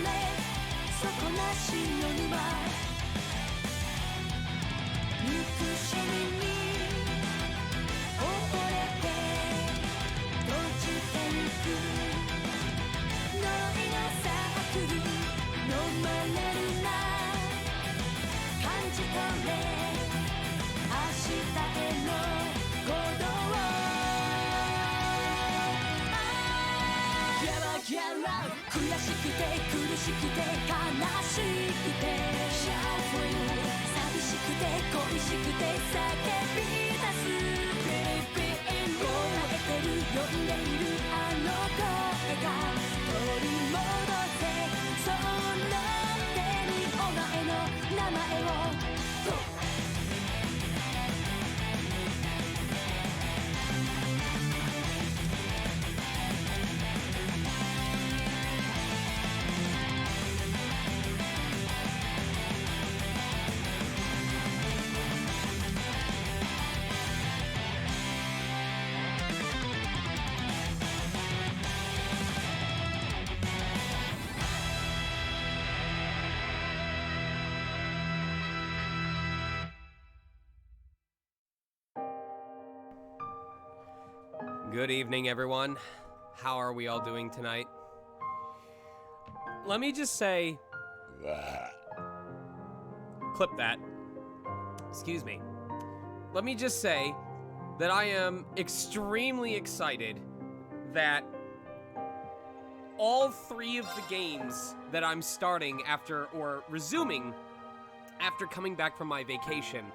底なしの沼憎しみに溺れて閉じてゆくノイのサークル飲まれるな感じ取れ明日への鼓動ギャラギャラ悔しくて苦しくて悲しくて寂しくて恋しくて叫び出すこらえてる呼んでいるあの声が取り戻せその手にお前の名前をGood evening, everyone. How are we all doing tonight? Let me just say... Clip that. Excuse me. Let me just say that I am extremely excited that all three of the games that I'm starting after, or resuming after coming back from my vacation,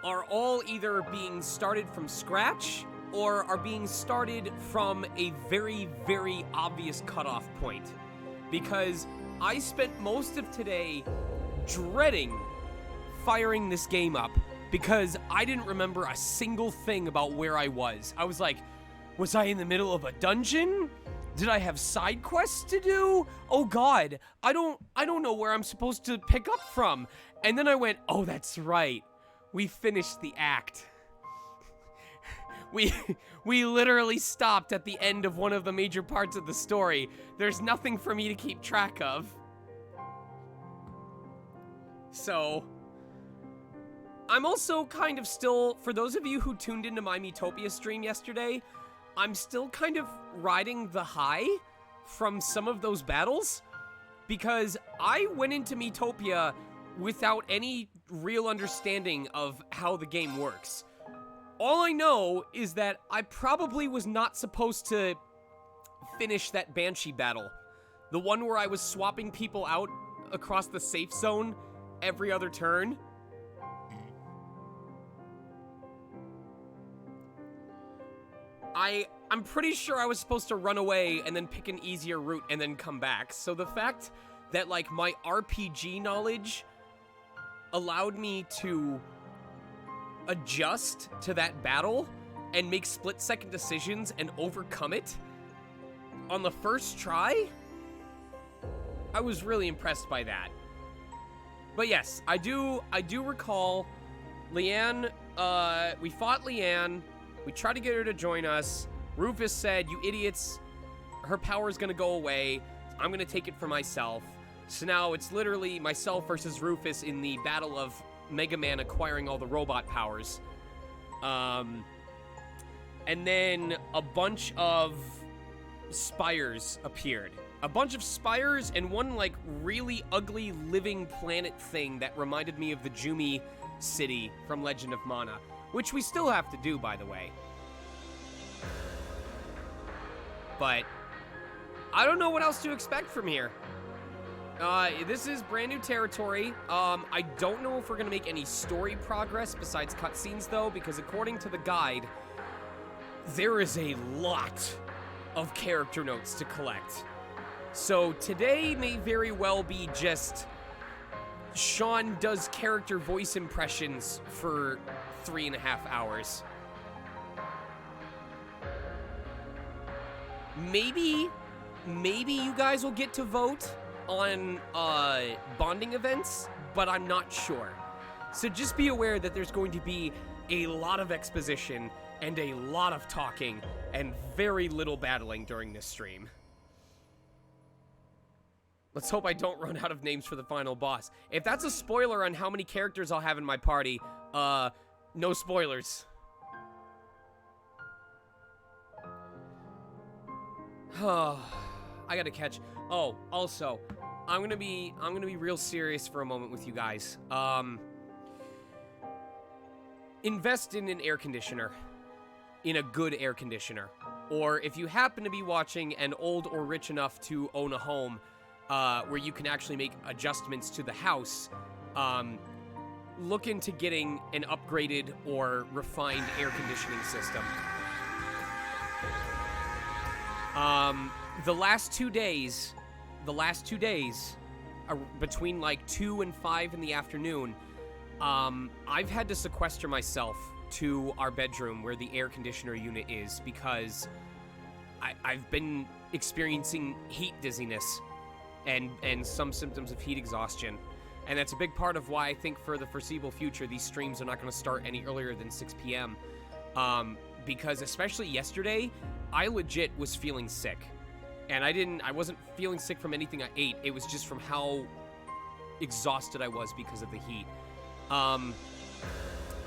are all either being started from scratch or are being started from a very, very obvious cutoff point. Because I spent most of today dreading firing this game up because I didn't remember a single thing about where I was. I was like, was I in the middle of a dungeon? Did I have side quests to do? Oh god, I don't know where I'm supposed to pick up from. And then I went, oh, that's right. We finished the act. We literally stopped at the end of one of the major parts of the story. There's nothing for me to keep track of. So, I'm also kind of still, for those of you who tuned into my Miitopia stream yesterday, I'm still kind of riding the high from some of those battles, because I went into Miitopia without any real understanding of how the game works. All I know is that I probably was not supposed to finish that Banshee battle. The one where I was swapping people out across the safe zone every other turn. I'm pretty sure I was supposed to run away and then pick an easier route and then come back. So the fact that, like, my RPG knowledge allowed me to adjust to that battle and make split-second decisions and overcome it on the first try, I was really impressed by that. But yes, I do recall Leanne, we fought Leanne, we tried to get her to join us. Rufus said, you idiots, her power's gonna go away, I'm gonna take it for myself. So now it's literally myself versus Rufus in the battle of Mega Man acquiring all the robot powers. And then a bunch of spires appeared. A bunch of spires and one, like, really ugly living planet thing that reminded me of the Jumi city from Legend of Mana, which we still have to do, by the way. But I don't know what else to expect from here. This is brand new territory. I don't know if we're gonna make any story progress besides cutscenes, though, because according to the guide, there is a lot of character notes to collect. So today may very well be just Sean does character voice impressions for 3.5 hours. Maybe you guys will get to vote on bonding events, but I'm not sure. So just be aware that there's going to be a lot of exposition and a lot of talking and very little battling during this stream. Let's hope I don't run out of names for the final boss. If that's a spoiler on how many characters I'll have in my party, no spoilers. I gotta catch. Oh, also, I'm gonna be real serious for a moment with you guys. Invest in an air conditioner, in a good air conditioner, or if you happen to be watching and old or rich enough to own a home, where you can actually make adjustments to the house, look into getting an upgraded or refined air conditioning system. The last two days, between like 2 and 5 in the afternoon, I've had to sequester myself to our bedroom where the air conditioner unit is because I've been experiencing heat dizziness and some symptoms of heat exhaustion. And that's a big part of why I think for the foreseeable future, these streams are not going to start any earlier than 6 p.m. Because especially yesterday, I legit was feeling sick. And I wasn't feeling sick from anything I ate. It was just from how exhausted I was because of the heat.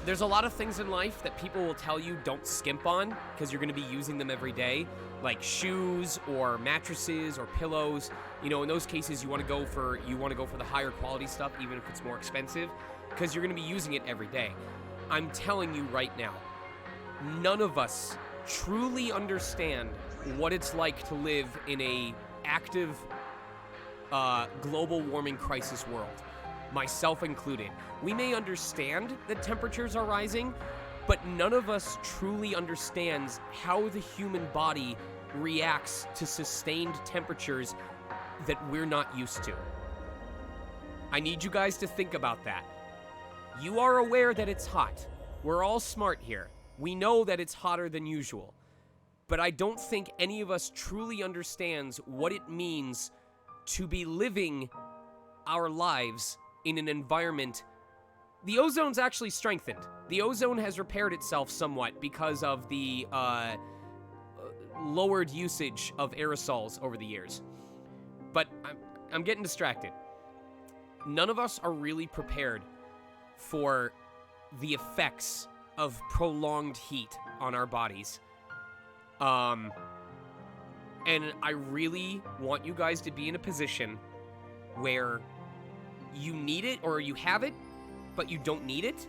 There's a lot of things in life that people will tell you don't skimp on because you're going to be using them every day, like shoes or mattresses or pillows. You know, in those cases, you want to go for the higher quality stuff, even if it's more expensive, because you're going to be using it every day. I'm telling you right now, none of us truly understand what it's like to live in a active global warming crisis world, myself included. We may understand that temperatures are rising, but none of us truly understands how the human body reacts to sustained temperatures that we're not used to. I need you guys to think about that. You are aware that it's hot. We're all smart here. We know that it's hotter than usual. But I don't think any of us truly understands what it means to be living our lives in an environment. The ozone's actually strengthened. The ozone has repaired itself somewhat because of the lowered usage of aerosols over the years. But I'm getting distracted. None of us are really prepared for the effects of prolonged heat on our bodies. And I really want you guys to be in a position where you need it or you have it, but you don't need it,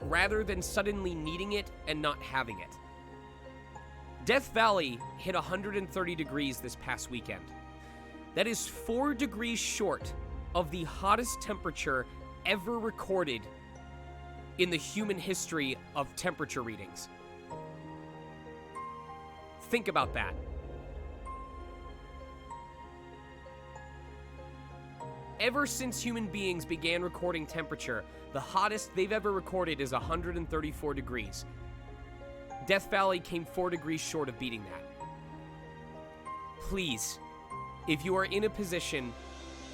rather than suddenly needing it and not having it. Death Valley hit 130 degrees this past weekend. That is 4 degrees short of the hottest temperature ever recorded in the human history of temperature readings. Think about that. Ever since human beings began recording temperature, the hottest they've ever recorded is 134 degrees. Death Valley came 4 degrees short of beating that. Please, if you are in a position,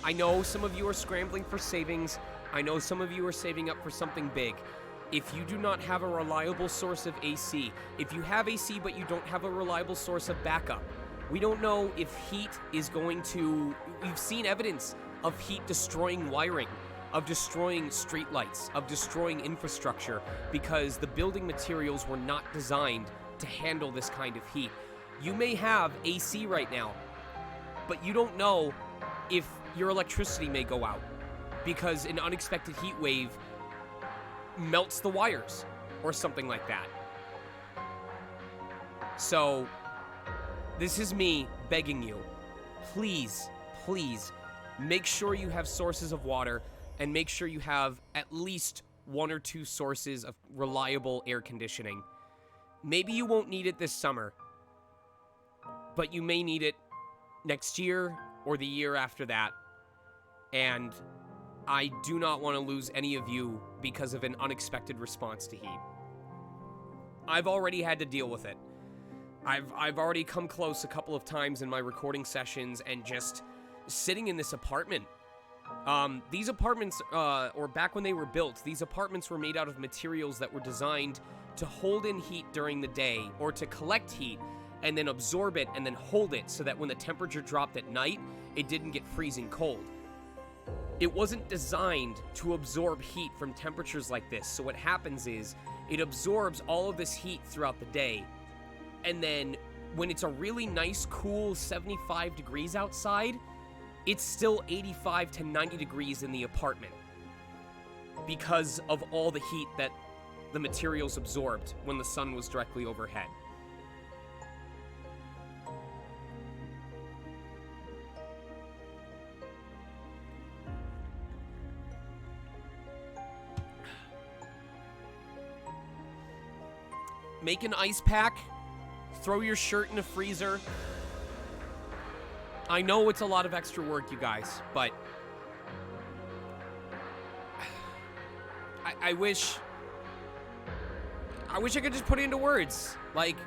I know some of you are scrambling for savings, I know some of you are saving up for something big. If you do not have a reliable source of AC, if you have AC but you don't have a reliable source of backup, we don't know if heat is going to... We've seen evidence of heat destroying wiring, of destroying streetlights, of destroying infrastructure, because the building materials were not designed to handle this kind of heat. You may have AC right now, but you don't know if your electricity may go out because an unexpected heat wave melts the wires or something like that. So, this is me begging you, please, please, make sure you have sources of water and make sure you have at least 1 or 2 sources of reliable air conditioning. Maybe you won't need it this summer, but you may need it next year or the year after that. And I do not want to lose any of you because of an unexpected response to heat. I've already had to deal with it. I've already come close a couple of times in my recording sessions and just sitting in this apartment. These apartments, or back when they were built, these apartments were made out of materials that were designed to hold in heat during the day or to collect heat and then absorb it and then hold it so that when the temperature dropped at night, it didn't get freezing cold. It wasn't designed to absorb heat from temperatures like this. So what happens is it absorbs all of this heat throughout the day. And then when it's a really nice, cool 75 degrees outside, it's still 85 to 90 degrees in the apartment because of all the heat that the materials absorbed when the sun was directly overhead. Make an ice pack, throw your shirt in a freezer. I know it's a lot of extra work, you guys, but I wish I could just put it into words. Like,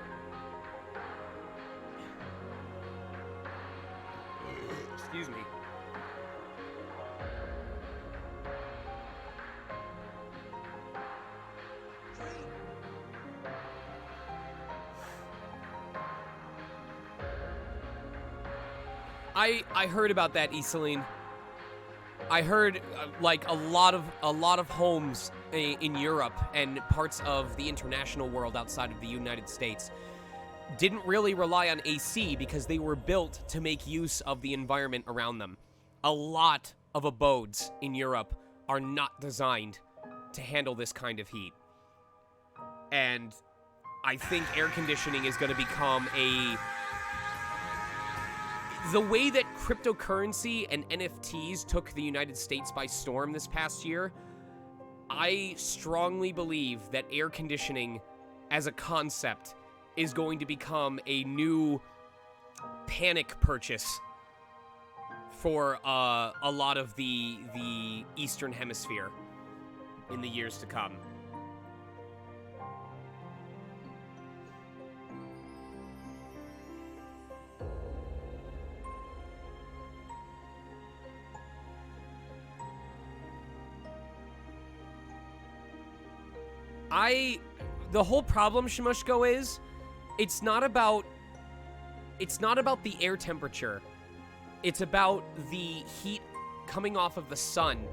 excuse me. I heard about that, Iseline. I heard like a lot of homes in Europe and parts of the international world outside of the United States didn't really rely on AC because they were built to make use of the environment around them. A lot of abodes in Europe are not designed to handle this kind of heat. And I think air conditioning is going to become the way that cryptocurrency and NFTs took the United States by storm this past year. I strongly believe that air conditioning as a concept is going to become a new panic purchase for a lot of the Eastern Hemisphere in the years to come. The whole problem, Shamushko, is it's not about the air temperature. It's about the heat coming off of the sun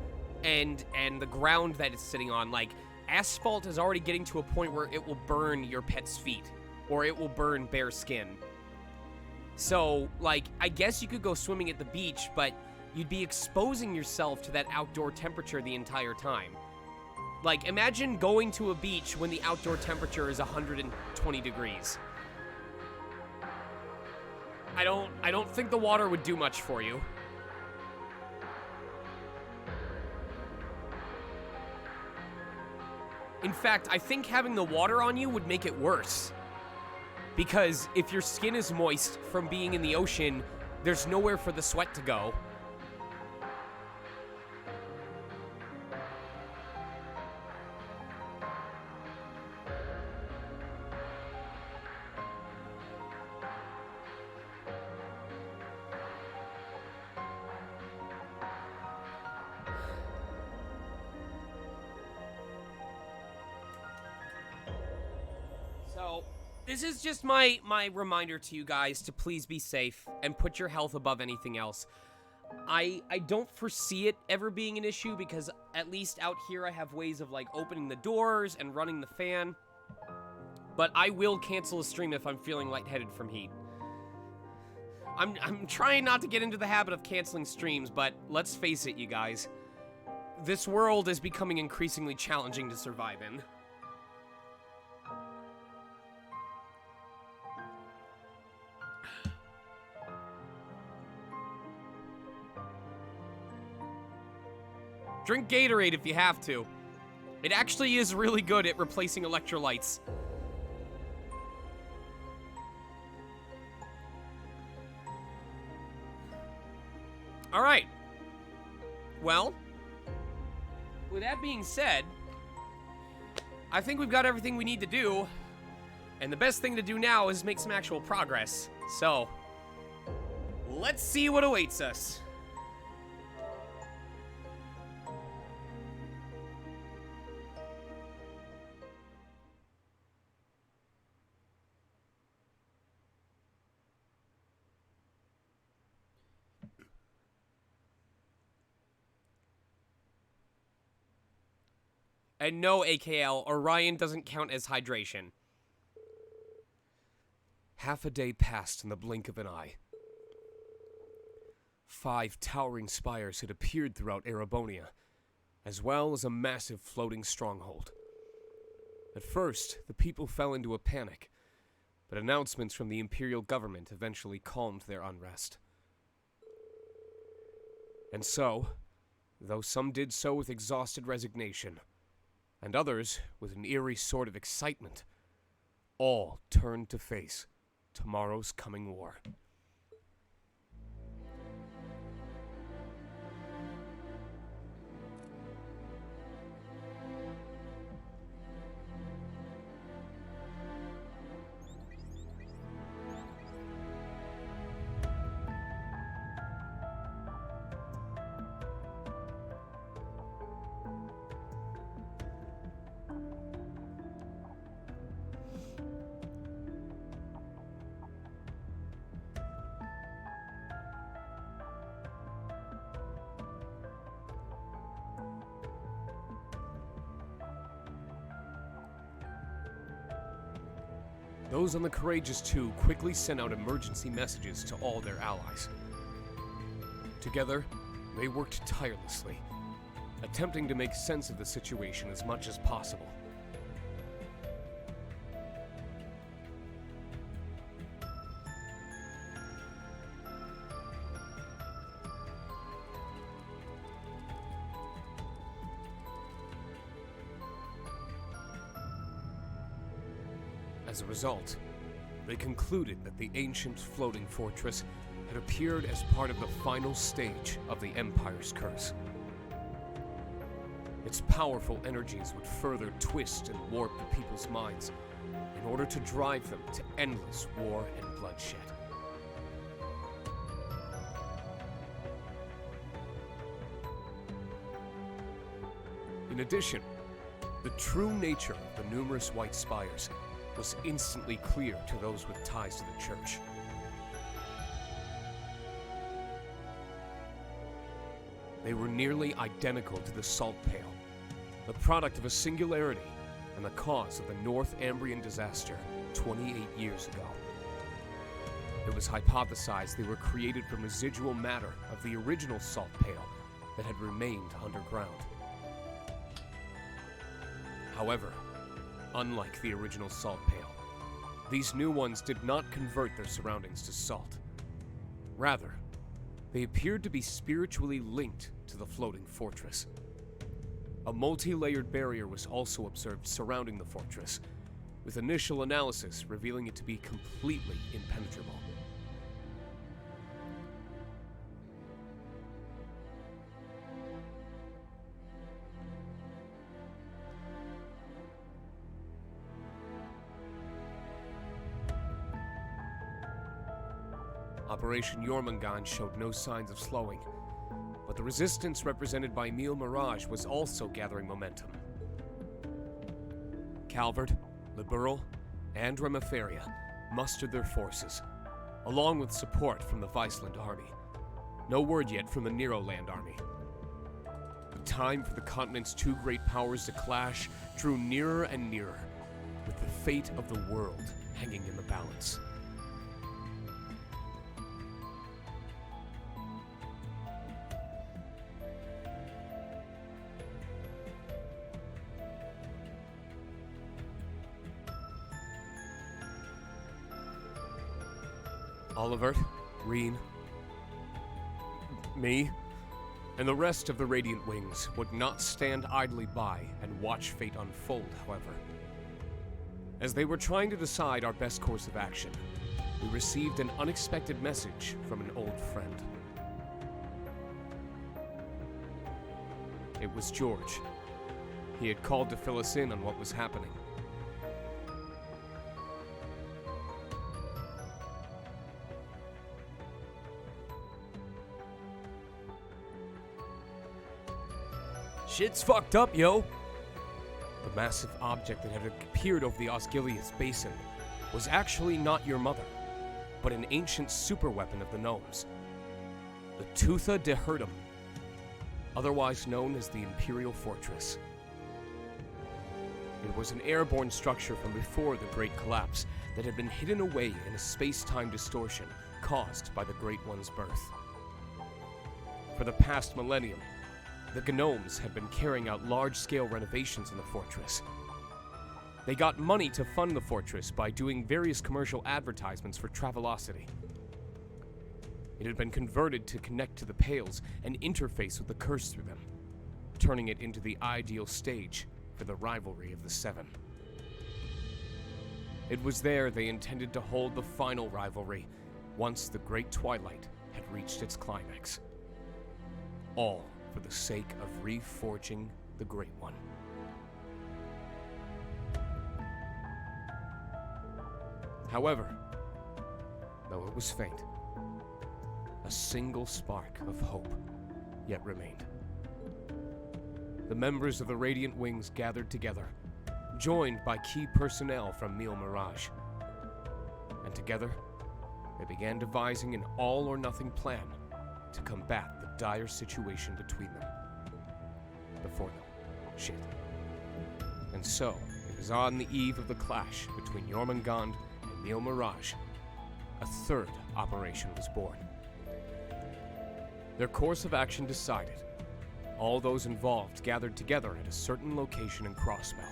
and the ground that it's sitting on. Like, asphalt is already getting to a point where it will burn your pet's feet, or it will burn bare skin. So, like, I guess you could go swimming at the beach, but you'd be exposing yourself to that outdoor temperature the entire time. Like, imagine going to a beach when the outdoor temperature is 120 degrees. I don't think the water would do much for you. In fact, I think having the water on you would make it worse. Because if your skin is moist from being in the ocean, there's nowhere for the sweat to go. So, this is just my reminder to you guys to please be safe and put your health above anything else. I don't foresee it ever being an issue because at least out here I have ways of like opening the doors and running the fan. But I will cancel a stream if I'm feeling lightheaded from heat. I'm trying not to get into the habit of canceling streams, but let's face it, you guys. This world is becoming increasingly challenging to survive in. Drink Gatorade if you have to. It actually is really good at replacing electrolytes. Alright. Well, with that being said, I think we've got everything we need to do. And the best thing to do now is make some actual progress. So, let's see what awaits us. And no, AKL, Orion doesn't count as hydration. Half a day passed in the blink of an eye. 5 towering spires had appeared throughout Erebonia, as well as a massive floating stronghold. At first, the people fell into a panic, but announcements from the Imperial government eventually calmed their unrest. And so, though some did so with exhausted resignation, and others with an eerie sort of excitement, all turned to face tomorrow's coming war. Those on the Courageous Two quickly sent out emergency messages to all their allies. Together, they worked tirelessly, attempting to make sense of the situation as much as possible. As a result, they concluded that the ancient floating fortress had appeared as part of the final stage of the Empire's curse. Its powerful energies would further twist and warp the people's minds in order to drive them to endless war and bloodshed. In addition, the true nature of the numerous white spires was instantly clear to those with ties to the church. They were nearly identical to the Salt Pale, the product of a singularity and the cause of the North Ambrian disaster 28 years ago. It was hypothesized they were created from residual matter of the original Salt Pale that had remained underground. However, unlike the original Salt Pale, these new ones did not convert their surroundings to salt. Rather, they appeared to be spiritually linked to the floating fortress. A multi-layered barrier was also observed surrounding the fortress, with initial analysis revealing it to be completely impenetrable. Operation Jormungand showed no signs of slowing, but the resistance represented by Emil Mirage was also gathering momentum. Calvert, Liberal, and Remiferia mustered their forces, along with support from the Viceland army. No word yet from the Neroland army. The time for the continent's two great powers to clash drew nearer and nearer, with the fate of the world hanging in the balance. Oliver, Reen, me, and the rest of the Radiant Wings would not stand idly by and watch fate unfold, however. As they were trying to decide our best course of action, we received an unexpected message from an old friend. It was George. He had called to fill us in on what was happening. Shit's fucked up, yo! The massive object that had appeared over the Osgiliath Basin was actually not your mother, but an ancient superweapon of the gnomes. The Tootha de Herdum, otherwise known as the Imperial Fortress. was an airborne structure from before the Great Collapse that had been hidden away in a space-time distortion caused by the Great One's birth. For the past millennium, the Gnomes had been carrying out large-scale renovations in the fortress. They got money to fund the fortress by doing various commercial advertisements for Travelocity. It had been converted to connect to the Pales and interface with the curse through them, turning it into the ideal stage for the rivalry of the Seven. It was there they intended to hold the final rivalry once the Great Twilight had reached its climax. All for the sake of reforging the Great One. However, though it was faint, a single spark of hope yet remained. The members of the Radiant Wings gathered together, joined by key personnel from Mille Mirage. And together, they began devising an all-or-nothing plan to combat the dire situation between them. Before them, shit. And so, it was on the eve of the clash between Jormungand and Mille Mirage, a third operation was born. Their course of action decided, all those involved gathered together at a certain location in Crossbell.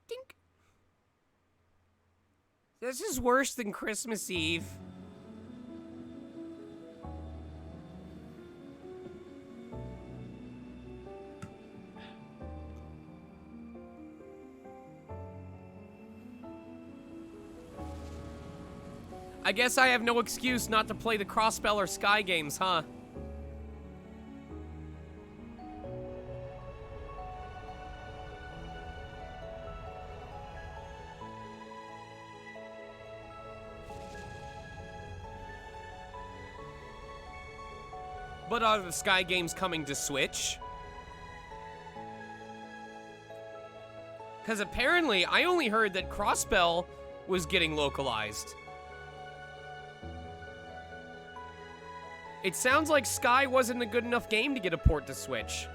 Dink. This is worse than Christmas Eve. I guess I have no excuse not to play the Crossbell or Sky games, huh? But are the Sky games coming to Switch? Because apparently, I only heard that Crossbell was getting localized. It sounds like Sky wasn't a good enough game to get a port to Switch.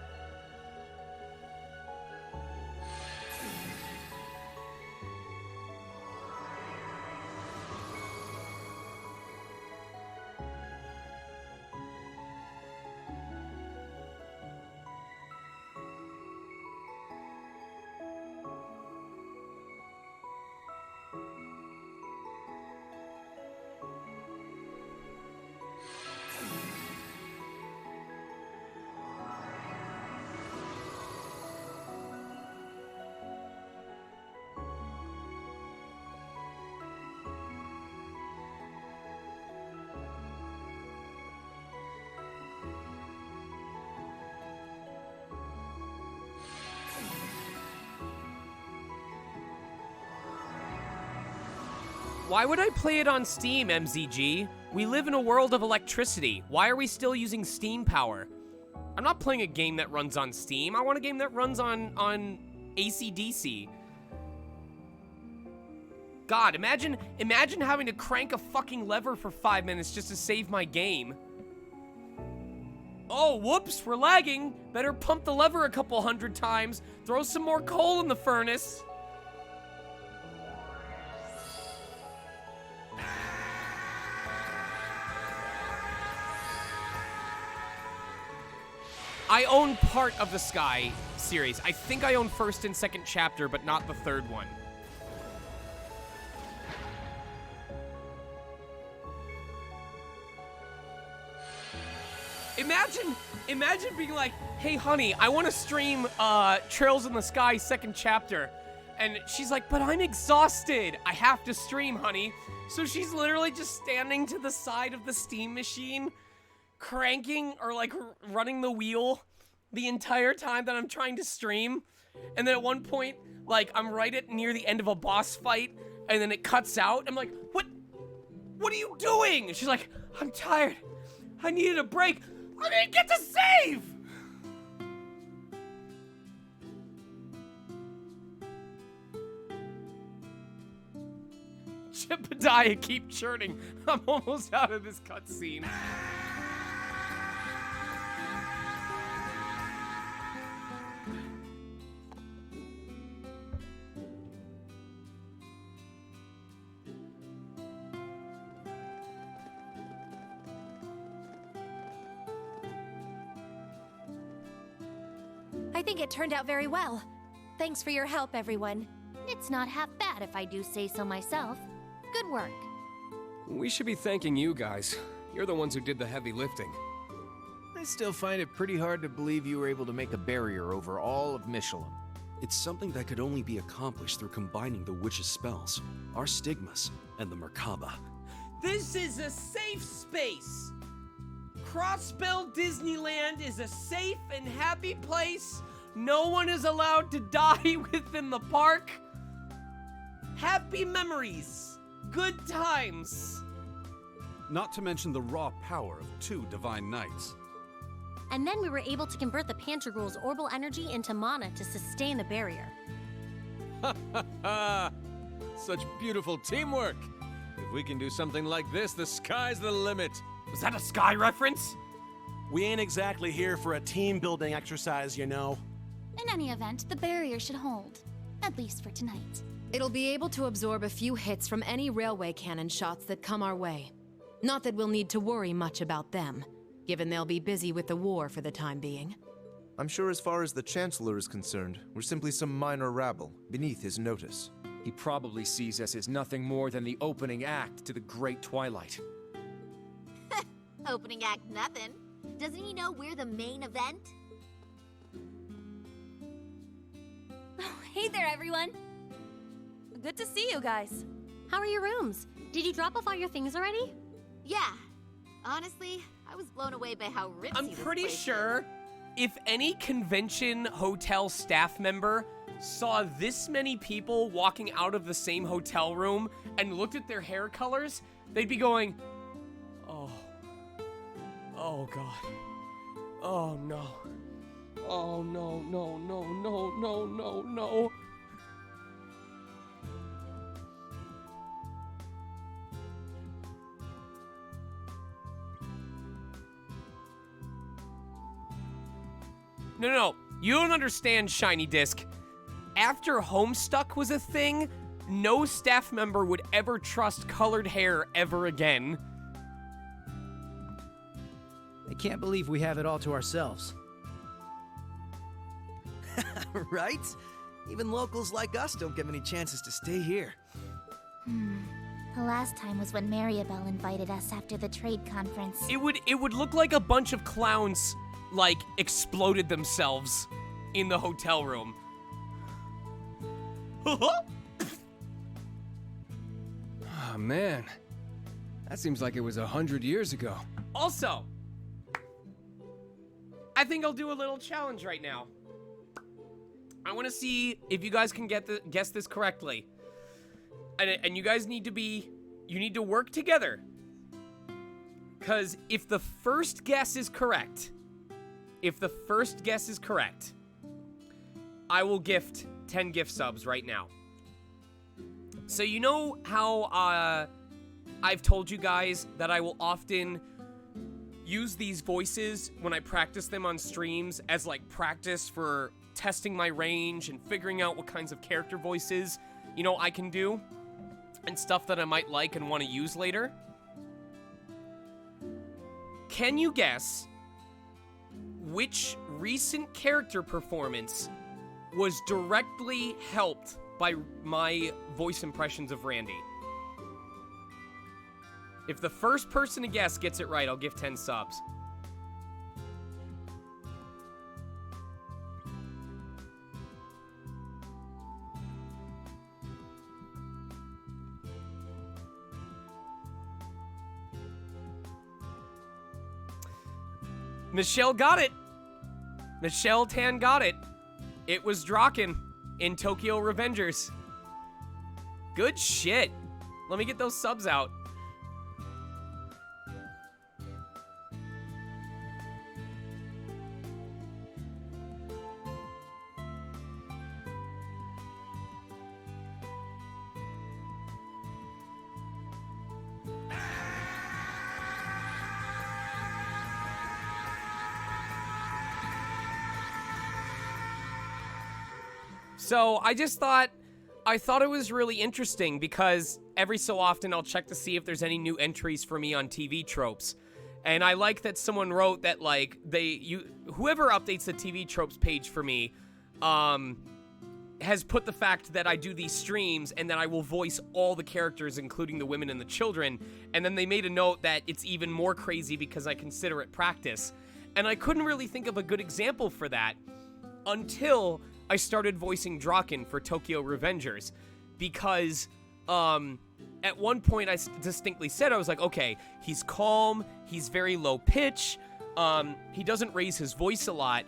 Why would I play it on Steam, MZG? We live in a world of electricity. Why are we still using Steam power? I'm not playing a game that runs on Steam. I want a game that runs on AC/DC. God, imagine having to crank a fucking lever for 5 minutes just to save my game. Oh, whoops, we're lagging. Better pump the lever a couple hundred times. Throw some more coal in the furnace. I own part of the Sky series. I think I own first and second chapter, but not the third one. Imagine being like, hey honey, I want to stream Trails in the Sky second chapter. And she's like, but I'm exhausted. I have to stream, honey. So she's literally just standing to the side of the Steam machine, cranking or like running the wheel the entire time that I'm trying to stream. And then at one point, like I'm right at near the end of a boss fight and then it cuts out. I'm like, what are you doing? And she's like, I'm tired. I needed a break. I didn't get to save. Jebediah, keep churning. I'm almost out of this cutscene. I think it turned out very well. Thanks for your help, everyone. It's not half bad if I do say so myself. Good work. We should be thanking you guys. You're the ones who did the heavy lifting. I still find it pretty hard to believe you were able to make a barrier over all of Michelin. It's something that could only be accomplished through combining the witch's spells, our stigmas, and the Merkaba. This is a safe space. Crossbell Disneyland is a safe and happy place. No one is allowed to die within the park. Happy memories. Good times. Not to mention the raw power of 2 divine knights. And then we were able to convert the Pantagruel's orbital energy into mana to sustain the barrier. Ha ha ha! Such beautiful teamwork! If we can do something like this, the sky's the limit. Was that a Sky reference? We ain't exactly here for a team-building exercise, you know. In any event, the barrier should hold. At least for tonight. It'll be able to absorb a few hits from any railway cannon shots that come our way. Not that we'll need to worry much about them, given they'll be busy with the war for the time being. I'm sure as far as the Chancellor is concerned, we're simply some minor rabble, beneath his notice. He probably sees us as nothing more than the opening act to the Great Twilight. Opening act nothing. Doesn't he know we're the main event? Oh, hey there, everyone. Good to see you guys. How are your rooms? Did you drop off all your things already? Yeah. Honestly, I was blown away by how ritzy I'm this pretty place sure if any convention hotel staff member saw this many people walking out of the same hotel room and looked at their hair colors, they'd be going, oh God. Oh no. Oh no, no, no, no, no, no, no. No, you don't understand, Shiny Disc. After Homestuck was a thing, no staff member would ever trust colored hair ever again. I can't believe we have it all to ourselves. Right? Even locals like us don't get many chances to stay here. The last time was when Mariabelle invited us after the trade conference. It would look like a bunch of clowns, like, exploded themselves in the hotel room. Oh man, that seems like it was 100 years ago. Also, I think I'll do a little challenge right now. I want to see if you guys can guess this correctly. And you guys need to work together. Because if the first guess is correct, I will gift 10 gift subs right now. So you know how I've told you guys that I will often use these voices when I practice them on streams as like practice for testing my range and figuring out what kinds of character voices, you know, I can do and stuff that I might like and want to use later. Can you guess which recent character performance was directly helped by my voice impressions of Randy? If the first person to guess gets it right, I'll give 10 subs. Michelle got it. Michelle Tan got it. It was Draken in Tokyo Revengers. Good shit. Let me get those subs out. So I thought it was really interesting because every so often I'll check to see if there's any new entries for me on TV tropes. And I like that someone wrote that, like, whoever updates the TV tropes page for me, has put the fact that I do these streams and that I will voice all the characters, including the women and the children. And then they made a note that it's even more crazy because I consider it practice. And I couldn't really think of a good example for that until I started voicing Draken for Tokyo Revengers. Because, at one point I distinctly said, I was like, okay, he's calm, he's very low pitch, he doesn't raise his voice a lot.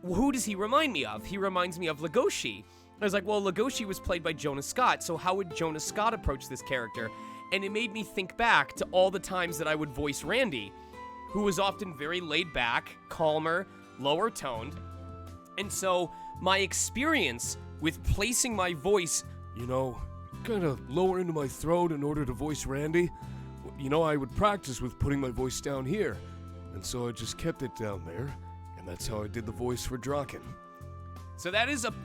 Who does he remind me of? He reminds me of Legoshi. I was like, well, Legoshi was played by Jonah Scott, so how would Jonah Scott approach this character? And it made me think back to all the times that I would voice Randy, who was often very laid back, calmer, lower toned. And so my experience with placing my voice, kind of lower into my throat in order to voice Randy, I would practice with putting my voice down here. And so I just kept it down there. And that's how I did the voice for Draken. So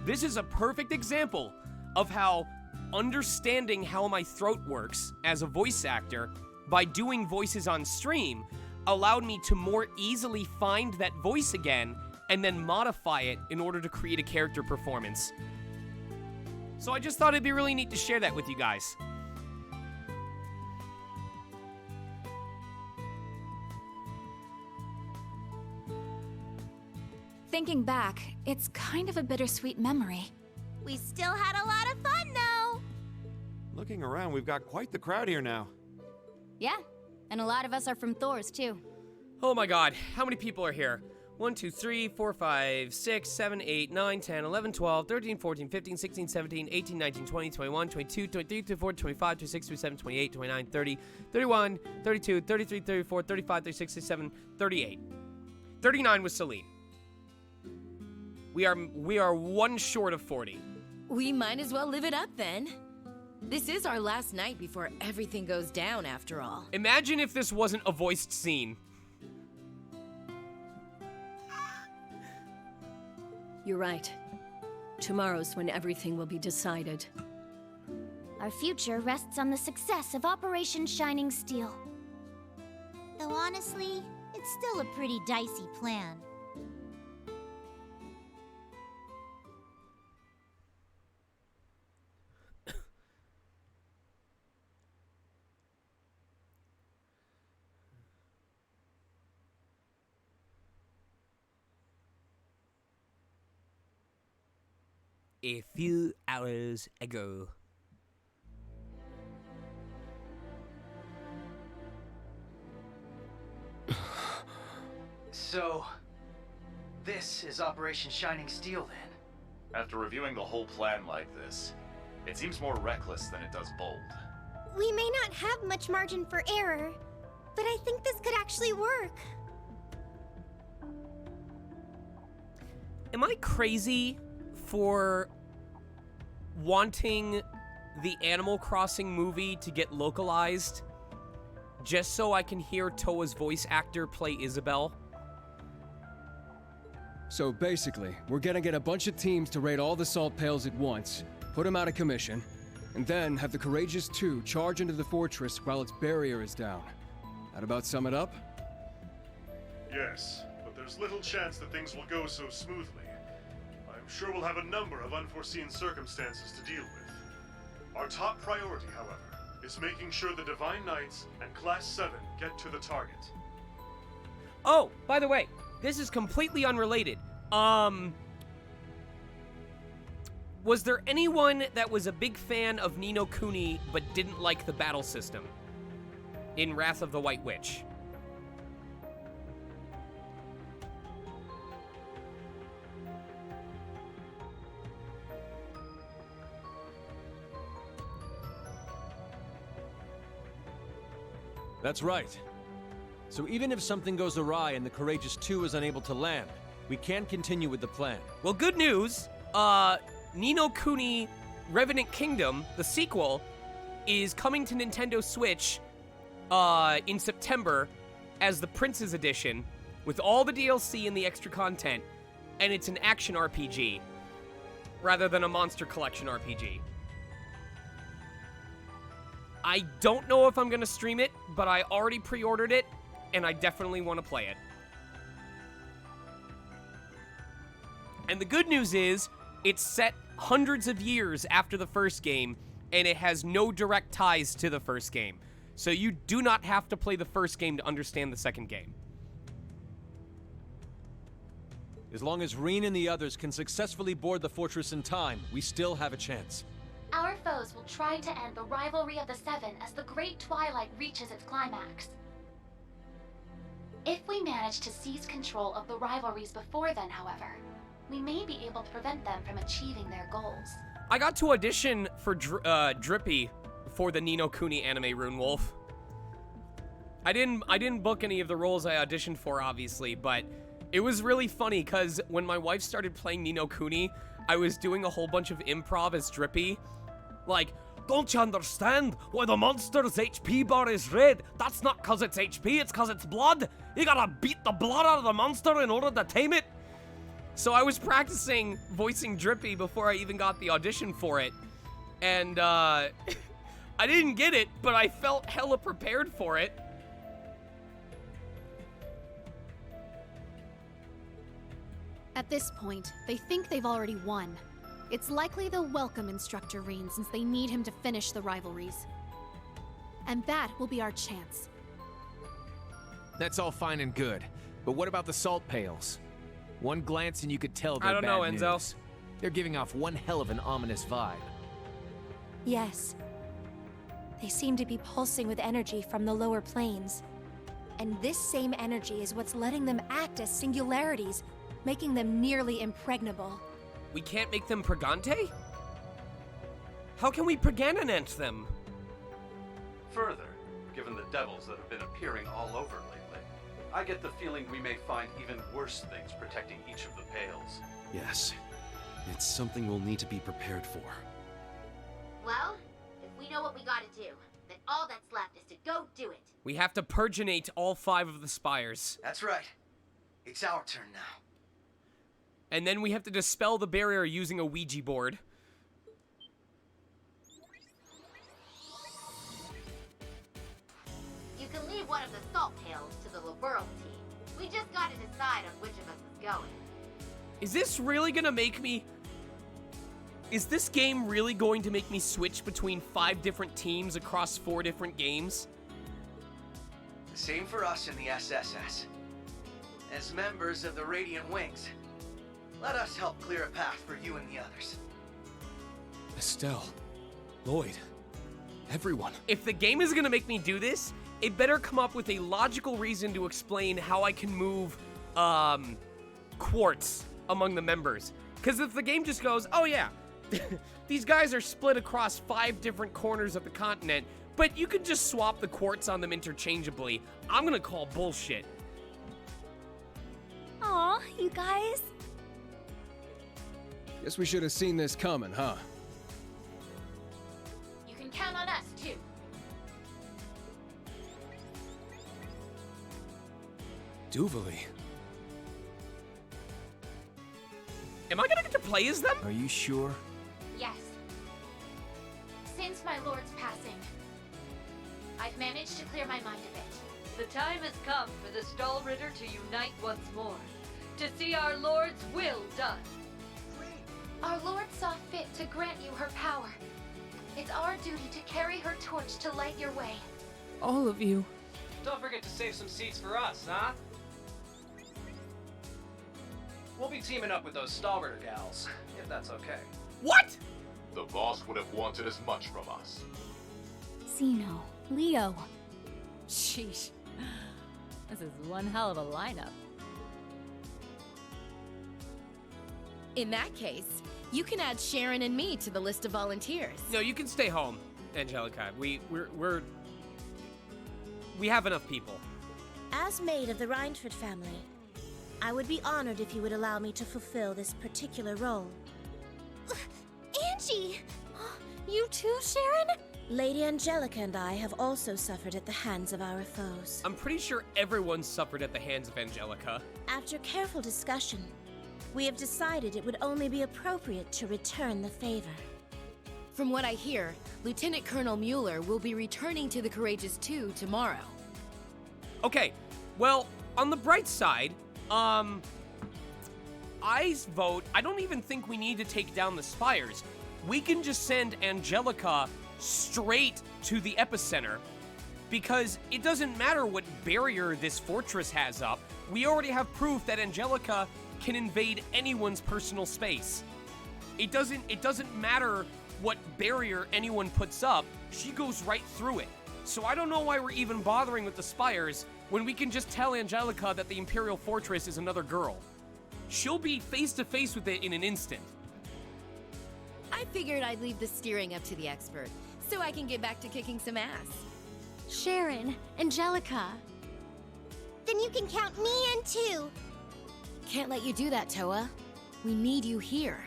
this is a perfect example of how understanding how my throat works as a voice actor by doing voices on stream allowed me to more easily find that voice again and then modify it in order to create a character performance. So I just thought it'd be really neat to share that with you guys. Thinking back, it's kind of a bittersweet memory. We still had a lot of fun, though. Looking around, we've got quite the crowd here now. Yeah, and a lot of us are from Thor's, too. Oh my god, how many people are here? 1, 2, 3, 4, 5, 6, 7, 8, 9, 10, 11, 12, 13, 14, 15, 16, 17, 18, 19, 20, 21, 22, 23, 24, 25, 26, 27, 28, 29, 30, 31, 32, 33, 34, 35, 36, 37, 38. 39 was Celine. We are one short of 40. We might as well live it up then. This is our last night before everything goes down, after all. Imagine if this wasn't a voiced scene. You're right. Tomorrow's when everything will be decided. Our future rests on the success of Operation Shining Steel. Though honestly, it's still a pretty dicey plan. A few hours ago. So, this is Operation Shining Steel then? After reviewing the whole plan like this, it seems more reckless than it does bold. We may not have much margin for error, but I think this could actually work. Am I crazy for wanting the Animal Crossing movie to get localized just so I can hear Toa's voice actor play Isabelle? So basically, we're gonna get a bunch of teams to raid all the salt pails at once, put them out of commission, and then have the Courageous 2 charge into the fortress while its barrier is down. That about sum it up? Yes, but there's little chance that things will go so smoothly. I'm sure we'll have a number of unforeseen circumstances to deal with. Our top priority, however, is making sure the Divine Knights and Class 7 get to the target. Oh, by the way, this is completely unrelated. Was there anyone that was a big fan of Ni no Kuni but didn't like the battle system in Wrath of the White Witch? That's right. So even if something goes awry and the Courageous 2 is unable to land, we can continue with the plan. Well, good news. Ni no Kuni Revenant Kingdom, the sequel, is coming to Nintendo Switch in September as the Prince's Edition with all the DLC and the extra content, and it's an action RPG. rather than a monster collection RPG. I don't know if I'm going to stream it, but I already pre-ordered it, and I definitely want to play it. And the good news is, it's set hundreds of years after the first game, and it has no direct ties to the first game. So you do not have to play the first game to understand the second game. As long as Reen and the others can successfully board the fortress in time, we still have a chance. Our foes will try to end the rivalry of the Seven as the Great Twilight reaches its climax. If we manage to seize control of the rivalries before then, however, we may be able to prevent them from achieving their goals. I got to audition for Drippy for the Ni no Kuni anime Rune Wolf. I didn't book any of the roles I auditioned for, obviously, but it was really funny because when my wife started playing Ni no Kuni, I was doing a whole bunch of improv as Drippy. Like, don't you understand why the monster's HP bar is red? That's not cause it's HP, it's cause it's blood. You gotta beat the blood out of the monster in order to tame it. So I was practicing voicing Drippy before I even got the audition for it. And, I didn't get it, but I felt hella prepared for it. At this point, they think they've already won. It's likely they'll welcome Instructor Reen since they need him to finish the rivalries. And that will be our chance. That's all fine and good, but what about the salt pails? One glance and you could tell they're I don't know, bad Enzo. news. They're giving off one hell of an ominous vibe. Yes. They seem to be pulsing with energy from the lower planes. And this same energy is what's letting them act as singularities, making them nearly impregnable. We can't make them Pregante? How can we Pregananent them? Further, given the devils that have been appearing all over lately, I get the feeling we may find even worse things protecting each of the Pales. Yes. It's something we'll need to be prepared for. Well, if we know what we gotta do, then all that's left is to go do it. We have to purginate all 5 of the spires. That's right. It's our turn now. And then we have to dispel the barrier using a Ouija board. You can leave one of the salt pails to the Liberal team. We just gotta decide on which of us is going. Is this really gonna make me... Is this game really going to make me switch between 5 different teams across 4 different games? Same for us in the SSS. As members of the Radiant Wings, let us help clear a path for you and the others. Estelle, Lloyd, everyone. If the game is gonna make me do this, it better come up with a logical reason to explain how I can move, quartz among the members. Because if the game just goes, oh yeah, these guys are split across 5 different corners of the continent, but you can just swap the quartz on them interchangeably, I'm gonna call bullshit. Aw, you guys. Guess we should have seen this coming, huh? You can count on us, too. Duvali. Am I gonna get to play as them? Are you sure? Yes. Since my lord's passing, I've managed to clear my mind a bit. The time has come for the Stahlritter to unite once more, to see our lord's will done. Our lord saw fit to grant you her power. It's our duty to carry her torch to light your way. All of you. Don't forget to save some seats for us, huh? We'll be teaming up with those Stahlritter gals, if that's okay. What? The boss would have wanted as much from us. Zeno, Leo. Sheesh. This is one hell of a lineup. In that case, you can add Sharon and me to the list of volunteers. No, you can stay home, Angelica. We have enough people. As maid of the Reinford family, I would be honored if you would allow me to fulfill this particular role. Angie! You too, Sharon? Lady Angelica and I have also suffered at the hands of our foes. I'm pretty sure everyone suffered at the hands of Angelica. After careful discussion, we have decided it would only be appropriate to return the favor. From what I hear, Lieutenant Colonel Mueller will be returning to the Courageous 2 tomorrow. Okay, well, on the bright side, I vote, I don't even think we need to take down the spires. We can just send Angelica straight to the epicenter, because it doesn't matter what barrier this fortress has up. We already have proof that Angelica can invade anyone's personal space. It doesn't matter what barrier anyone puts up, she goes right through it. So I don't know why we're even bothering with the spires when we can just tell Angelica that the Imperial Fortress is another girl. She'll be face to face with it in an instant. I figured I'd leave the steering up to the expert, so I can get back to kicking some ass. Sharon, Angelica. Then you can count me in too. Can't let you do that, Toa. We need you here.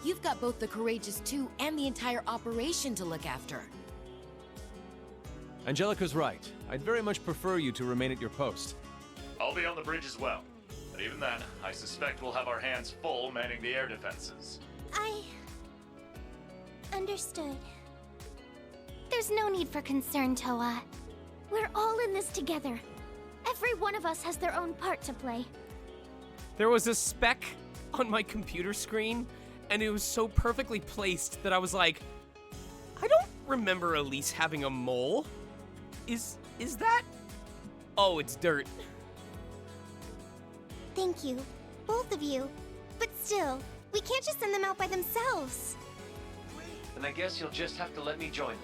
You've got both the Courageous 2 and the entire operation to look after. Angelica's right. I'd very much prefer you to remain at your post. I'll be on the bridge as well. But even then, I suspect we'll have our hands full manning the air defenses. I... understood. There's no need for concern, Toa. We're all in this together. Every one of us has their own part to play. There was a speck on my computer screen, and it was so perfectly placed that I was like, I don't remember Elise having a mole. Is that? Oh, it's dirt. Thank you, both of you. But still, we can't just send them out by themselves. Then I guess you'll just have to let me join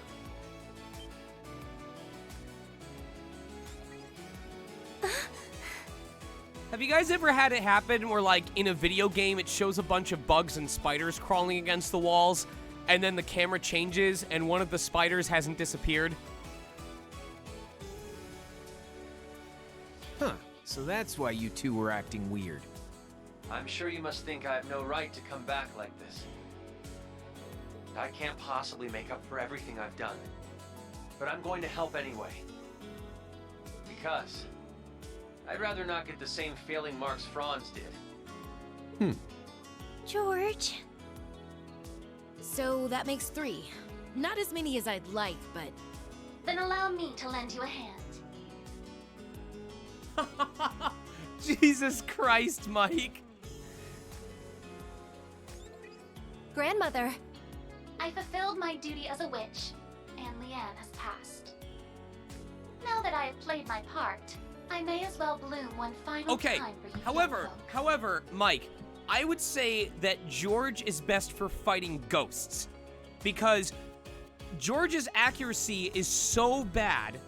them. Have you guys ever had it happen where, like, in a video game, it shows a bunch of bugs and spiders crawling against the walls, and then the camera changes, and one of the spiders hasn't disappeared? Huh, so that's why you two were acting weird. I'm sure you must think I have no right to come back like this. I can't possibly make up for everything I've done. But I'm going to help anyway. Because I'd rather not get the same failing marks Franz did. George. So that makes 3. Not as many as I'd like, but... Then allow me to lend you a hand. Jesus Christ, Mike. Grandmother. I fulfilled my duty as a witch, and Leanne has passed. Now that I have played my part, I may as well bloom one final time for you. However, Mike, I would say that George is best for fighting ghosts, because George's accuracy is so bad,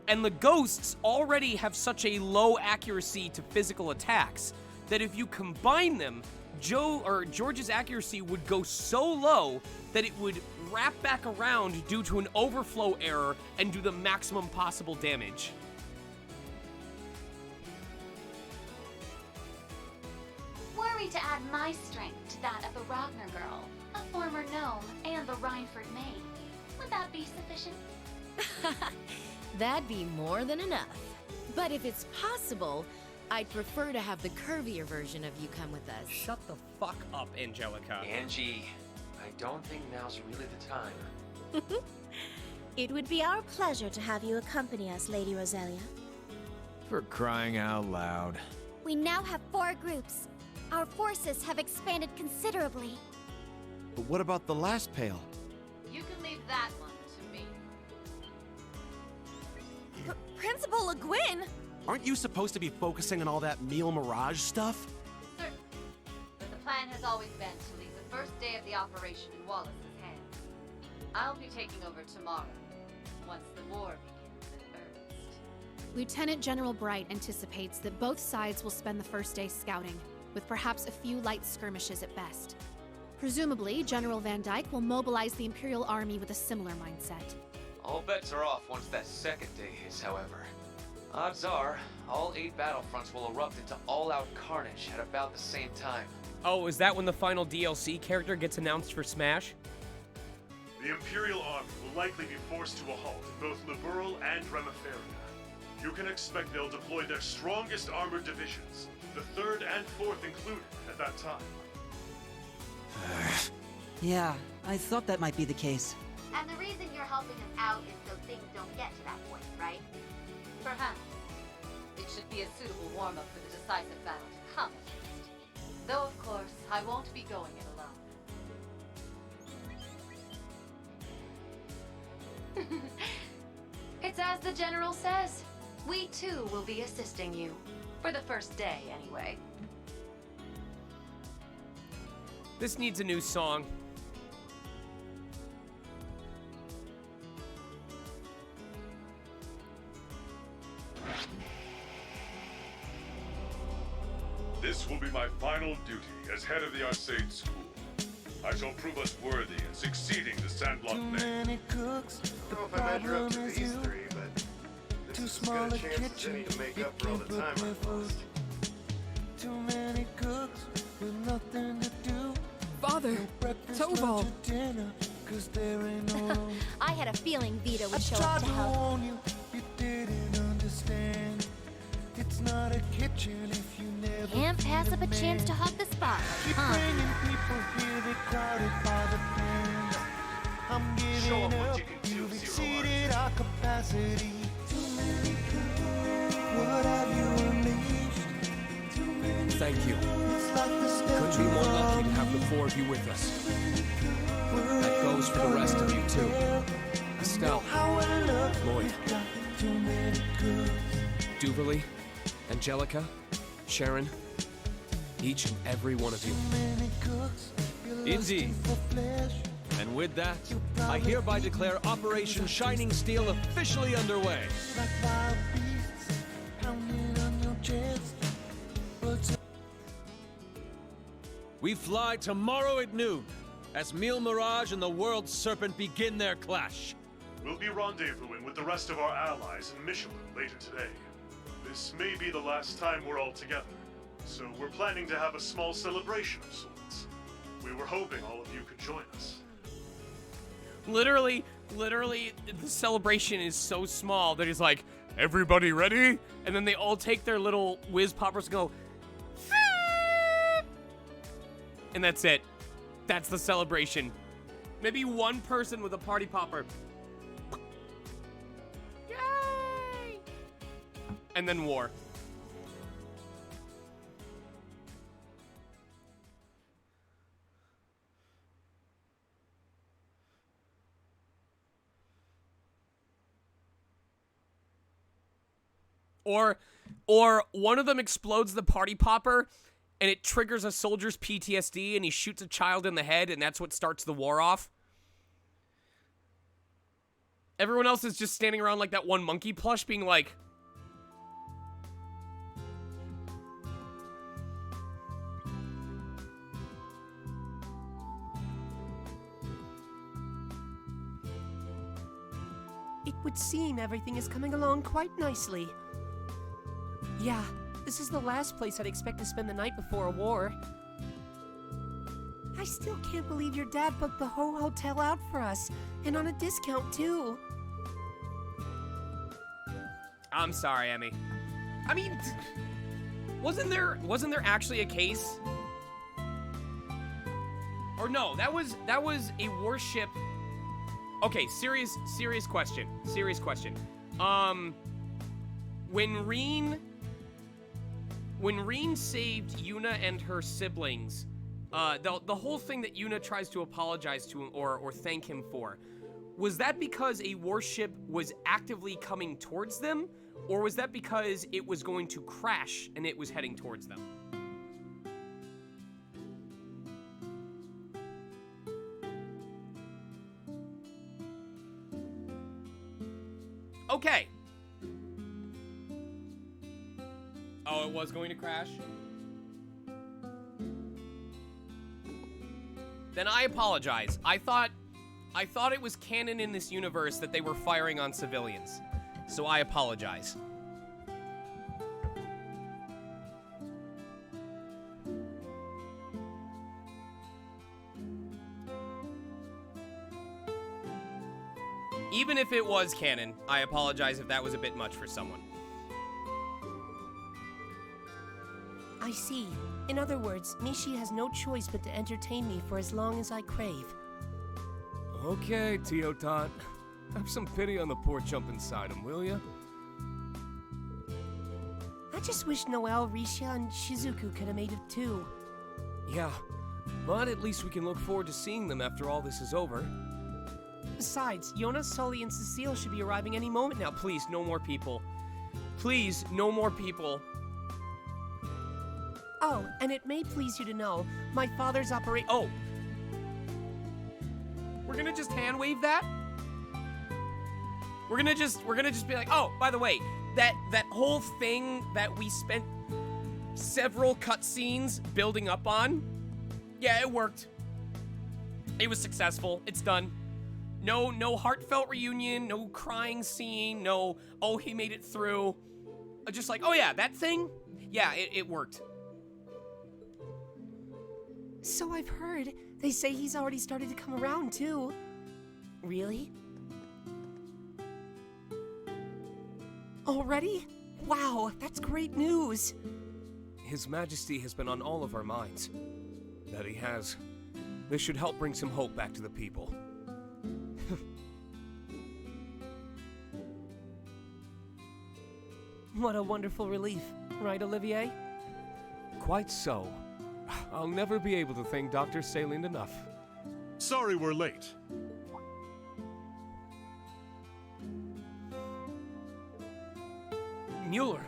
and the ghosts already have such a low accuracy to physical attacks that if you combine them, George's accuracy would go so low that it would wrap back around due to an overflow error and do the maximum possible damage. Were we to add my strength to that of the Ragnar girl, a former gnome, and the Rhineford maid, would that be sufficient? That'd be more than enough. But if it's possible, I'd prefer to have the curvier version of you come with us. Shut the fuck up, Angelica. Angie, I don't think now's really the time. It would be our pleasure to have you accompany us, Lady Roselia. For crying out loud. We now have 4 groups. Our forces have expanded considerably. But what about the last pail? You can leave that one to me. Principal Le Guin! Aren't you supposed to be focusing on all that meal mirage stuff? Certainly. But the plan has always been to leave the first day of the operation in Wallace's hands. I'll be taking over tomorrow, once the war begins in earnest. Lieutenant General Bright anticipates that both sides will spend the first day scouting, with perhaps a few light skirmishes at best. Presumably, General Van Dyke will mobilize the Imperial Army with a similar mindset. All bets are off once that second day hits, however. Odds are, all 8 battlefronts will erupt into all-out carnage at about the same time. Oh, is that when the final DLC character gets announced for Smash? The Imperial Army will likely be forced to a halt in both Liberl and Remiferia. You can expect they'll deploy their strongest armored divisions, the 3rd and 4th included, at that time. Yeah, I thought that might be the case. And the reason you're helping us out is so things don't get to that point, right? Perhaps. It should be a suitable warm-up for the decisive battle to come, at least. Though, of course, I won't be going it alone. It's as the General says. We too will be assisting you. For the first day, anyway. This needs a new song. This will be my final duty as head of the Arcade School. I shall prove us worthy in succeeding the Sandblock name. Many cooks, I don't know if I measure up to these three, but this is as good a chance as any to make up for all the time I've lost. Too many cooks with nothing to do. Father, Toval. I had a feeling Vito would show up to help. You didn't understand. It's not a kitchen if you never Can't pass up a chance to hog the spotlight, Keep bringing people here, they crowded by the pens. I'm giving up, you've exceeded our capacity. Too many cooks. What have you unleashed? Thank you. Couldn't be more lucky to have the 4 of you with us. That goes for the rest of you, too. Estelle, Lloyd, Duverly, Angelica, Sharon, each and every one of you. Indeed. And with that, I hereby declare Operation Shining Steel officially underway. We fly tomorrow at noon, as Mille Mirage and the World Serpent begin their clash. We'll be rendezvousing with the rest of our allies in Michelin later today. This may be the last time we're all together, so we're planning to have a small celebration of sorts. We were hoping all of you could join us. Literally, the celebration is so small that he's like, everybody ready? And then they all take their little whiz poppers and go, and that's it. That's the celebration. Maybe one person with a party popper. Yay! And then war. Or one of them explodes the party popper and it triggers a soldier's PTSD and he shoots a child in the head and that's what starts the war off. Everyone else is just standing around like that one monkey plush being like, it would seem everything is coming along quite nicely. Yeah, this is the last place I'd expect to spend the night before a war. I still can't believe your dad booked the whole hotel out for us, and on a discount too. I'm sorry, Emmy. I mean, wasn't there actually a case? Or no, that was a warship. Okay, serious question. When Reen saved Yuna and her siblings, the whole thing that Yuna tries to apologize to him or thank him for, was that because a warship was actively coming towards them, or was that because it was going to crash and it was heading towards them? Okay. Oh, it was going to crash? Then I apologize. I thought it was canon in this universe that they were firing on civilians. So I apologize. Even if it was canon, I apologize if that was a bit much for someone. I see. In other words, Mishi has no choice but to entertain me for as long as I crave. Okay, Teotot. Have some pity on the poor chump inside him, will ya? I just wish Noelle, Risha, and Shizuku could have made it too. Yeah, but at least we can look forward to seeing them after all this is over. Besides, Yona, Sully, and Cecile should be arriving any moment now. Please, no more people. Please, no more people. Oh, and it may please you to know, my father's Oh! We're gonna just hand wave that? We're gonna just be like, oh, by the way, that whole thing that we spent several cutscenes building up on, yeah, it worked. It was successful. It's done. No heartfelt reunion, no crying scene, no, oh, he made it through. Just like, oh yeah, that thing? Yeah, it worked. So I've heard. They say he's already started to come around, too. Really? Already? Wow, that's great news. His Majesty has been on all of our minds. That he has. This should help bring some hope back to the people. What a wonderful relief. Right, Olivier? Quite so. I'll never be able to thank Dr. Saline enough. Sorry we're late. Mueller.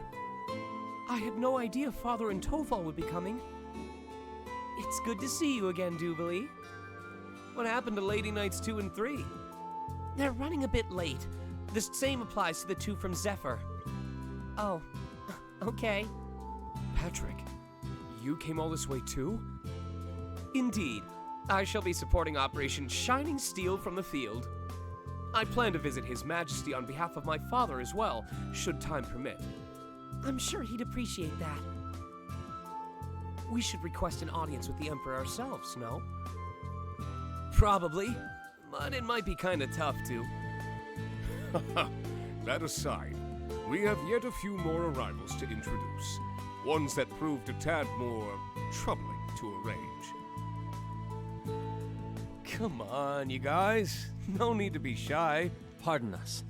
I had no idea Father and Tofal would be coming. It's good to see you again, Jubilee. What happened to Lady Knights 2 and 3? They're running a bit late. The same applies to the two from Zephyr. Oh, okay. Patrick, you came all this way too? Indeed. I shall be supporting Operation Shining Steel from the field. I plan to visit His Majesty on behalf of my father as well, should time permit. I'm sure he'd appreciate that. We should request an audience with the Emperor ourselves, no? Probably, but it might be kinda tough to. That aside, we have yet a few more arrivals to introduce. Ones that proved a tad more troubling to arrange. Come on, you guys. No need to be shy. Pardon us.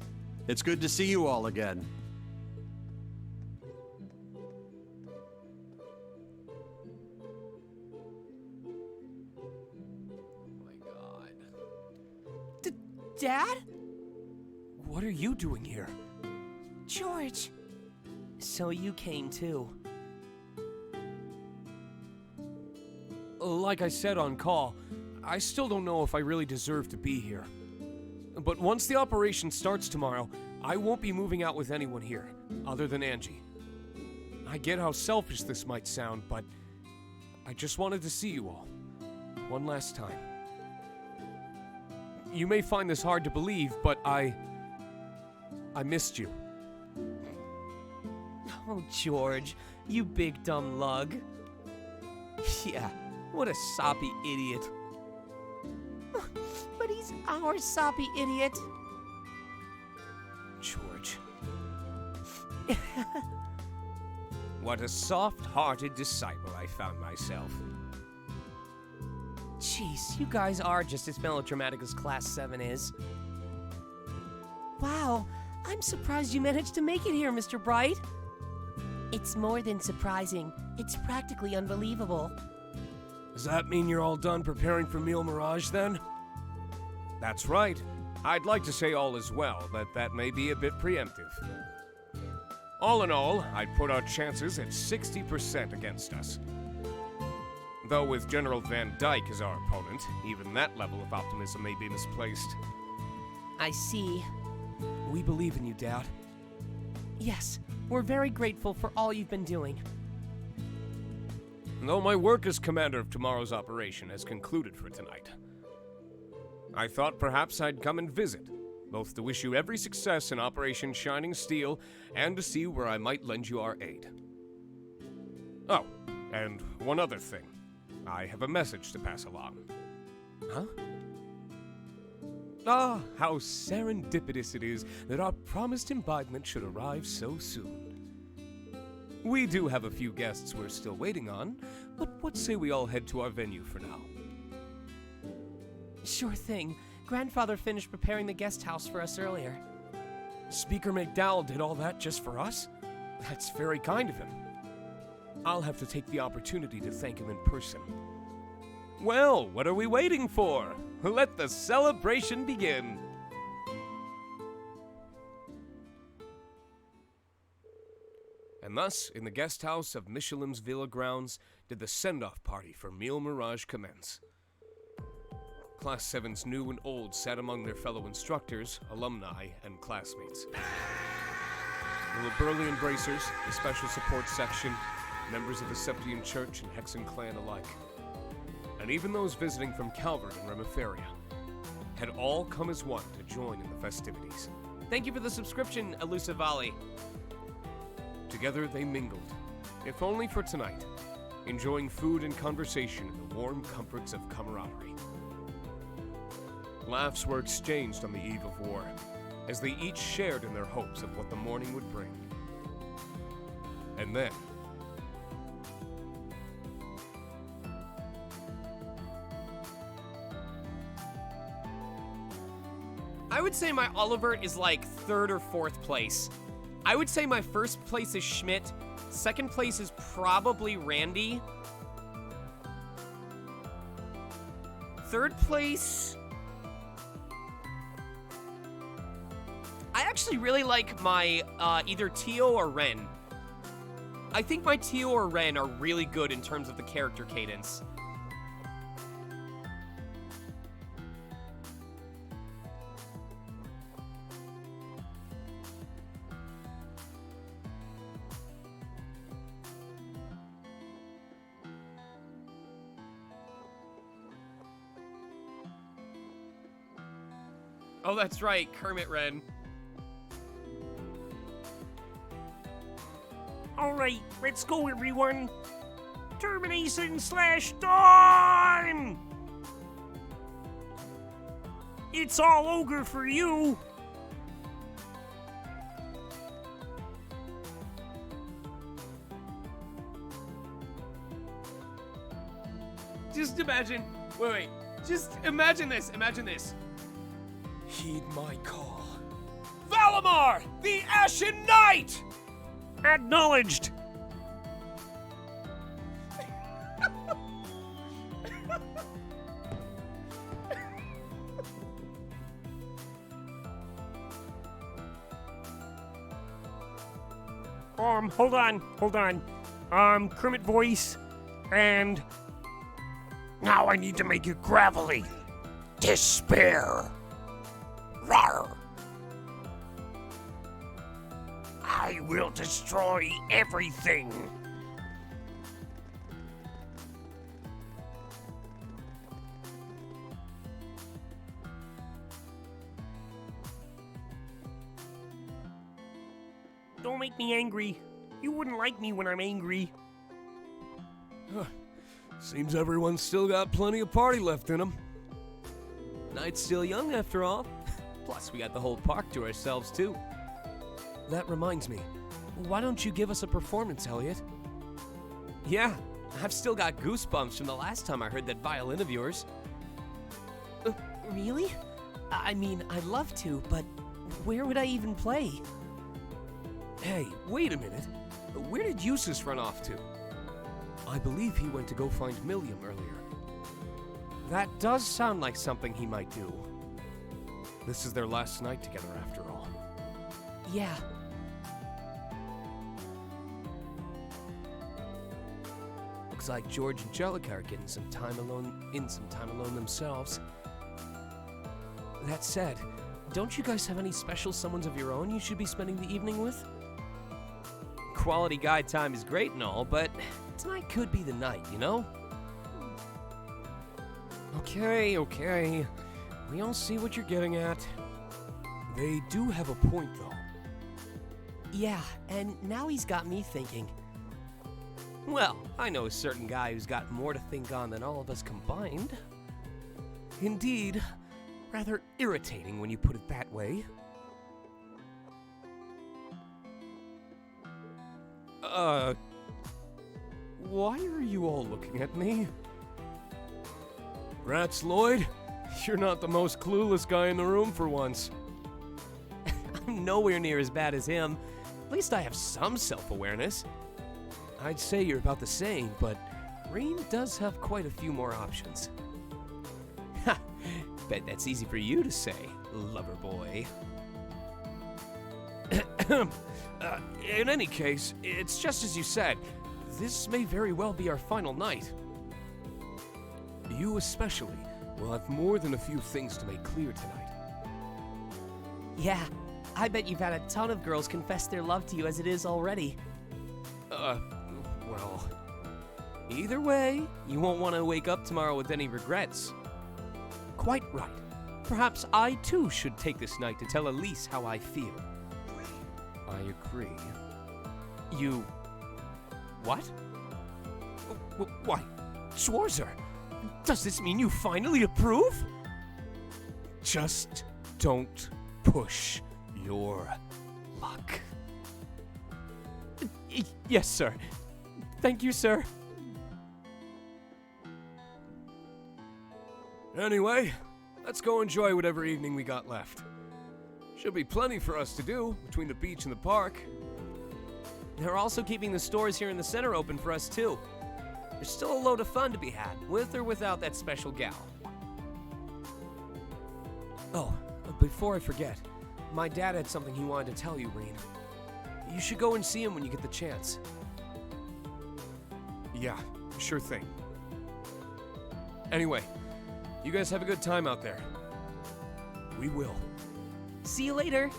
It's good to see you all again. Dad? What are you doing here? George. So you came too. Like I said on call, I still don't know if I really deserve to be here. But once the operation starts tomorrow, I won't be moving out with anyone here, other than Angie. I get how selfish this might sound, but I just wanted to see you all. One last time. You may find this hard to believe, but I missed you. Oh, George, you big dumb lug. Yeah, what a soppy idiot. But he's our soppy idiot. George. What a soft-hearted disciple I found myself. Jeez, you guys are just as melodramatic as Class 7 is. Wow, I'm surprised you managed to make it here, Mr. Bright. It's more than surprising. It's practically unbelievable. Does that mean you're all done preparing for Meal Mirage, then? That's right. I'd like to say all is well, but that may be a bit preemptive. All in all, I'd put our chances at 60% against us. Though with General Van Dyke as our opponent, even that level of optimism may be misplaced. I see. We believe in you, Dad. Yes, we're very grateful for all you've been doing. Though my work as commander of tomorrow's operation has concluded for tonight, I thought perhaps I'd come and visit, both to wish you every success in Operation Shining Steel and to see where I might lend you our aid. Oh, and one other thing. I have a message to pass along. Huh? Ah, how serendipitous it is that our promised embodiment should arrive so soon. We do have a few guests we're still waiting on, but what say we all head to our venue for now? Sure thing. Grandfather finished preparing the guest house for us earlier. Speaker McDowell did all that just for us? That's very kind of him. I'll have to take the opportunity to thank him in person. Well, what are we waiting for? Let the celebration begin. And thus, in the guest house of Michelin's Villa grounds, did the send-off party for Mille Mirage commence. Class 7's new and old sat among their fellow instructors, alumni, and classmates. There were burly embracers, the special support section, members of the Septian Church and Hexen clan alike. And even those visiting from Calvert and Remiferia had all come as one to join in the festivities. Thank you for the subscription, Elusive Volley. Together they mingled, if only for tonight, enjoying food and conversation in the warm comforts of camaraderie. Laughs were exchanged on the eve of war, as they each shared in their hopes of what the morning would bring. And then, I would say my Olivert is like 3rd or 4th place. I would say my 1st place is Schmidt, 2nd place is probably Randy. 3rd place... I actually really like my either Tio or Ren. I think my Tio or Ren are really good in terms of the character cadence. Oh, that's right, Kermit Ren. Alright, let's go everyone. Termination / time! It's all ogre for you. Just imagine, wait, just imagine this, heed my call. Valimar, the Ashen Knight! Acknowledged. Hold on. Kermit voice, and now I need to make it gravelly. Despair. Rawr. I will destroy everything. Don't make me angry. You wouldn't like me when I'm angry. Seems everyone's still got plenty of party left in them. Night's still young after all. Plus, we got the whole park to ourselves, too. That reminds me, why don't you give us a performance, Elliot? Yeah, I've still got goosebumps from the last time I heard that violin of yours. Really? I mean, I'd love to, but where would I even play? Hey, wait a minute. Where did Eustace run off to? I believe he went to go find Milliam earlier. That does sound like something he might do. This is their last night together, after all. Yeah. Looks like George and Jellica are getting some time alone themselves. That said, don't you guys have any special someones of your own you should be spending the evening with? Quality guy time is great and all, but tonight could be the night, you know? Okay. We all see what you're getting at. They do have a point, though. Yeah, and now he's got me thinking. Well, I know a certain guy who's got more to think on than all of us combined. Indeed, rather irritating when you put it that way. Why are you all looking at me? Rats, Lloyd, you're not the most clueless guy in the room for once. I'm nowhere near as bad as him. At least I have some self-awareness. I'd say you're about the same, but Rain does have quite a few more options. Ha! Bet that's easy for you to say, lover boy. In any case, it's just as you said. This may very well be our final night. You especially will have more than a few things to make clear tonight. Yeah, I bet you've had a ton of girls confess their love to you as it is already. Well... Either way, you won't want to wake up tomorrow with any regrets. Quite right. Perhaps I too should take this night to tell Elise how I feel. I agree. You... What? Why, Schwarzer, does this mean you finally approve? Just don't push your luck. Yes, sir. Thank you, sir. Anyway, let's go enjoy whatever evening we got left. Should be plenty for us to do between the beach and the park. They're also keeping the stores here in the center open for us, too. There's still a load of fun to be had, with or without that special gal. Oh, before I forget, my dad had something he wanted to tell you, Rain. You should go and see him when you get the chance. Yeah, sure thing. Anyway, you guys have a good time out there. We will. See you later.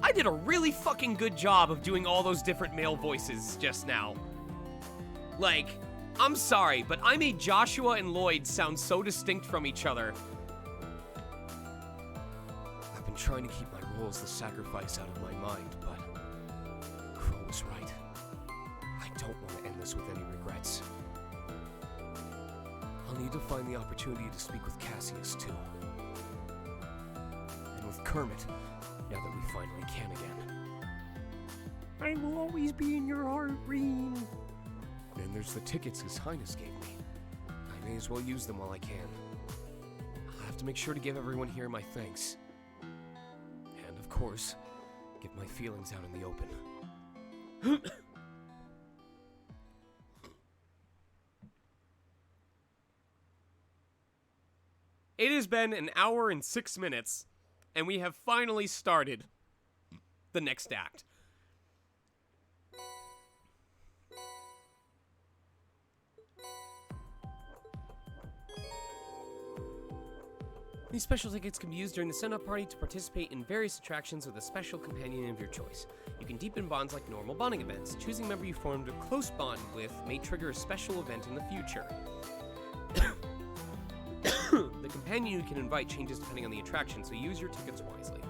I did a really fucking good job of doing all those different male voices just now. Like, I'm sorry, but I made Joshua and Lloyd sound so distinct from each other. I've been trying to keep my roles the sacrifice out of my mind, but Crow was right. I don't want to end this with any regrets. I'll need to find the opportunity to speak with Cassius, too. And with Kermit, now that we finally can again. I will always be in your heart, Rain. Then there's the tickets His Highness gave me. I may as well use them while I can. I'll have to make sure to give everyone here my thanks. And, of course, get my feelings out in the open. It has been an hour and 6 minutes, and we have finally started the next act. These special tickets can be used during the send-up party to participate in various attractions with a special companion of your choice. You can deepen bonds like normal bonding events. Choosing a member you formed a close bond with may trigger a special event in the future. The companion you can invite changes depending on the attraction, so use your tickets wisely.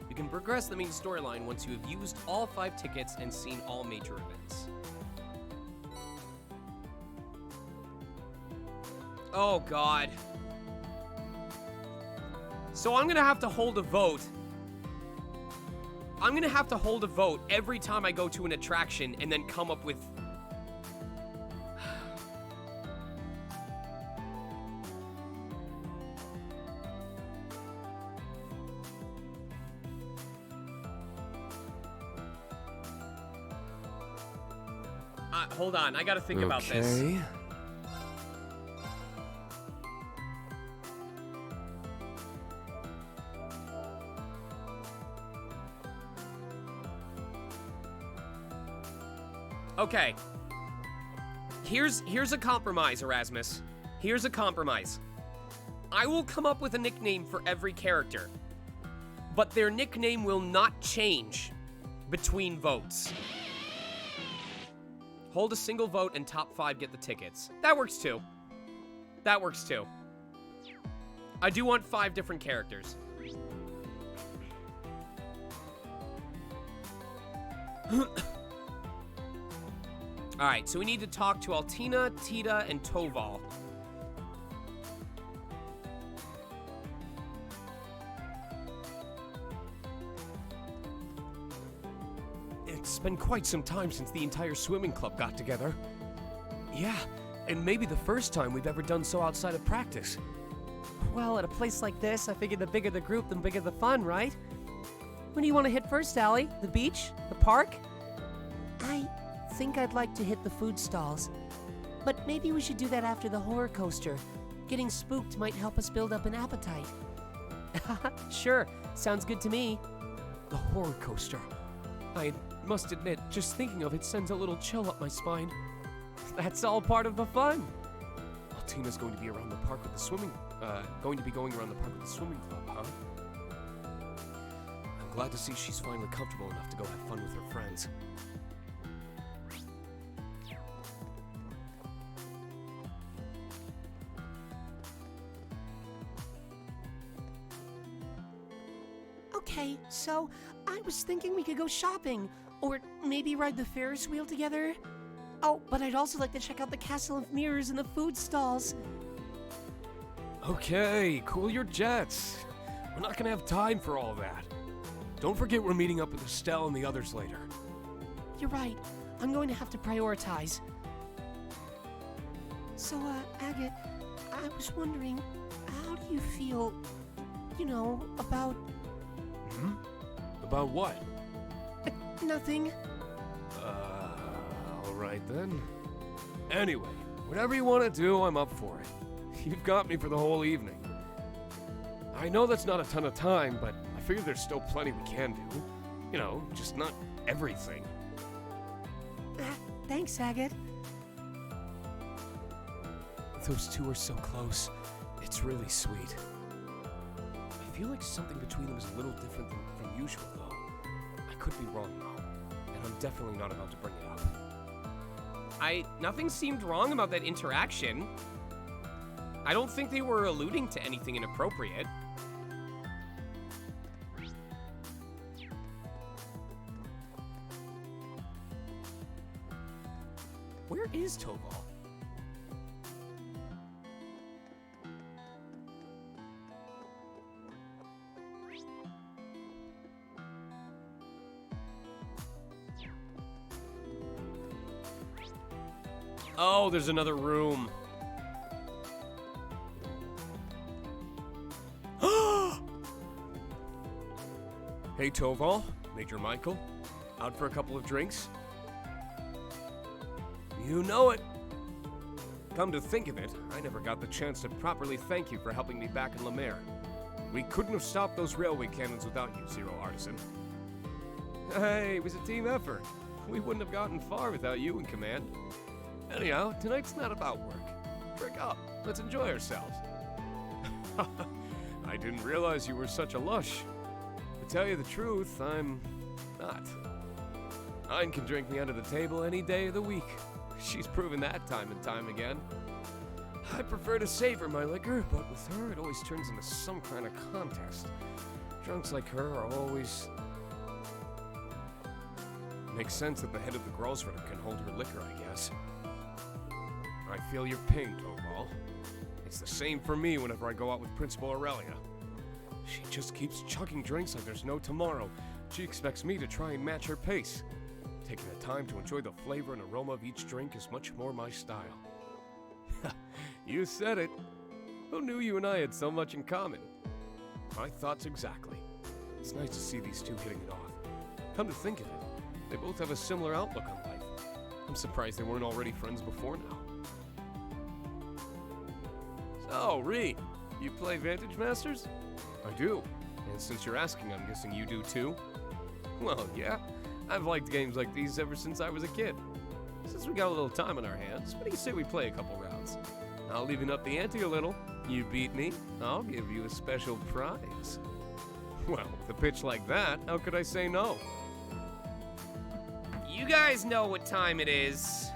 You can progress the main storyline once you have used all 5 tickets and seen all major events. Oh god. So I'm gonna have to hold a vote. I'm gonna have to hold a vote every time I go to an attraction and then come up with... hold on, I gotta think about this. Okay. Here's a compromise, Erasmus. Here's a compromise. I will come up with a nickname for every character, but their nickname will not change between votes. Hold a single vote and top 5 get the tickets. That works too. That works too. I do want 5 different characters. Alright, so we need to talk to Altina, Tita, and Toval. It's been quite some time since the entire swimming club got together. Yeah, and maybe the first time we've ever done so outside of practice. Well, at a place like this, I figure the bigger the group, the bigger the fun, right? Where do you want to hit first, Allie? The beach? The park? I think I'd like to hit the food stalls. But maybe we should do that after the horror coaster. Getting spooked might help us build up an appetite. Sure, sounds good to me. The horror coaster. I must admit, just thinking of it sends a little chill up my spine. That's all part of the fun. Well, Tina's going to be around the park with the swimming, going around the park with the swimming club, huh? I'm glad to see she's finally comfortable enough to go have fun with her friends. Okay, so I was thinking we could go shopping, or maybe ride the Ferris wheel together. Oh, but I'd also like to check out the Castle of Mirrors and the food stalls. Okay, cool your jets. We're not gonna have time for all that. Don't forget we're meeting up with Estelle and the others later. You're right. I'm going to have to prioritize. So, Agate, I was wondering, how do you feel, about... Hmm? About what? Nothing. Alright then. Anyway, whatever you want to do, I'm up for it. You've got me for the whole evening. I know that's not a ton of time, but I figure there's still plenty we can do. Just not everything. Thanks, Agate. Those two are so close. It's really sweet. I feel like something between them is a little different from usual, though. I could be wrong, though. And I'm definitely not about to bring it up. Nothing seemed wrong about that interaction. I don't think they were alluding to anything inappropriate. Where is Toval? Oh, there's another room. Hey, Toval, Major Michael. Out for a couple of drinks? You know it. Come to think of it, I never got the chance to properly thank you for helping me back in Lemaire. We couldn't have stopped those railway cannons without you, Zero Artisan. Hey, it was a team effort. We wouldn't have gotten far without you in command. Anyhow, tonight's not about work. Drink up. Let's enjoy ourselves. I didn't realize you were such a lush. To tell you the truth, I'm not. Hein can drink me under the table any day of the week. She's proven that time and time again. I prefer to savor my liquor, but with her it always turns into some kind of contest. Drunks like her are always... Makes sense that the head of the Grossritter can hold her liquor, I guess. I feel your pain, Toval. It's the same for me whenever I go out with Principal Aurelia. She just keeps chugging drinks like there's no tomorrow. She expects me to try and match her pace. Taking the time to enjoy the flavor and aroma of each drink is much more my style. You said it. Who knew you and I had so much in common? My thoughts exactly. It's nice to see these two hitting it off. Come to think of it, they both have a similar outlook on life. I'm surprised they weren't already friends before now. So, Reed, you play Vantage Masters? I do. And since you're asking, I'm guessing you do too? Well, yeah. I've liked games like these ever since I was a kid. Since we got a little time on our hands, what do you say we play a couple rounds? I'll even up the ante a little. You beat me, I'll give you a special prize. Well, with a pitch like that, how could I say no? You guys know what time it is.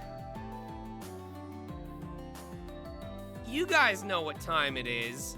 You guys know what time it is.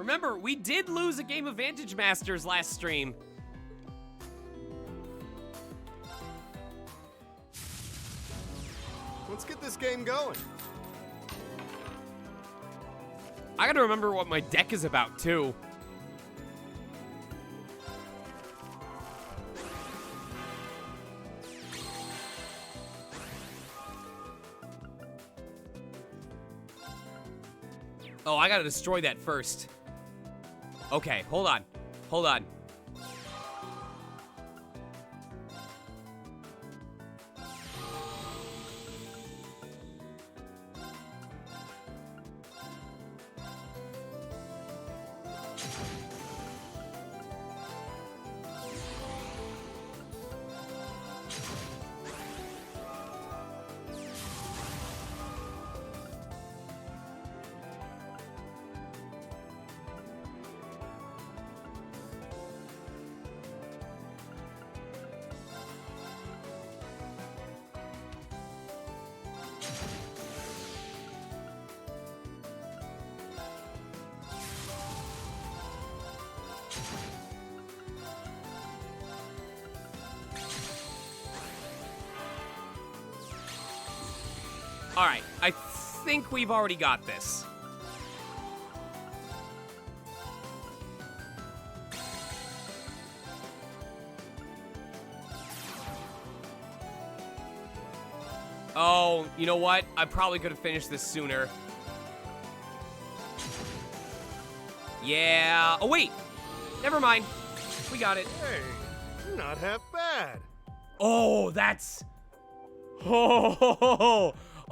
Remember, we did lose a game of Vantage Masters last stream. Let's get this game going. I gotta remember what my deck is about, too. Oh, I gotta destroy that first. Okay, hold on. Hold on. All right, I think we've already got this. Oh, you know what? I probably could have finished this sooner. Yeah. Oh, wait. Never mind. We got it. Hey, not half bad. Oh, that's...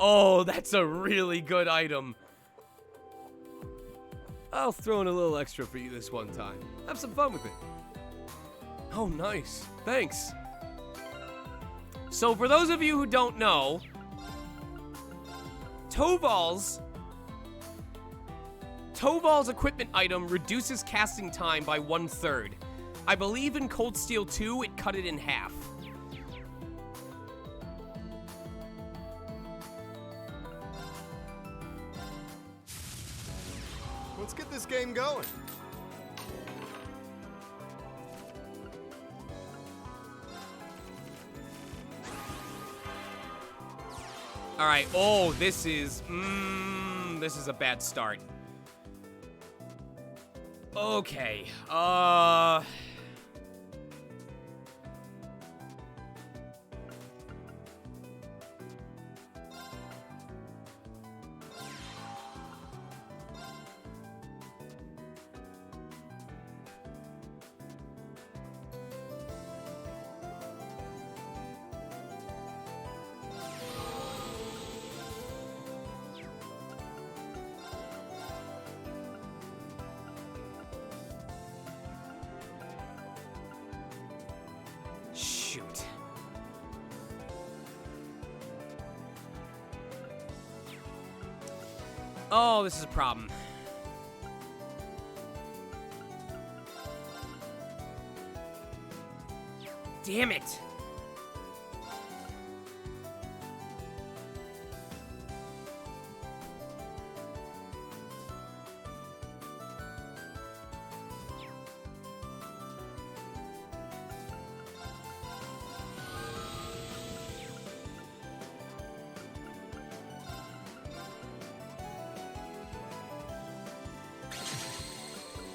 Oh, that's a really good item. I'll throw in a little extra for you this one time. Have some fun with it. Oh, nice. Thanks. So for those of you who don't know, Toval's equipment item reduces casting time by 1/3. I believe in Cold Steel 2, it cut it in half. Let's get this game going. All right. Oh, this is a bad start. Okay. Shoot. Oh, this is a problem. Damn it.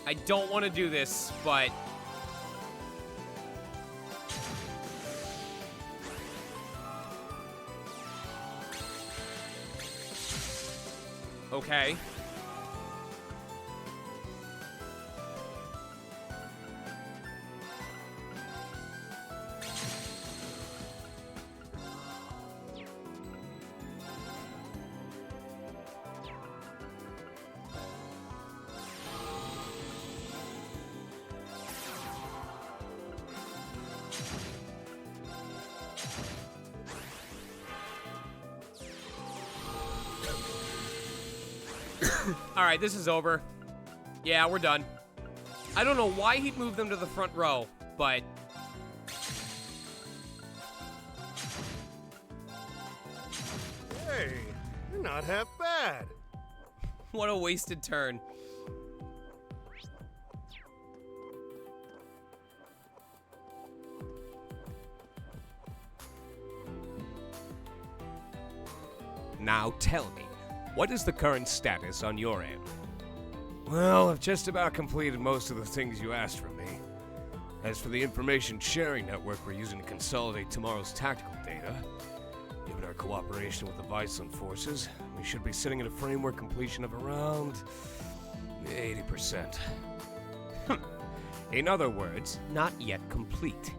I don't want to do this, but... Okay. All right, this is over. Yeah, we're done. I don't know why he'd move them to the front row, but... Hey, you're not half bad. What a wasted turn. Now tell me, what is the current status on your end? Well, I've just about completed most of the things you asked from me. As for the information sharing network we're using to consolidate tomorrow's tactical data, given our cooperation with the Viceland forces, we should be sitting at a framework completion of around 80%. In other words, not yet complete.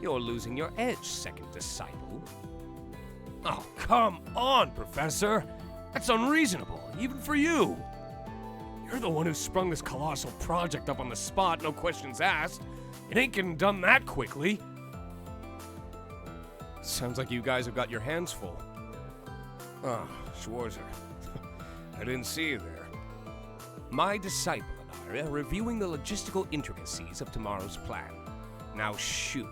You're losing your edge, second disciple. Oh, come on, Professor! That's unreasonable, even for you! You're the one who sprung this colossal project up on the spot, no questions asked. It ain't getting done that quickly. Sounds like you guys have got your hands full. Ah, Schwarzer. I didn't see you there. My disciple and I are reviewing the logistical intricacies of tomorrow's plan. Now shoo.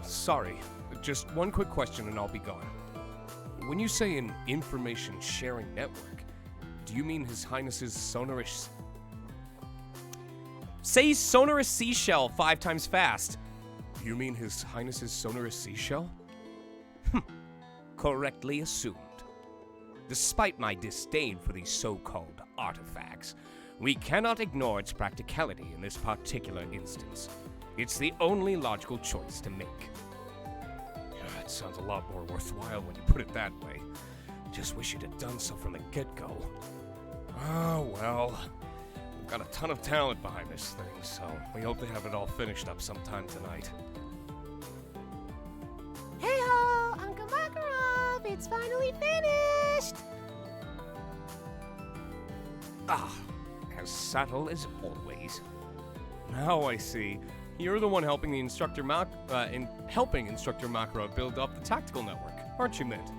Sorry, just one quick question and I'll be gone. When you say an information sharing network, do you mean His Highness's sonorous... Say sonorous seashell 5 times fast. You mean His Highness's sonorous seashell? Correctly assumed. Despite my disdain for these so-called artifacts, we cannot ignore its practicality in this particular instance. It's the only logical choice to make. Yeah, it sounds a lot more worthwhile when you put it that way. Just wish you'd have done so from the get-go. Oh, well. We've got a ton of talent behind this thing, so we hope they have it all finished up sometime tonight. Hey-ho! Uncle Makarov! It's finally finished! Ah, as subtle as always. Now I see. You're the one helping the Instructor Instructor Makarov build up the tactical network, aren't you, Mint?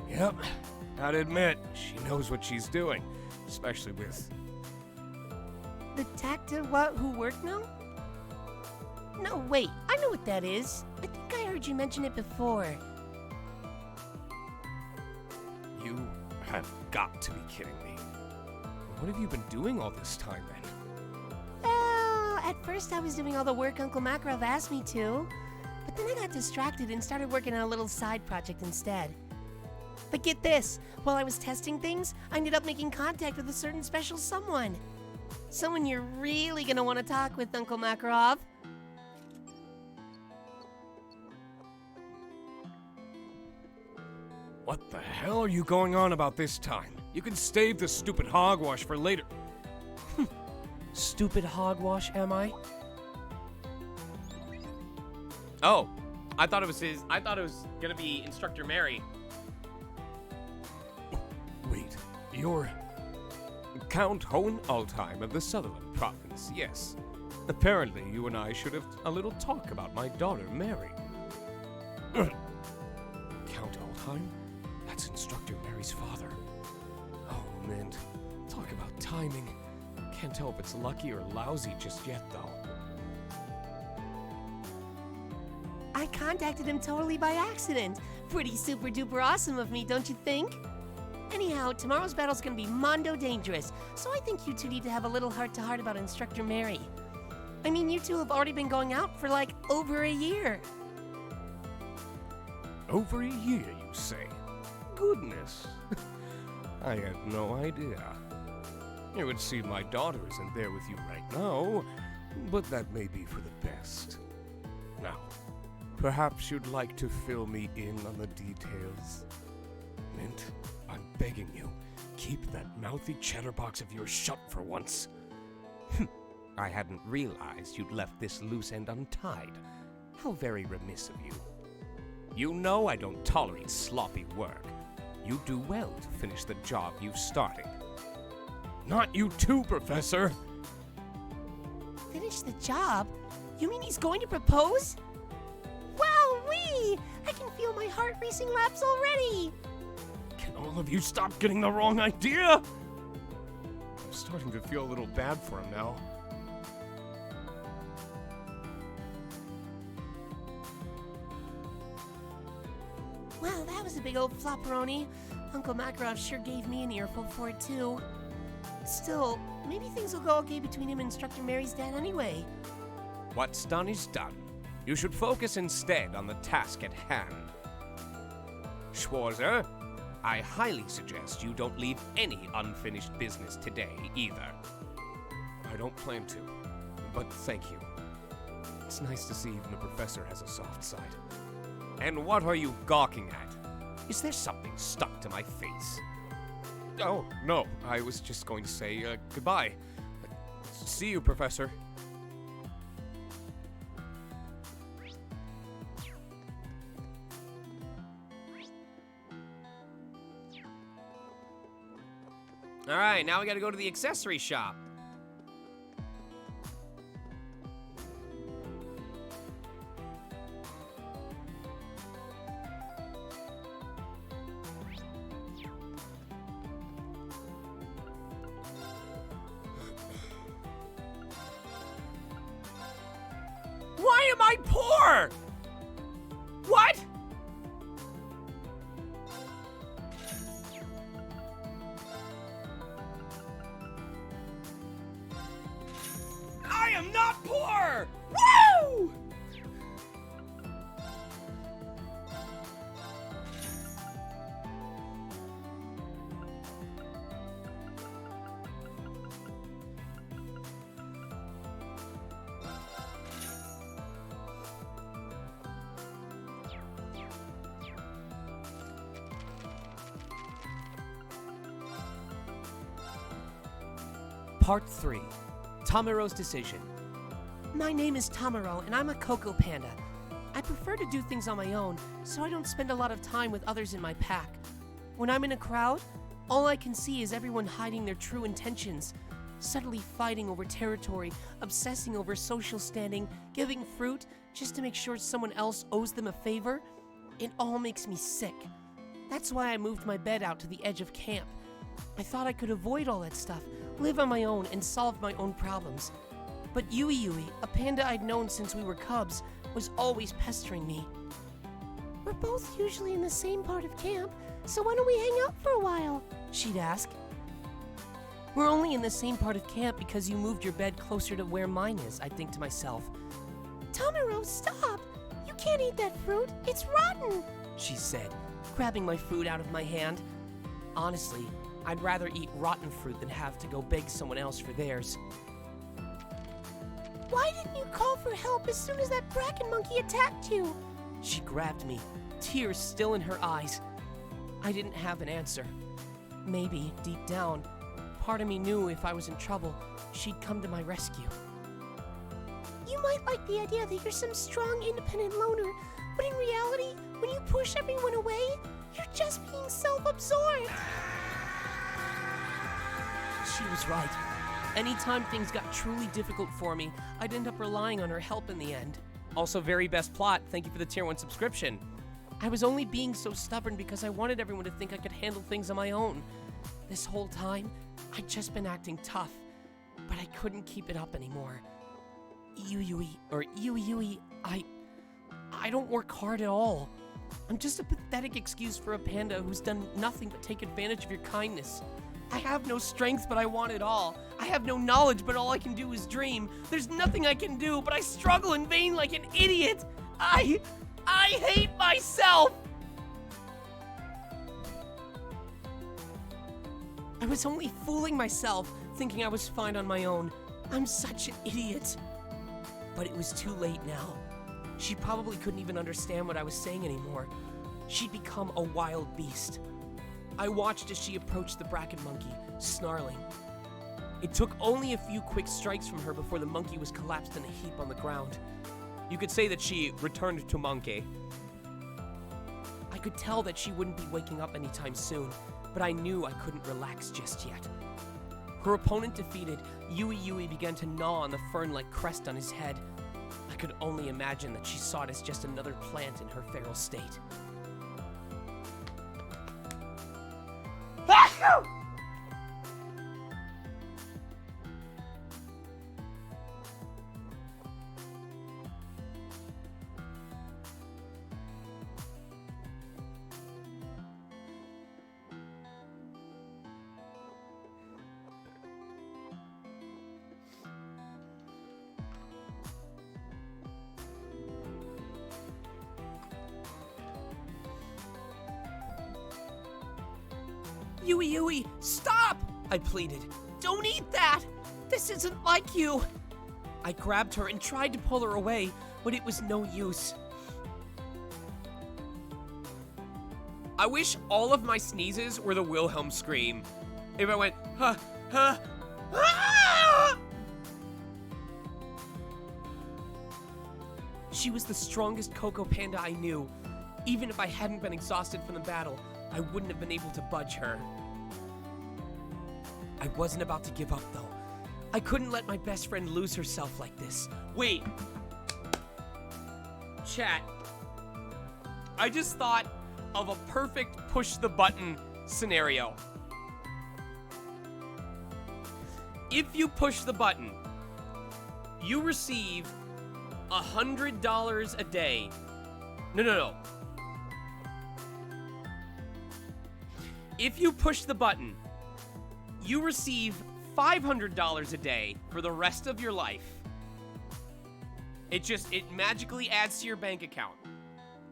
Yep. Gotta admit, she knows what she's doing, especially with... The what? Who work now? No, wait. I know what that is. I think I heard you mention it before. You have got to be kidding me. What have you been doing all this time, then? Well, at first I was doing all the work Uncle Makarov asked me to, but then I got distracted and started working on a little side project instead. But get this, while I was testing things, I ended up making contact with a certain special someone. Someone you're really gonna want to talk with, Uncle Makarov. What the hell are you going on about this time? You can stave this stupid hogwash for later. Stupid hogwash, am I? Oh, I thought it was gonna be Instructor Mary. Wait, you're... Count Hohen Altheim of the Sutherland province, yes. Apparently, you and I should have a little talk about my daughter, Mary. Count Altheim? That's Instructor Mary's father. Oh, Mint. Talk about timing. Can't tell if it's lucky or lousy just yet, though. I contacted him totally by accident. Pretty super duper awesome of me, don't you think? Anyhow, tomorrow's battle's gonna be mondo dangerous, so I think you two need to have a little heart-to-heart about Instructor Mary. I mean, you two have already been going out for like over a year. Over a year, you say? Goodness. I had no idea. It would seem my daughter isn't there with you right now, but that may be for the best. Now, perhaps you'd like to fill me in on the details? Mint, I'm begging you, keep that mouthy chatterbox of yours shut for once. I hadn't realized you'd left this loose end untied. How very remiss of you. You know I don't tolerate sloppy work. You do well to finish the job you've started. Not you too, Professor! Finish the job? You mean he's going to propose? Wowee! I can feel my heart racing laps already! Can all of you stop getting the wrong idea? I'm starting to feel a little bad for him now. Well, that was a big old flopperoni. Uncle Makarov sure gave me an earful for it, too. Still, maybe things will go okay between him and Instructor Mary's dad anyway. What's done is done. You should focus instead on the task at hand. Schwarzer, I highly suggest you don't leave any unfinished business today either. I don't plan to, but thank you. It's nice to see even a professor has a soft side. And what are you gawking at? Is there something stuck to my face? Oh, no, I was just going to say goodbye. See you, Professor. Alright, now we gotta go to the accessory shop. Why am I poor? What? I am not poor! Woo! Part 3. Tamaro's Decision. My name is Tamaro, and I'm a Coco Panda. I prefer to do things on my own, so I don't spend a lot of time with others in my pack. When I'm in a crowd, all I can see is everyone hiding their true intentions, subtly fighting over territory, obsessing over social standing, giving fruit just to make sure someone else owes them a favor. It all makes me sick. That's why I moved my bed out to the edge of camp. I thought I could avoid all that stuff, live on my own, and solve my own problems. But Yui, a panda I'd known since we were cubs, was always pestering me. We're both usually in the same part of camp, so why don't we hang out for a while? She'd ask. We're only in the same part of camp because you moved your bed closer to where mine is, I'd think to myself. Tamaro, stop! You can't eat that fruit, it's rotten! She said, grabbing my food out of my hand. Honestly, I'd rather eat rotten fruit than have to go beg someone else for theirs. Why didn't you call for help as soon as that bracken monkey attacked you? She grabbed me, tears still in her eyes. I didn't have an answer. Maybe, deep down, part of me knew if I was in trouble, she'd come to my rescue. You might like the idea that you're some strong, independent loner, but in reality, when you push everyone away, you're just being self-absorbed. She was right. Anytime things got truly difficult for me, I'd end up relying on her help in the end. Also, very best plot. Thank you for the tier 1 subscription. I was only being so stubborn because I wanted everyone to think I could handle things on my own. This whole time, I'd just been acting tough, but I couldn't keep it up anymore. Yui, I don't work hard at all. I'm just a pathetic excuse for a panda who's done nothing but take advantage of your kindness. I have no strength, but I want it all. I have no knowledge, but all I can do is dream. There's nothing I can do, but I struggle in vain like an idiot. I hate myself! I was only fooling myself, thinking I was fine on my own. I'm such an idiot. But it was too late now. She probably couldn't even understand what I was saying anymore. She'd become a wild beast. I watched as she approached the bracken monkey, snarling. It took only a few quick strikes from her before the monkey was collapsed in a heap on the ground. You could say that she returned to monkey. I could tell that she wouldn't be waking up anytime soon, but I knew I couldn't relax just yet. Her opponent defeated, Yui began to gnaw on the fern-like crest on his head. I could only imagine that she saw it as just another plant in her feral state. Yui, stop! I pleaded. Don't eat that! This isn't like you! I grabbed her and tried to pull her away, but it was no use. I wish all of my sneezes were the Wilhelm scream. If I went, huh, huh, ah! She was the strongest Coco Panda I knew. Even if I hadn't been exhausted from the battle, I wouldn't have been able to budge her. I wasn't about to give up, though. I couldn't let my best friend lose herself like this. Wait. Chat. I just thought of a perfect push-the-button scenario. If you push the button, you receive $100 a day. No. If you push the button, you receive $500 a day for the rest of your life. It magically adds to your bank account.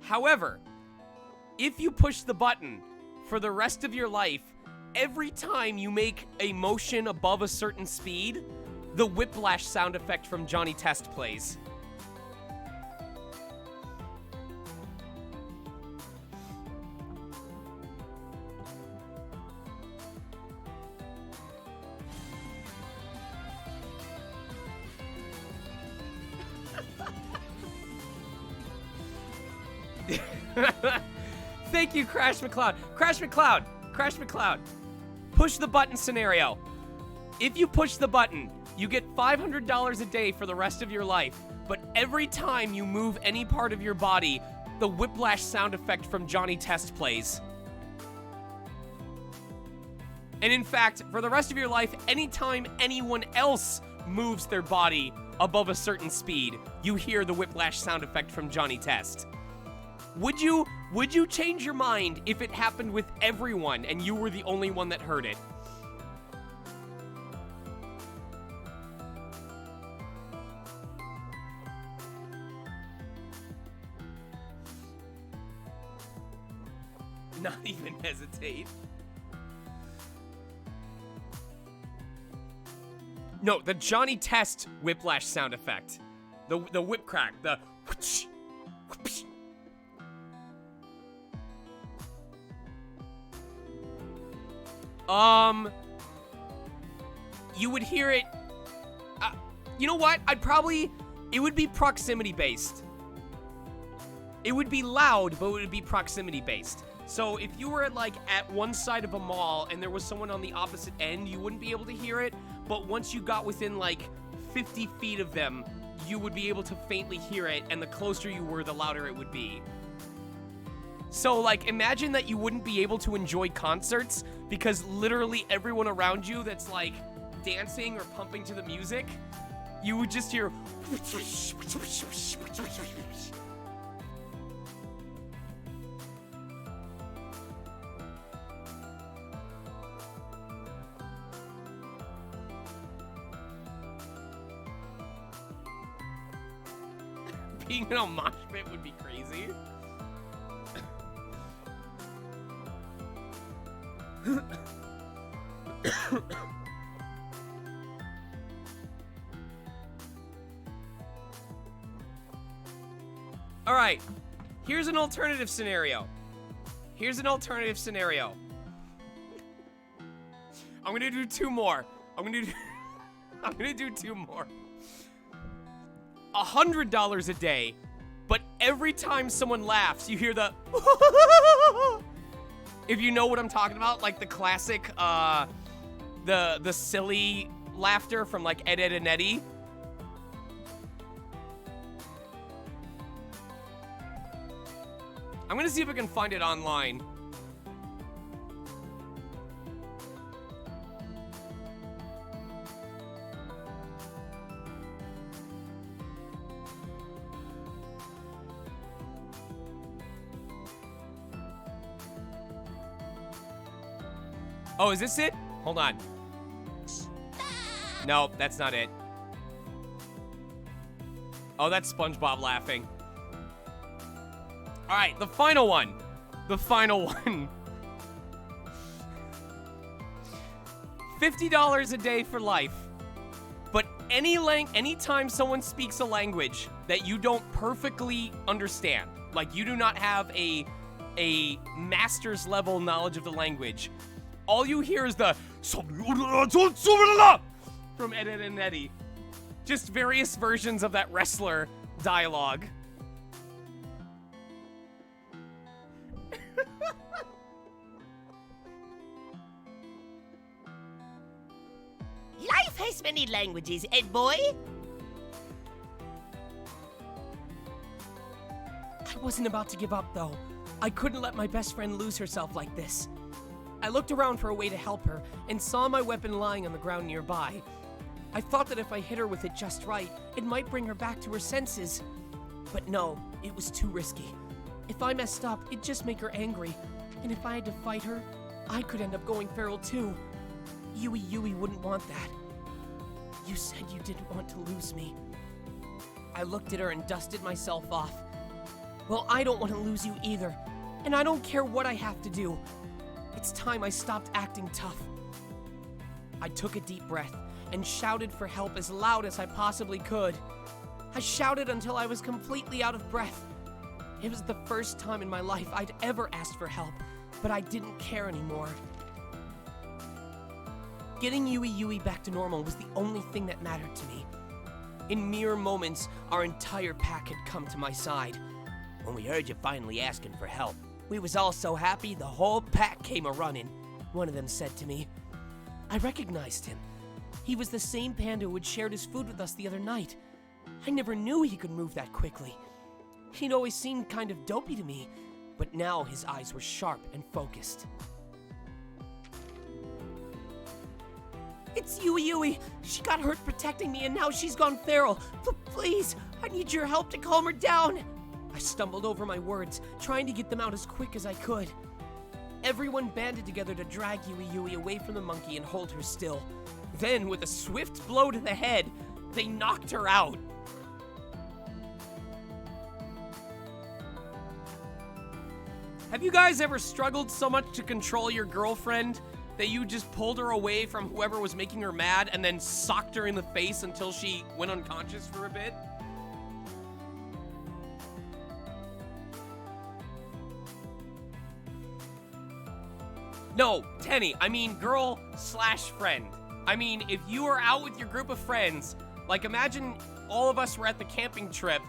However, if you push the button for the rest of your life, every time you make a motion above a certain speed, the whiplash sound effect from Johnny Test plays. Thank you, Crash McCloud. Crash McCloud. Push the button scenario. If you push the button, you get $500 a day for the rest of your life, but every time you move any part of your body, the whiplash sound effect from Johnny Test plays. And in fact, for the rest of your life, anytime anyone else moves their body above a certain speed, you hear the whiplash sound effect from Johnny Test. Would you change your mind if it happened with everyone and you were the only one that heard it? Not even hesitate. No, the Johnny Test whiplash sound effect. The whip crack, the whoosh, whoosh. You would hear it, you know what? It would be proximity based. It would be loud, but it would be proximity based. So if you were at one side of a mall and there was someone on the opposite end, you wouldn't be able to hear it, but once you got within 50 feet of them, you would be able to faintly hear it, and the closer you were, the louder it would be. So, imagine that you wouldn't be able to enjoy concerts because literally everyone around you that's, dancing or pumping to the music, you would just hear... Being in a mosh pit would be crazy. All right, here's an alternative scenario. I'm gonna do two more. I'm gonna do two more. $100 a day, but every time someone laughs, you hear the if you know what I'm talking about, the classic, the silly laughter from Ed, Edd and Eddy. I'm gonna see if I can find it online. Oh, is this it? Hold on. No, that's not it. Oh, that's SpongeBob laughing. All right, the final one. $50 a day for life. But anytime someone speaks a language that you don't perfectly understand, like you do not have a master's level knowledge of the language, all you hear is the from Ed, Ed, and Eddie. Just various versions of that wrestler dialogue. Life has many languages, Ed boy. I wasn't about to give up, though. I couldn't let my best friend lose herself like this. I looked around for a way to help her and saw my weapon lying on the ground nearby. I thought that if I hit her with it just right, it might bring her back to her senses. But no, it was too risky. If I messed up, it'd just make her angry. And if I had to fight her, I could end up going feral too. Yui wouldn't want that. You said you didn't want to lose me. I looked at her and dusted myself off. Well, I don't want to lose you either, and I don't care what I have to do. It's time I stopped acting tough. I took a deep breath and shouted for help as loud as I possibly could. I shouted until I was completely out of breath. It was the first time in my life I'd ever asked for help, but I didn't care anymore. Getting Yui back to normal was the only thing that mattered to me. In mere moments, our entire pack had come to my side. When we heard you finally asking for help, we was all so happy the whole pack came a-running, one of them said to me. I recognized him. He was the same panda who had shared his food with us the other night. I never knew he could move that quickly. He'd always seemed kind of dopey to me, but now his eyes were sharp and focused. It's Yui. She got hurt protecting me and now she's gone feral. Please, I need your help to calm her down. I stumbled over my words, trying to get them out as quick as I could. Everyone banded together to drag Yui away from the monkey and hold her still. Then, with a swift blow to the head, they knocked her out. Have you guys ever struggled so much to control your girlfriend that you just pulled her away from whoever was making her mad and then socked her in the face until she went unconscious for a bit? No, Tenny, I mean girl/friend. I mean, if you were out with your group of friends, like imagine all of us were at the camping trip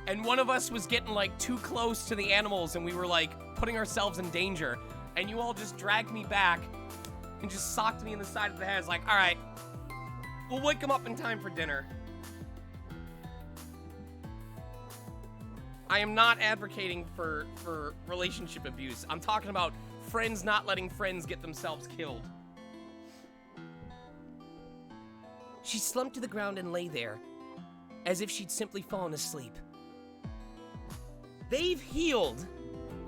and one of us was getting like too close to the animals and we were like putting ourselves in danger, and you all just dragged me back and just socked me in the side of the head. It's like, all right, we'll wake them up in time for dinner. I am not advocating for relationship abuse. I'm talking about friends not letting friends get themselves killed. She slumped to the ground and lay there, as if she'd simply fallen asleep. They've healed.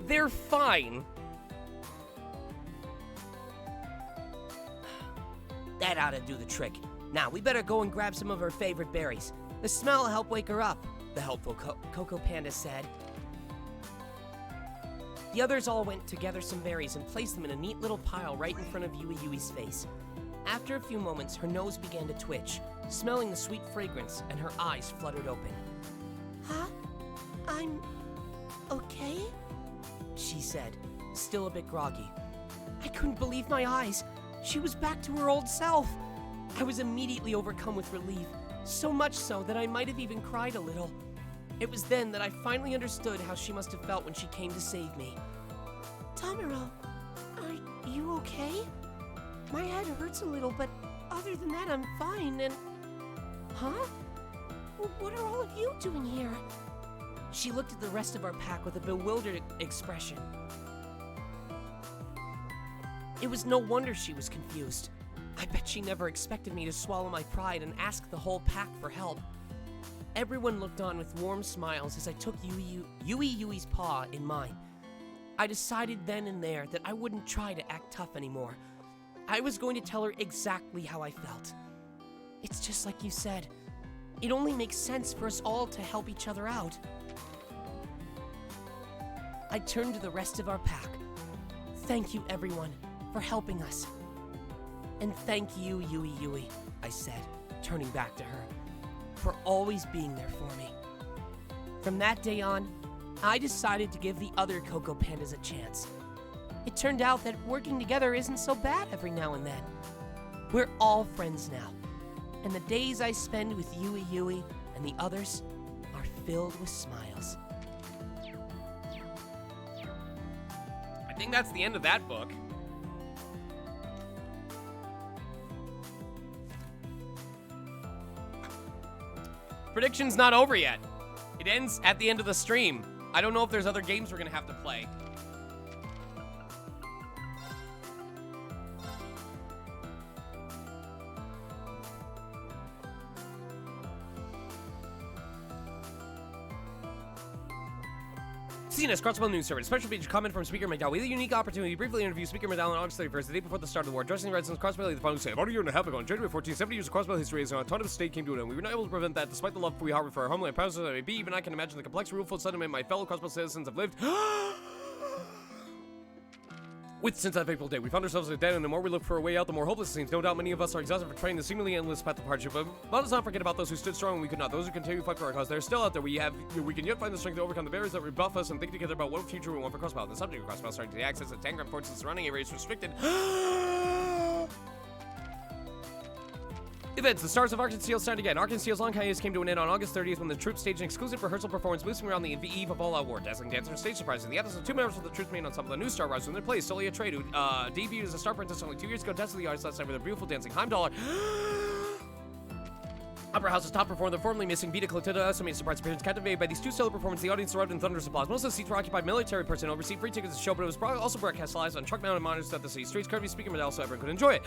They're fine. That ought to do the trick. Now, we better go and grab some of her favorite berries. The smell will help wake her up, the helpful Coco Panda said. The others all went to gather some berries and placed them in a neat little pile right in front of Yui's face. After a few moments, her nose began to twitch, smelling the sweet fragrance, and her eyes fluttered open. Huh? I'm okay? She said, still a bit groggy. I couldn't believe my eyes. She was back to her old self. I was immediately overcome with relief, so much so that I might have even cried a little. It was then that I finally understood how she must have felt when she came to save me. Tamiro, are you okay? My head hurts a little, but other than that, I'm fine, and... Huh? What are all of you doing here? She looked at the rest of our pack with a bewildered expression. It was no wonder she was confused. I bet she never expected me to swallow my pride and ask the whole pack for help. Everyone looked on with warm smiles as I took Yui's paw in mine. I decided then and there that I wouldn't try to act tough anymore. I was going to tell her exactly how I felt. It's just like you said. It only makes sense for us all to help each other out. I turned to the rest of our pack. Thank you, everyone, for helping us. And thank you, Yui, I said, turning back to her, for always being there for me. From that day on, I decided to give the other Coco Pandas a chance. It turned out that working together isn't so bad every now and then. We're all friends now, and the days I spend with Yui and the others are filled with smiles. I think that's the end of that book. Prediction's not over yet. It ends at the end of the stream. I don't know if there's other games we're gonna have to play. CNS Crossbell News Service. Special feature comment from Speaker McDowell. We had a unique opportunity to briefly interview Speaker McDowell on August 31st, the day before the start of the war. Addressing the residents of Crossbell, the following say, about a year and a half ago, on January 14th, 70 years of Crossbell history as an autonomous state came to an end. We were not able to prevent that, despite the love we harbor for our homeland. Powers that may be, even I can imagine the complex, ruleful sentiment my fellow Crossbell citizens have lived. With since that fateful day, we found ourselves at dead end, and the more we look for a way out, the more hopeless it seems. No doubt many of us are exhausted for trying the seemingly endless path of hardship, but let us not forget about those who stood strong when we could not. Those who continue to fight for our cause. They're still out there. We can yet find the strength to overcome the barriers that rebuff us and think together about what future we want for Crossbell. The subject of Crossbell starting to access the Tangram ports and surrounding areas restricted. Events. The Stars of Ark and Steel start again. Ark and Steel's long hiatus came to an end on August 30th when the troops staged an exclusive rehearsal performance boosting around the eve of all-out war. Dazzling dancers and stage surprises. The absence of two members of the troops made on top of the new star rise in their place. Solia Trade, who debuted as a star princess only 2 years ago, danced with the artist last night with a beautiful dancing Heimdall. Upper House's top performer, the formerly missing Vita Clotilda, also made a surprise appearance. Captivated by these two stellar performances, the audience arrived in thunderous applause. Most of the seats were occupied military personnel, received free tickets to the show, but it was also broadcast live on truck-mounted monitors throughout the city streets. Curvy Speaker Medal, so everyone could enjoy it.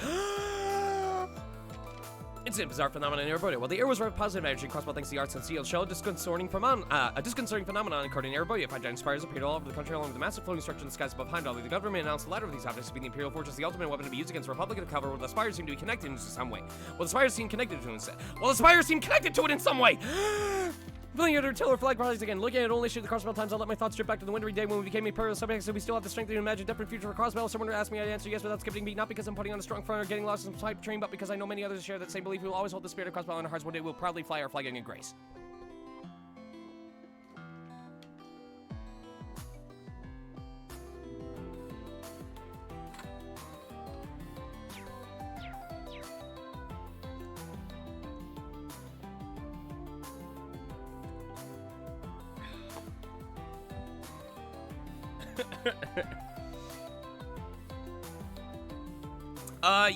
Incident bizarre phenomenon in Erebor. While the air was of positive energy crossbell thanks to the Arts and Seals show, a disconcerting phenomenon occurred in Erebor. 5 giant spires appeared all over the country along with the massive floating structure in the skies above Heimdall. The government announced the latter of these objects to be the Imperial Fortress, the ultimate weapon to be used against the Republic of the cover, where the spires seem to be connected in some way. The spires seem connected to it in some way. Feeling your tiller flag projects again. Looking at only issue of the Crossbell Times, I'll let my thoughts drift back to the wintry day when we became Imperial subjects, so we still have the strength to imagine a different future for Crossbell. Someone asked me, I'd answer yes without skipping beat, not because I'm putting on a strong front or getting lost in some type train, but because I know many others share that same belief. We will always hold the spirit of Crossbell in our hearts. One day we'll proudly fly our flag in grace.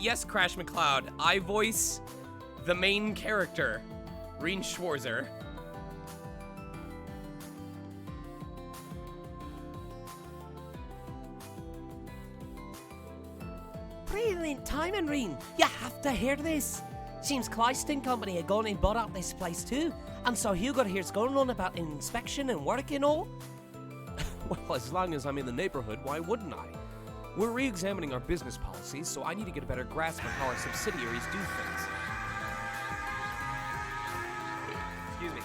Yes, Crash McCloud. I voice the main character, Reen Schwarzer. Brilliant timing, Reen. You have to hear this. Seems Clyston Company are going and bought up this place too. And so Hugo here's going on about inspection and work and all. Well, as long as I'm in the neighborhood, why wouldn't I? We're re-examining our business policies, so I need to get a better grasp of how our subsidiaries do things. Excuse me.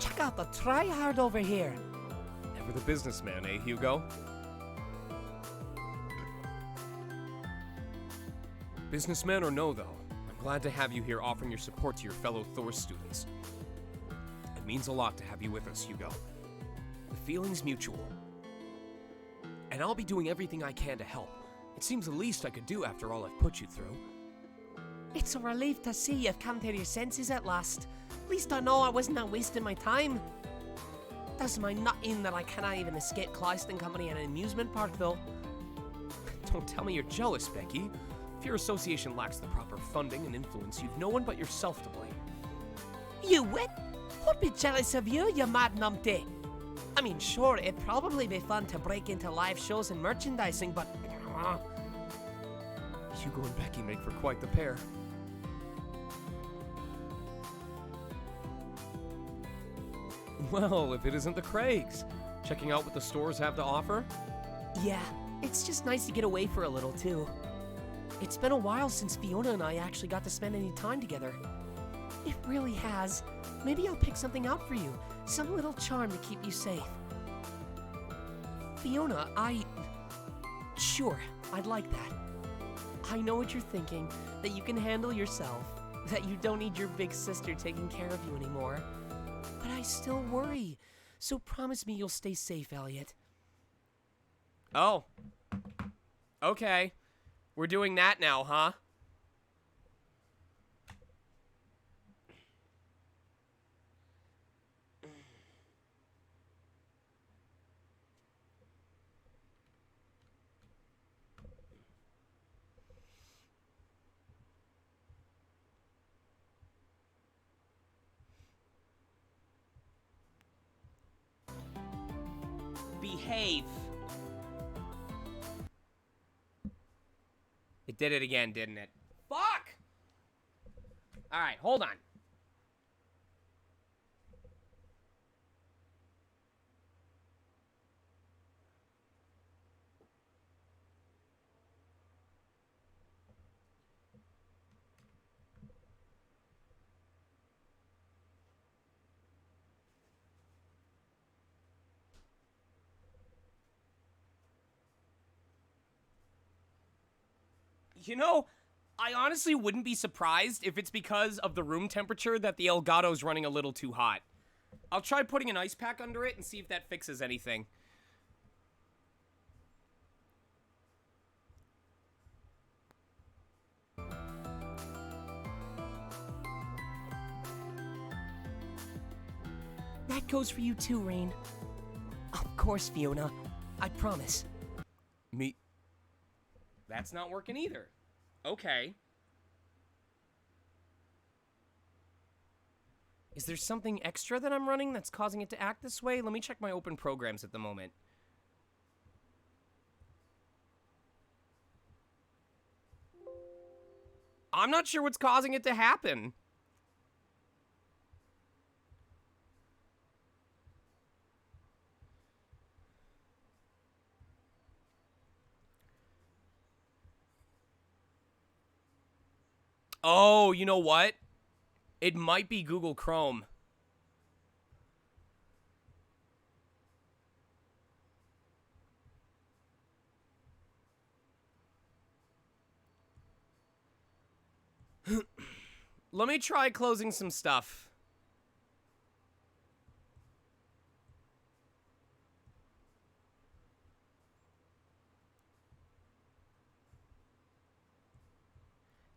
Check out the tryhard over here. Never the businessman, eh, Hugo? Businessman or no, though, I'm glad to have you here offering your support to your fellow Thor students. It means a lot to have you with us, Hugo. The feeling's mutual. And I'll be doing everything I can to help. It seems the least I could do after all I've put you through. It's a relief to see you've come to your senses at last. At least I know I wasn't wasting my time. Does my nut in that I cannot even escape Clyston Company at an amusement park, though. Don't tell me you're jealous, Becky. If your association lacks the proper funding and influence, you've no one but yourself to blame. You what? Who'd be jealous of you, you mad numpty? I mean, sure, it'd probably be fun to break into live shows and merchandising, but... Hugo and Becky make for quite the pair. Well, if it isn't the Craigs. Checking out what the stores have to offer? Yeah, it's just nice to get away for a little, too. It's been a while since Fiona and I actually got to spend any time together. It really has. Maybe I'll pick something out for you. Some little charm to keep you safe. Fiona, Sure, I'd like that. I know what you're thinking, that you can handle yourself, that you don't need your big sister taking care of you anymore. But I still worry, so promise me you'll stay safe, Elliot. Oh. Okay. We're doing that now, huh? Behave. It did it again, didn't it? Fuck! Alright, hold on. You know, I honestly wouldn't be surprised if it's because of the room temperature that the Elgato's running a little too hot. I'll try putting an ice pack under it and see if that fixes anything. That goes for you too, Rain. Of course, Fiona. I promise. Me? That's not working either. Okay. Is there something extra that I'm running that's causing it to act this way? Let me check my open programs at the moment. I'm not sure what's causing it to happen. Oh, you know what? It might be Google Chrome. Let me try closing some stuff.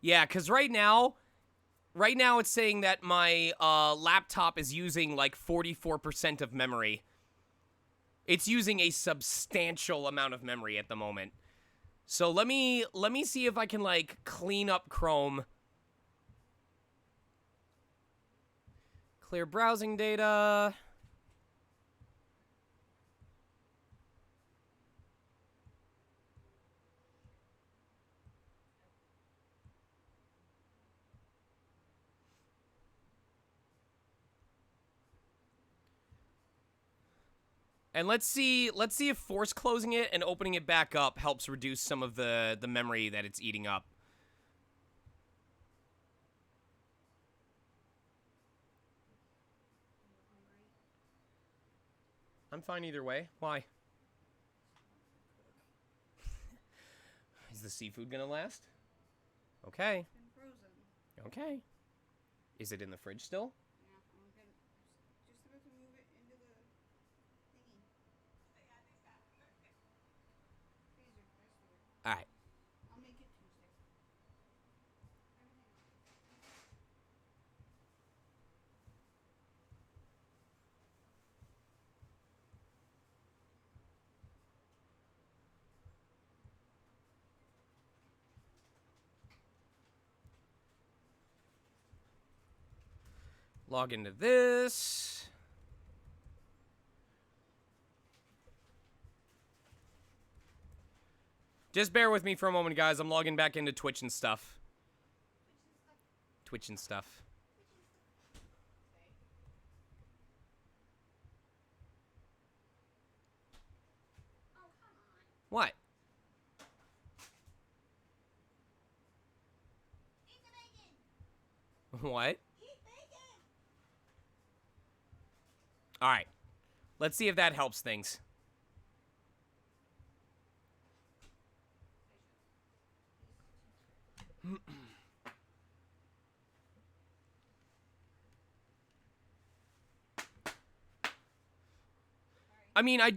Yeah, because right now it's saying that my laptop is using like 44% of memory. It's using a substantial amount of memory at the moment. So let me see if I can like clean up Chrome. Clear browsing data. And let's see if force closing it and opening it back up helps reduce some of the memory that it's eating up. I'm fine either way. Why? Is the seafood gonna last? Okay. Okay. Is it in the fridge still? All right. Log into this. Just bear with me for a moment, guys. I'm logging back into Twitch and stuff. Twitch and stuff. What? What? All right. Let's see if that helps things. I mean, I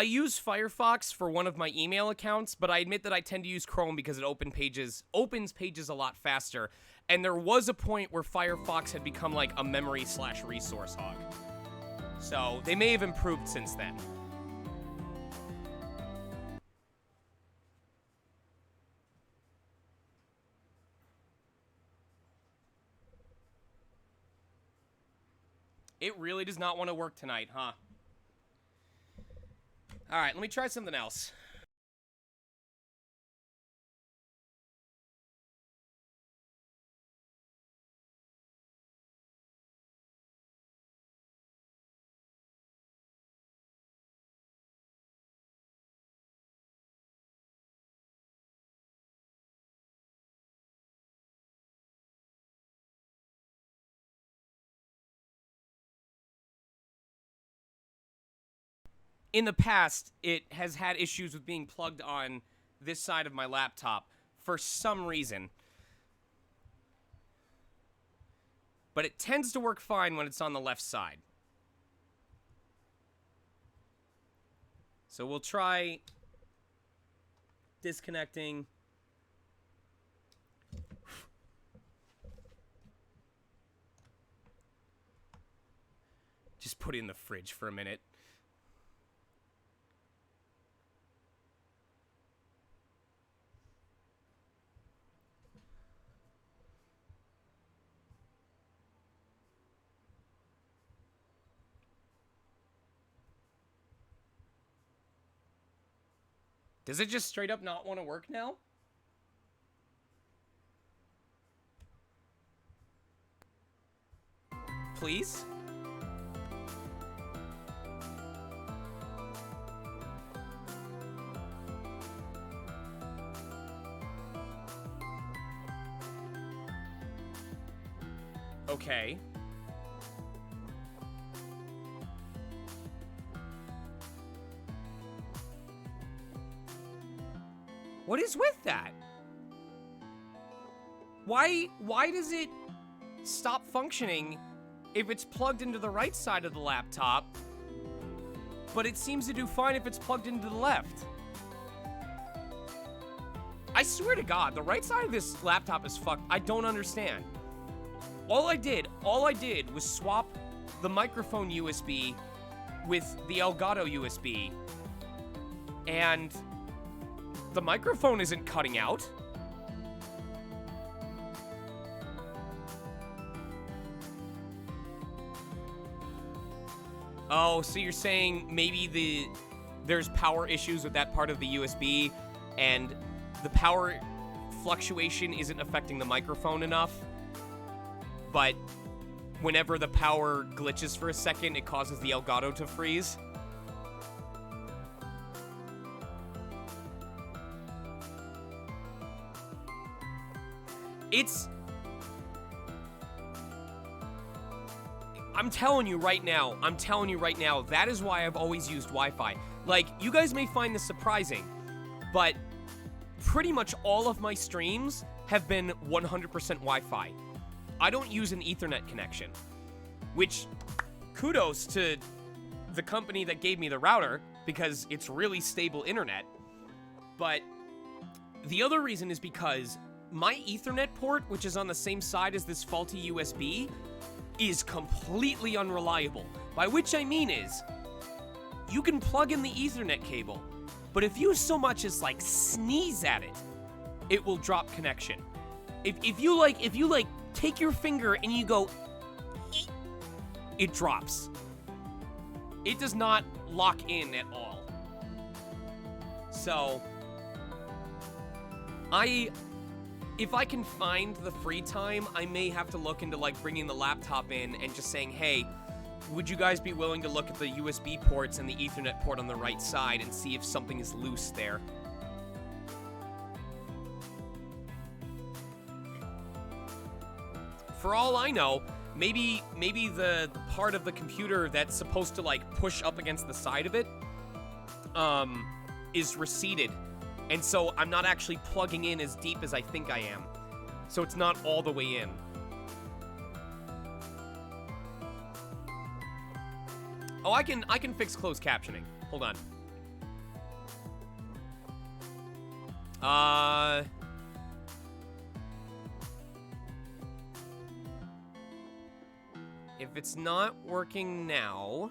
use Firefox for one of my email accounts, but I admit that I tend to use Chrome because it opens pages a lot faster. And there was a point where Firefox had become like a memory/resource hog. So they may have improved since then. It really does not want to work tonight, huh? All right, let me try something else. In the past, it has had issues with being plugged on this side of my laptop for some reason. But it tends to work fine when it's on the left side. So we'll try disconnecting. Just put it in the fridge for a minute. Does it just straight up not want to work now? Please? Okay. What is with that? Why does it stop functioning if it's plugged into the right side of the laptop, but it seems to do fine if it's plugged into the left? I swear to God, the right side of this laptop is fucked. I don't understand. All I did was swap the microphone USB with the Elgato USB, and the microphone isn't cutting out. Oh, so you're saying maybe there's power issues with that part of the USB, and the power fluctuation isn't affecting the microphone enough, but whenever the power glitches for a second, it causes the Elgato to freeze? I'm telling you right now, that is why I've always used Wi-Fi. Like, you guys may find this surprising, but pretty much all of my streams have been 100% Wi-Fi. I don't use an Ethernet connection, which, kudos to the company that gave me the router, because it's really stable internet. But the other reason is because my Ethernet port, which is on the same side as this faulty USB, is completely unreliable. By which I mean is, you can plug in the Ethernet cable, but if you so much as like sneeze at it, it will drop connection. If you take your finger and you go, eek, it drops. It does not lock in at all. So, if I can find the free time, I may have to look into like bringing the laptop in and just saying, hey, would you guys be willing to look at the USB ports and the Ethernet port on the right side and see if something is loose there? For all I know, maybe the part of the computer that's supposed to like push up against the side of it is receded. And so I'm not actually plugging in as deep as I think I am. so it's not all the way in. Oh, I can fix closed captioning. Hold on. If it's not working now,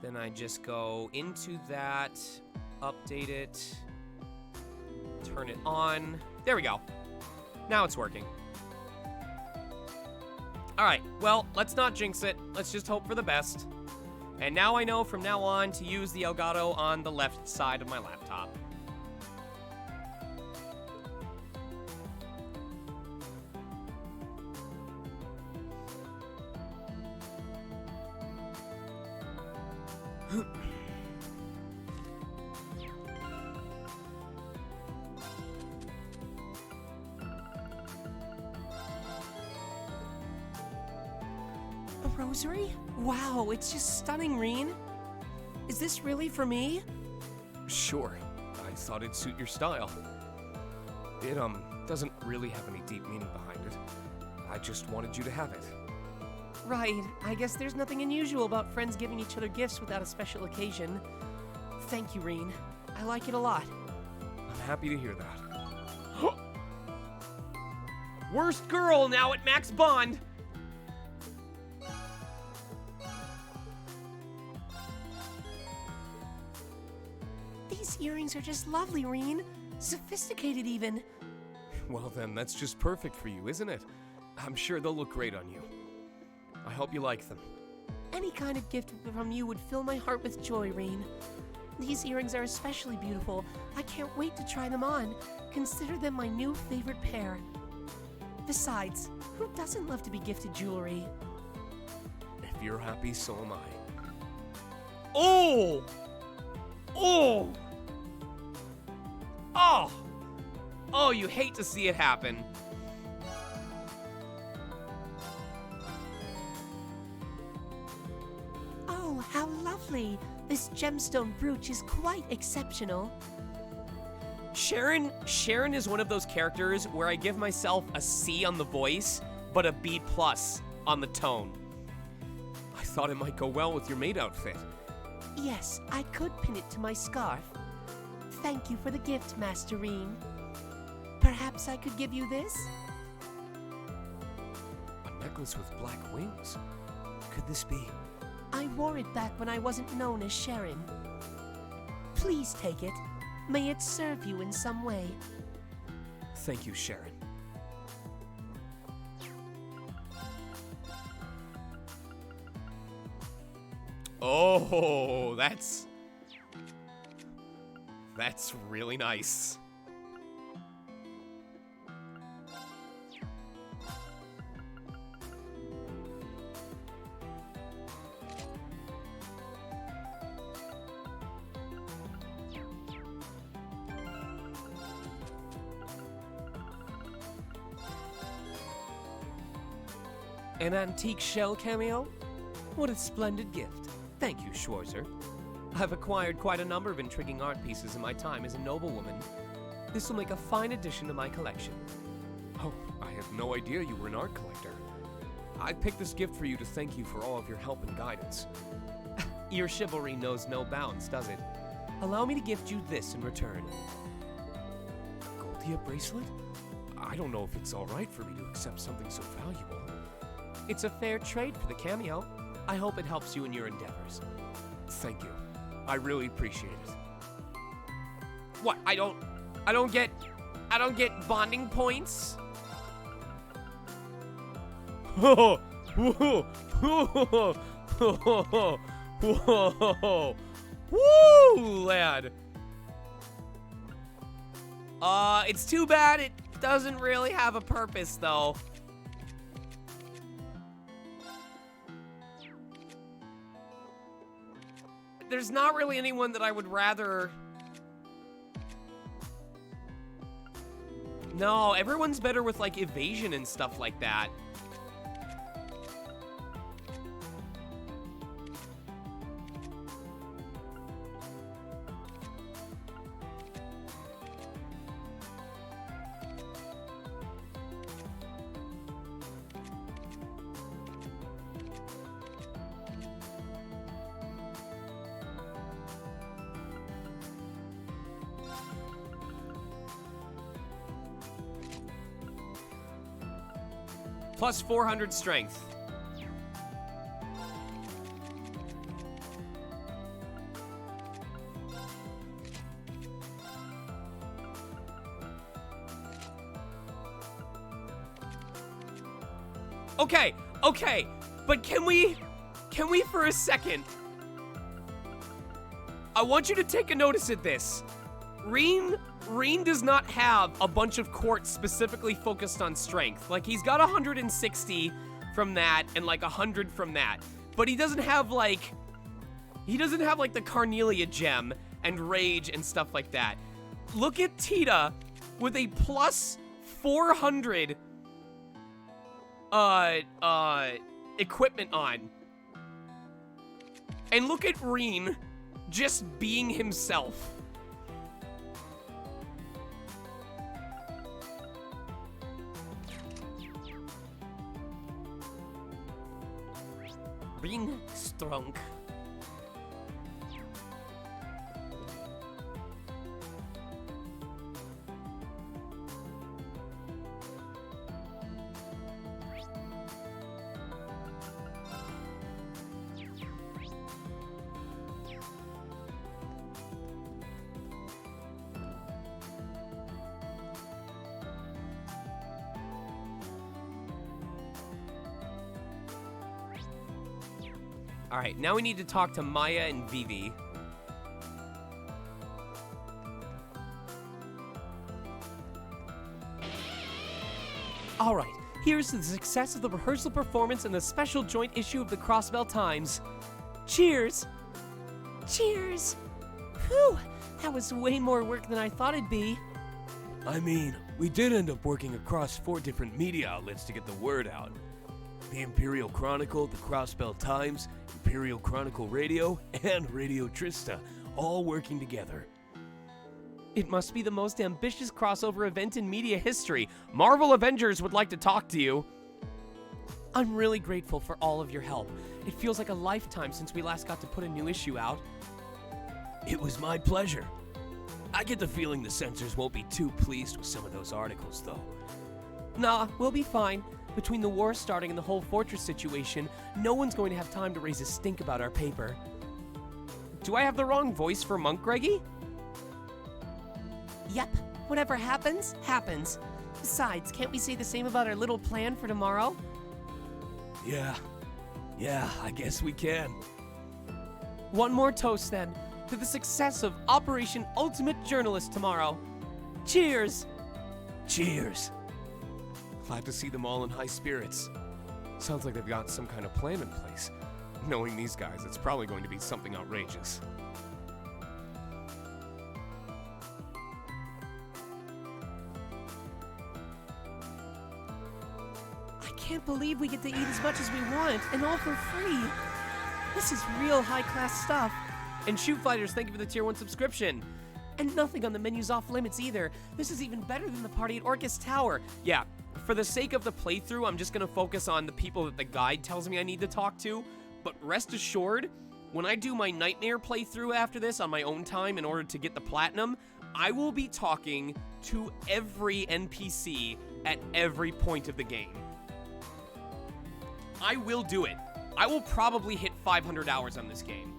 then I just go into that, update it, turn it on. There we go. Now it's working. All right, well, let's not jinx it. Let's just hope for the best. And now I know from now on to use the Elgato on the left side of my laptop. A rosary? Wow, it's just stunning, Reen. Is this really for me? Sure. I thought it'd suit your style. It, doesn't really have any deep meaning behind it. I just wanted you to have it. Right, I guess there's nothing unusual about friends giving each other gifts without a special occasion. Thank you, Reen. I like it a lot. I'm happy to hear that. Worst girl now at Max Bond. These earrings are just lovely, Reen. Sophisticated, even. Well then, that's just perfect for you, isn't it? I'm sure they'll look great on you. I hope you like them. Any kind of gift from you would fill my heart with joy, Reen. These earrings are especially beautiful. I can't wait to try them on. Consider them my new favorite pair. Besides, who doesn't love to be gifted jewelry? If you're happy, so am I. Oh! Oh! Oh! Oh, you hate to see it happen. Oh, how lovely. This gemstone brooch is quite exceptional. Sharon is one of those characters where I give myself a C on the voice, but a B+ on the tone. I thought it might go well with your maid outfit. Yes, I could pin it to my scarf. Thank you for the gift, Master Reen. Perhaps I could give you this? A necklace with black wings? Could this be? I wore it back when I wasn't known as Sharon. Please take it. May it serve you in some way. Thank you, Sharon. Oh, that's really nice. An antique shell cameo? What a splendid gift. Thank you, Schwarzer. I've acquired quite a number of intriguing art pieces in my time as a noblewoman. This will make a fine addition to my collection. Oh, I had no idea you were an art collector. I picked this gift for you to thank you for all of your help and guidance. Your chivalry knows no bounds, does it? Allow me to gift you this in return. A Goldia bracelet? I don't know if it's all right for me to accept something so valuable. It's a fair trade for the cameo. I hope it helps you in your endeavors. Thank you. I really appreciate it. What? I don't get bonding points? Whoa! Whoa! Whoa! Whoa! Whoa! Woo, lad! It's too bad it doesn't really have a purpose, though. There's not really anyone that I would rather... No, everyone's better with, like, evasion and stuff like that. Plus 400 strength. Okay, okay, but can we for a second? I want you to take a notice at this. Reen does not have a bunch of quartz specifically focused on strength. Like, he's got 160 from that and like 100 from that. But he doesn't have like the Carnelia gem and rage and stuff like that. Look at Tita with a plus 400 equipment on. And look at Reen just being himself. Reen strong. All right, now we need to talk to Maya and Vivi. All right, here's the success of the rehearsal performance and the special joint issue of the Crossbell Times. Cheers! Cheers! Whew, that was way more work than I thought it'd be. I mean, we did end up working across 4 different media outlets to get the word out. The Imperial Chronicle, the Crossbell Times, Imperial Chronicle Radio, and Radio Trista, all working together. It must be the most ambitious crossover event in media history. Marvel Avengers would like to talk to you. I'm really grateful for all of your help. It feels like a lifetime since we last got to put a new issue out. It was my pleasure. I get the feeling the censors won't be too pleased with some of those articles, though. Nah, we'll be fine. Between the war starting and the whole fortress situation, no one's going to have time to raise a stink about our paper. Do I have the wrong voice for Monk, Greggy? Yep, whatever happens, happens. Besides, can't we say the same about our little plan for tomorrow? Yeah, I guess we can. One more toast then, to the success of Operation Ultimate Journalist tomorrow. Cheers! Cheers! Glad to see them all in high spirits. Sounds like they've got some kind of plan in place. Knowing these guys, it's probably going to be something outrageous. I can't believe we get to eat as much as we want, and all for free. This is real high-class stuff. And Shoot Fighters, thank you for the tier 1 subscription. And nothing on the menu's off limits either. This is even better than the party at Orcus Tower. Yeah, for the sake of the playthrough, I'm just gonna focus on the people that the guide tells me I need to talk to. But rest assured, when I do my Nightmare playthrough after this on my own time in order to get the platinum, I will be talking to every NPC at every point of the game. I will do it. I will probably hit 500 hours on this game.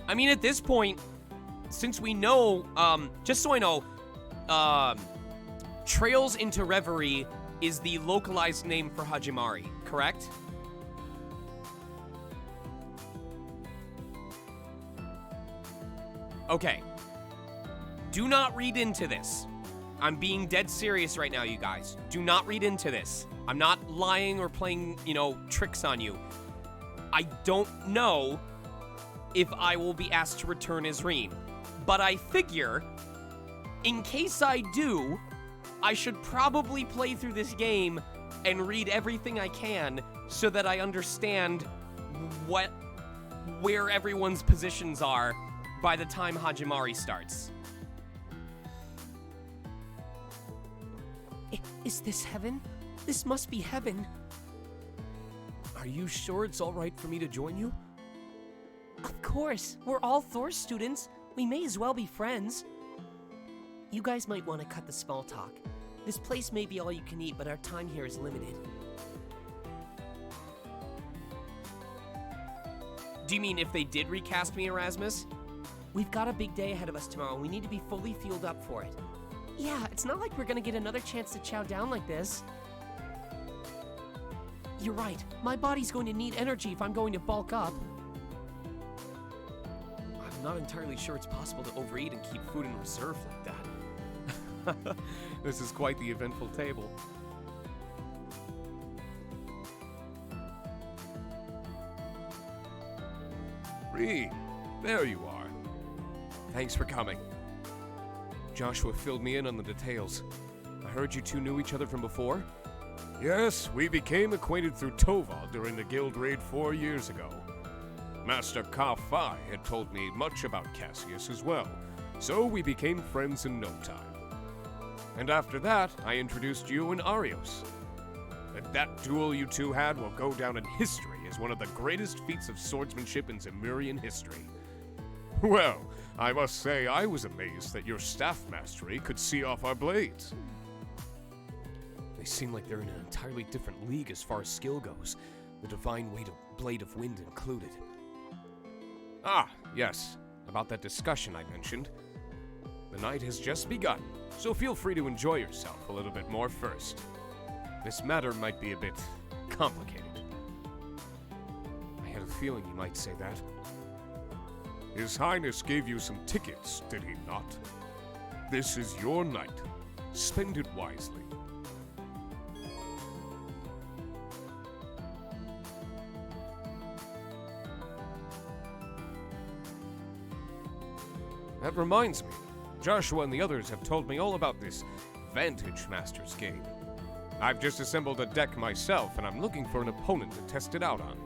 I mean, at this point, since we know, just so I know, Trails into Reverie is the localized name for Hajimari, correct? Okay. Do not read into this. I'm being dead serious right now, you guys. Do not read into this. I'm not lying or playing, tricks on you. I don't know if I will be asked to return as Reen. But I figure, in case I do, I should probably play through this game and read everything I can so that I understand where everyone's positions are by the time Hajimari starts. Is this heaven? This must be heaven. Are you sure it's all right for me to join you? Of course. We're all Thor students. We may as well be friends. You guys might want to cut the small talk. This place may be all you can eat, but our time here is limited. Do you mean if they did recast me, Erasmus? We've got a big day ahead of us tomorrow, and we need to be fully fueled up for it. Yeah, it's not like we're gonna get another chance to chow down like this. You're right. My body's going to need energy if I'm going to bulk up. I'm not entirely sure it's possible to overeat and keep food in reserve like that. This is quite the eventful table. Ree, there you are. Thanks for coming. Joshua filled me in on the details. I heard you two knew each other from before? Yes, we became acquainted through Toval during the guild raid 4 years ago. Master Ka-Fi had told me much about Cassius as well, so we became friends in no time. And after that, I introduced you and Arios. That duel you two had will go down in history as one of the greatest feats of swordsmanship in Zemurian history. Well, I must say I was amazed that your staff mastery could see off our blades. They seem like they're in an entirely different league as far as skill goes, the divine blade of wind included. Ah, yes, about that discussion I mentioned. The night has just begun, so feel free to enjoy yourself a little bit more first. This matter might be a bit complicated. I had a feeling you might say that. His Highness gave you some tickets, did he not? This is your night. Spend it wisely. That reminds me, Joshua and the others have told me all about this Vantage Masters game. I've just assembled a deck myself, and I'm looking for an opponent to test it out on.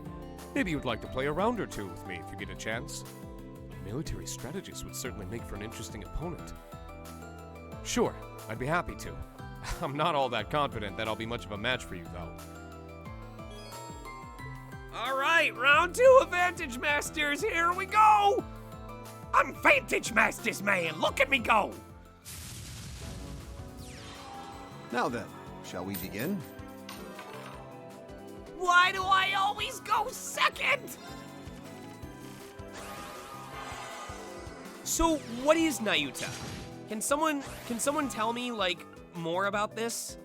Maybe you'd like to play a round or two with me if you get a chance. A military strategist would certainly make for an interesting opponent. Sure, I'd be happy to. I'm not all that confident that I'll be much of a match for you, though. All right, round 2 of Vantage Masters, here we go! I'm Vantage Masters, man! Look at me go! Now then, shall we begin? Why do I always go second? So, what is Nayuta? Can someone tell me, like, more about this?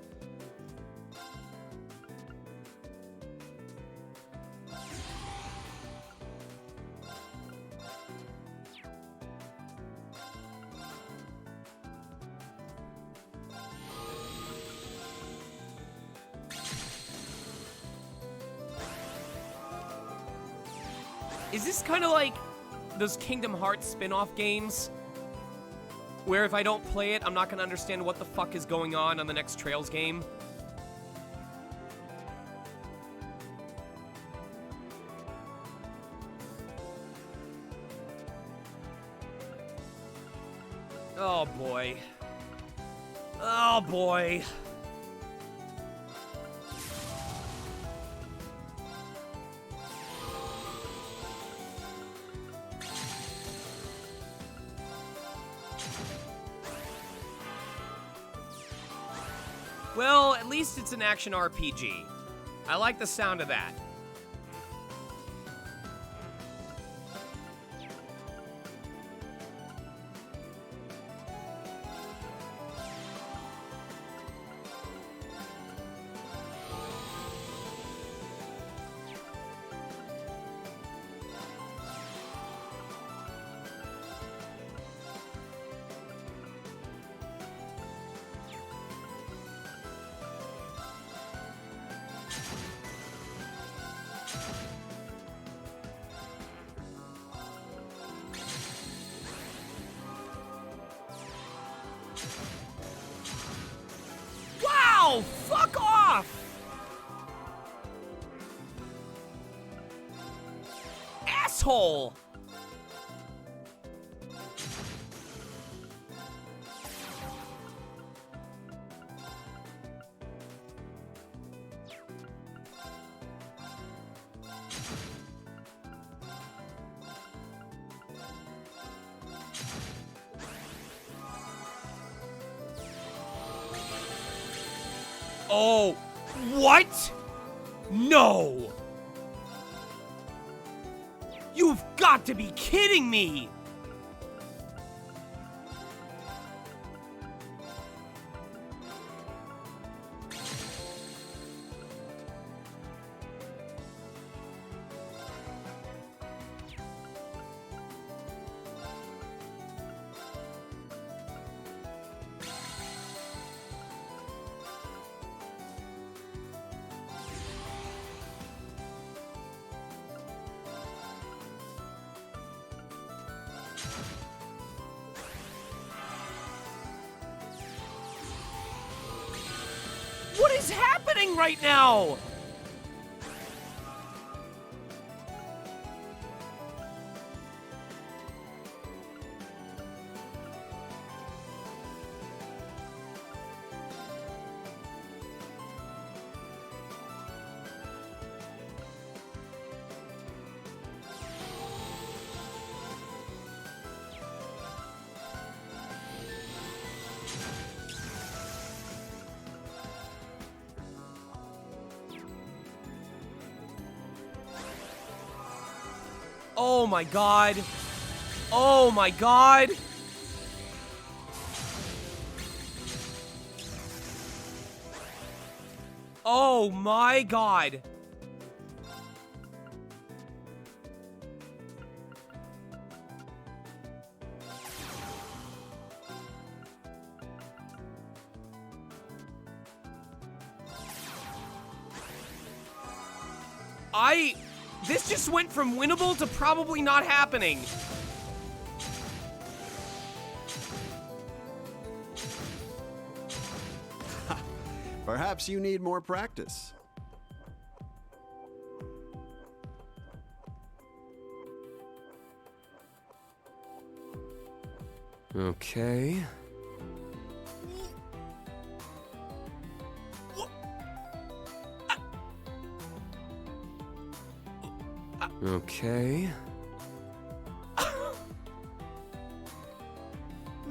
Is this kind of like those Kingdom Hearts spin-off games? Where if I don't play it, I'm not going to understand what the fuck is going on the next Trails game? Oh boy. Oh boy. Well, at least it's an action RPG. I like the sound of that. Wow! Fuck off! Asshole! Oh, what? No! You've got to be kidding me! What is happening right now? Oh my god. Oh my god. Oh my god. This just went from winnable to probably not happening. Perhaps you need more practice. Okay. Okay.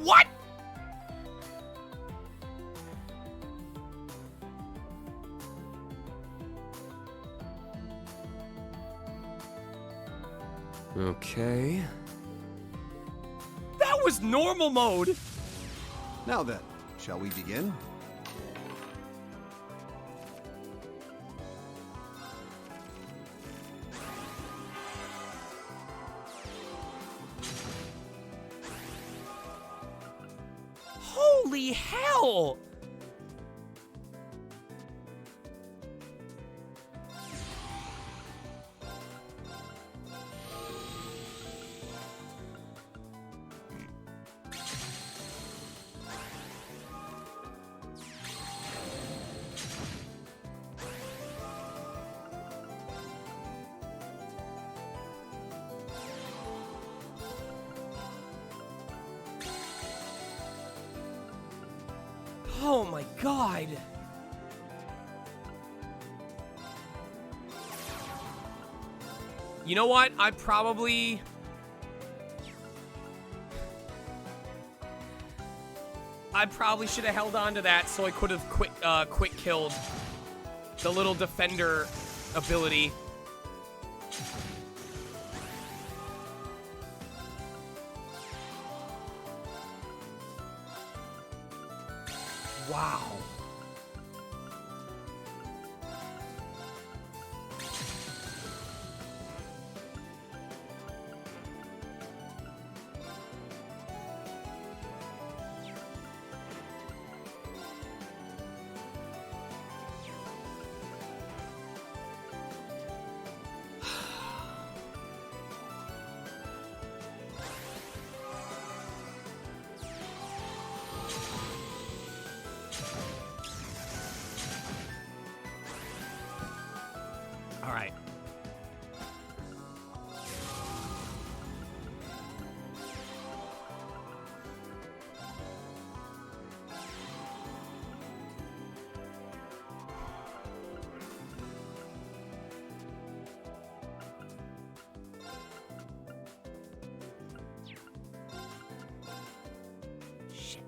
What? Okay. That was normal mode. Now then, shall we begin? Holy hell! Oh my god. You know what? I probably should have held on to that so I could have quick killed the little defender ability. Wow. All right. Shit.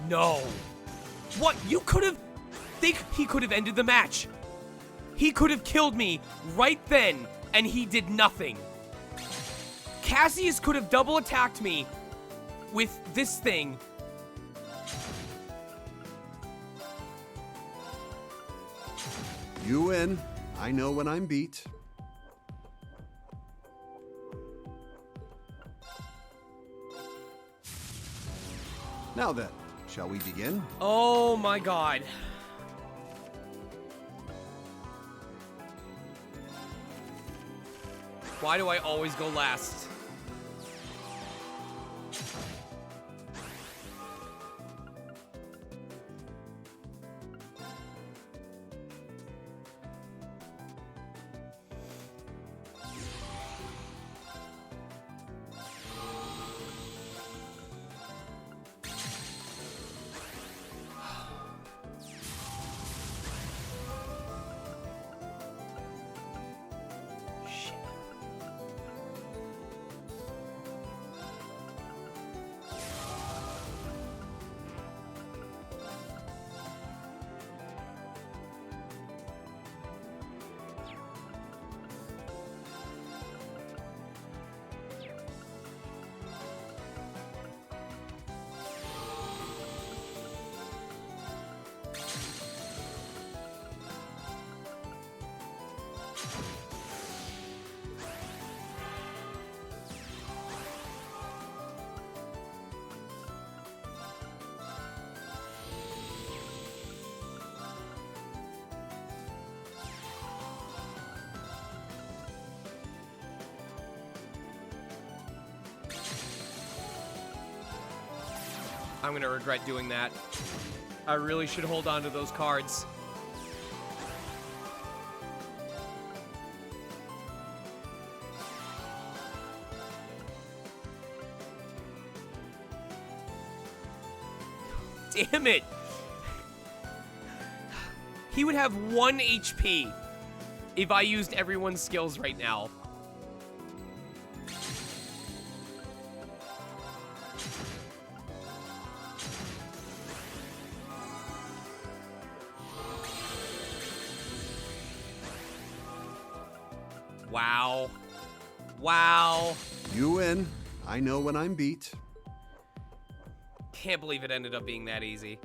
No. What? You could have... He could have ended the match. He could have killed me right then, and he did nothing. Cassius could have double attacked me with this thing. You win. I know when I'm beat. Now then, shall we begin? Oh my god. Why do I always go last? I'm gonna regret doing that. I really should hold on to those cards. Damn it! He would have 1 HP if I used everyone's skills right now. Wow. Wow. You win. I know when I'm beat. Can't believe it ended up being that easy.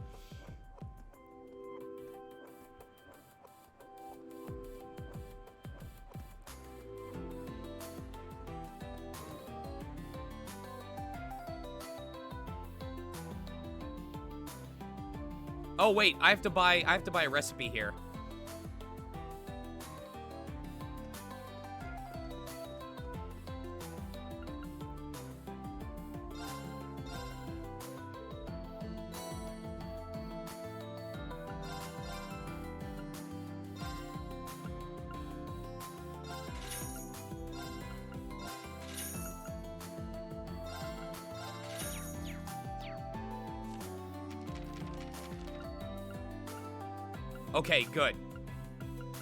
Oh wait, I have to buy a recipe here. Okay, good.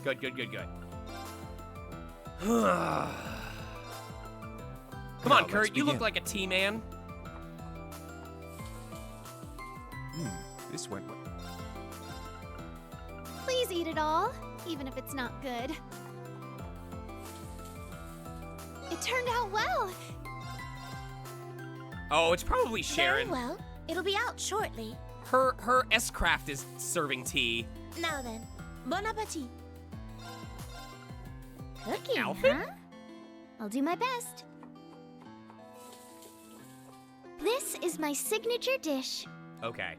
Good. Come on, Kurt, you look like a T-man. This went well. Please eat it all, even if it's not good. It turned out well. Oh, it's probably Sharon. Very well. It'll be out shortly. Her S-Craft is serving tea. Now then, bon appetit. Cooking, Alfred? Huh? I'll do my best. This is my signature dish. Okay.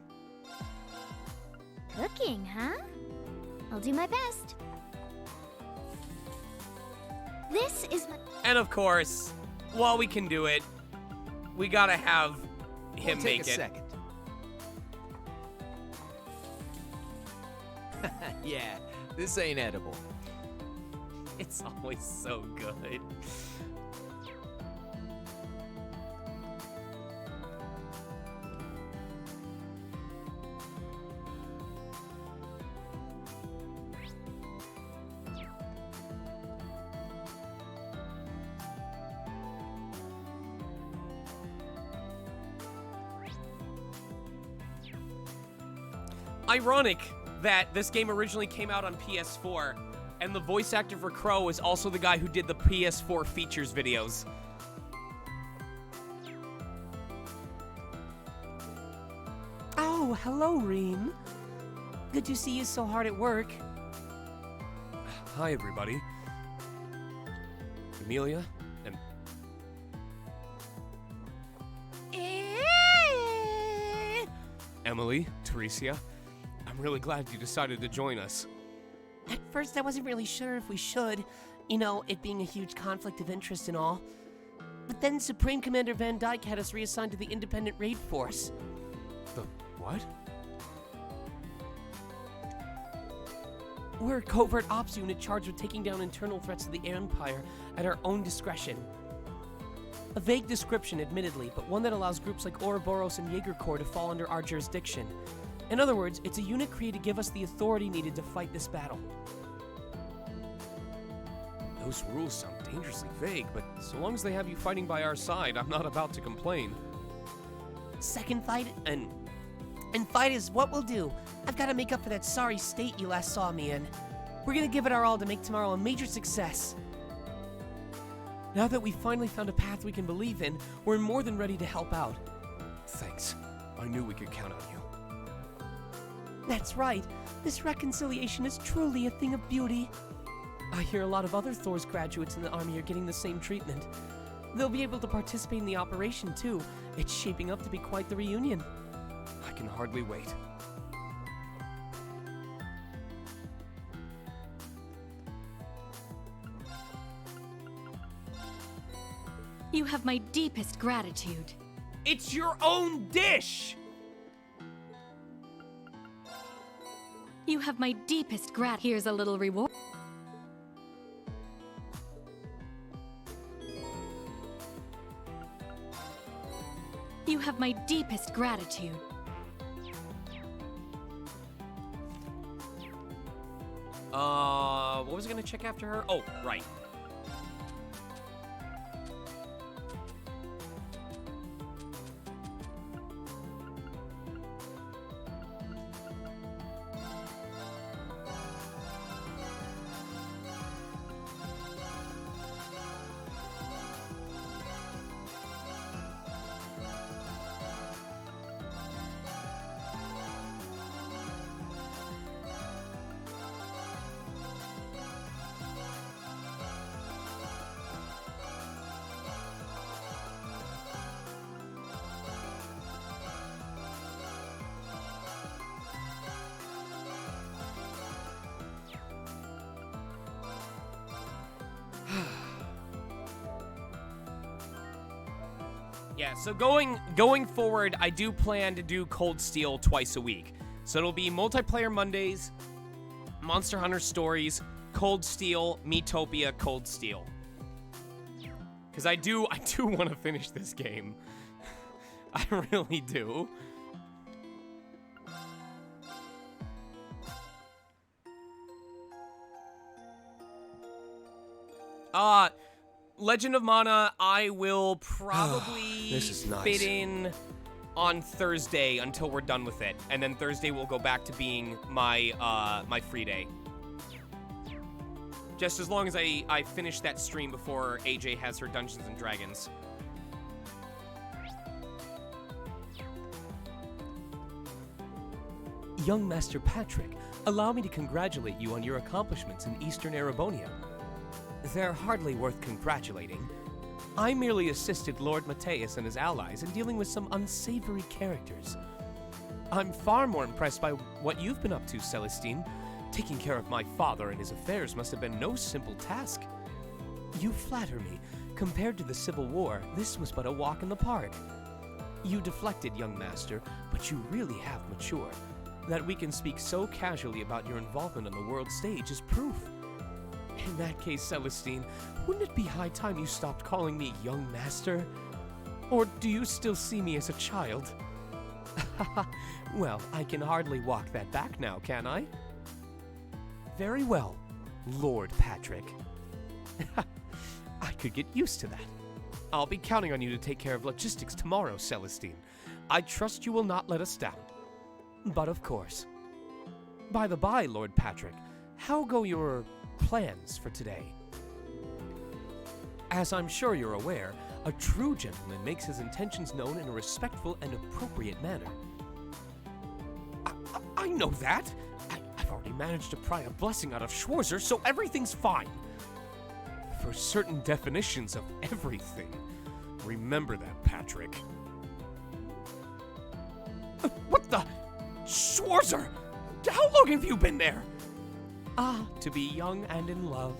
Cooking, huh? I'll do my best. This is my... And of course, while we can do it, we gotta have him We'll make take a it. second. Yeah, this ain't edible. It's always so good. ironic that this game originally came out on PS4, and the voice actor for Crow is also the guy who did the PS4 features videos. Oh, hello, Reem. Good to see you so hard at work. Hi, everybody. Amelia and Emily, Teresia, I'm really glad you decided to join us. At first, I wasn't really sure if we should. You know, it being a huge conflict of interest and all. But then Supreme Commander Van Dyke had us reassigned to the Independent Raid Force. The what? We're a covert ops unit charged with taking down internal threats to the Empire at our own discretion. A vague description, admittedly, but one that allows groups like Ouroboros and Jaeger Corps to fall under our jurisdiction. In other words, it's a unit created to give us the authority needed to fight this battle. Those rules sound dangerously vague, but so long as they have you fighting by our side, I'm not about to complain. Second fight, and fight is what we'll do. I've got to make up for that sorry state you last saw me in. We're gonna give it our all to make tomorrow a major success. Now that we've finally found a path we can believe in, we're more than ready to help out. Thanks. I knew we could count on you. That's right. This reconciliation is truly a thing of beauty. I hear a lot of other Thor's graduates in the army are getting the same treatment. They'll be able to participate in the operation, too. It's shaping up to be quite the reunion. I can hardly wait. You have my deepest gratitude. It's your own dish! You have my deepest Here's a little reward. You have my deepest gratitude. What was I gonna check after her? Oh, right. Yeah, so going forward, I do plan to do Cold Steel twice a week. So it'll be multiplayer Mondays, Monster Hunter Stories, Cold Steel, Miitopia, Cold Steel. Because I do want to finish this game. I really do. Legend of Mana, I will probably This is nice. fit in on Thursday until we're done with it. And then Thursday will go back to being my my free day. Just as long as I finish that stream before AJ has her Dungeons and Dragons. Young Master Patrick, allow me to congratulate you on your accomplishments in Eastern Erebonia. They're hardly worth congratulating. I merely assisted Lord Mateus and his allies in dealing with some unsavory characters. I'm far more impressed by what you've been up to, Celestine. Taking care of my father and his affairs must have been no simple task. You flatter me. Compared to the Civil War, this was but a walk in the park. You deflected, young master, but you really have matured. That we can speak so casually about your involvement on the world stage is proof. In that case, Celestine, wouldn't it be high time you stopped calling me young master? Or do you still see me as a child? Well, I can hardly walk that back now, can I? Very well, Lord Patrick. I could get used to that. I'll be counting on you to take care of logistics tomorrow, Celestine. I trust you will not let us down. But of course, By the by, Lord Patrick, how go your plans for today? As I'm sure you're aware, a true gentleman makes his intentions known in a respectful and appropriate manner. I know that. I've already managed to pry a blessing out of Schwarzer, so everything's fine. For certain definitions of everything. Remember that, Patrick. What the? Schwarzer! How long have you been there? Ah, to be young and in love.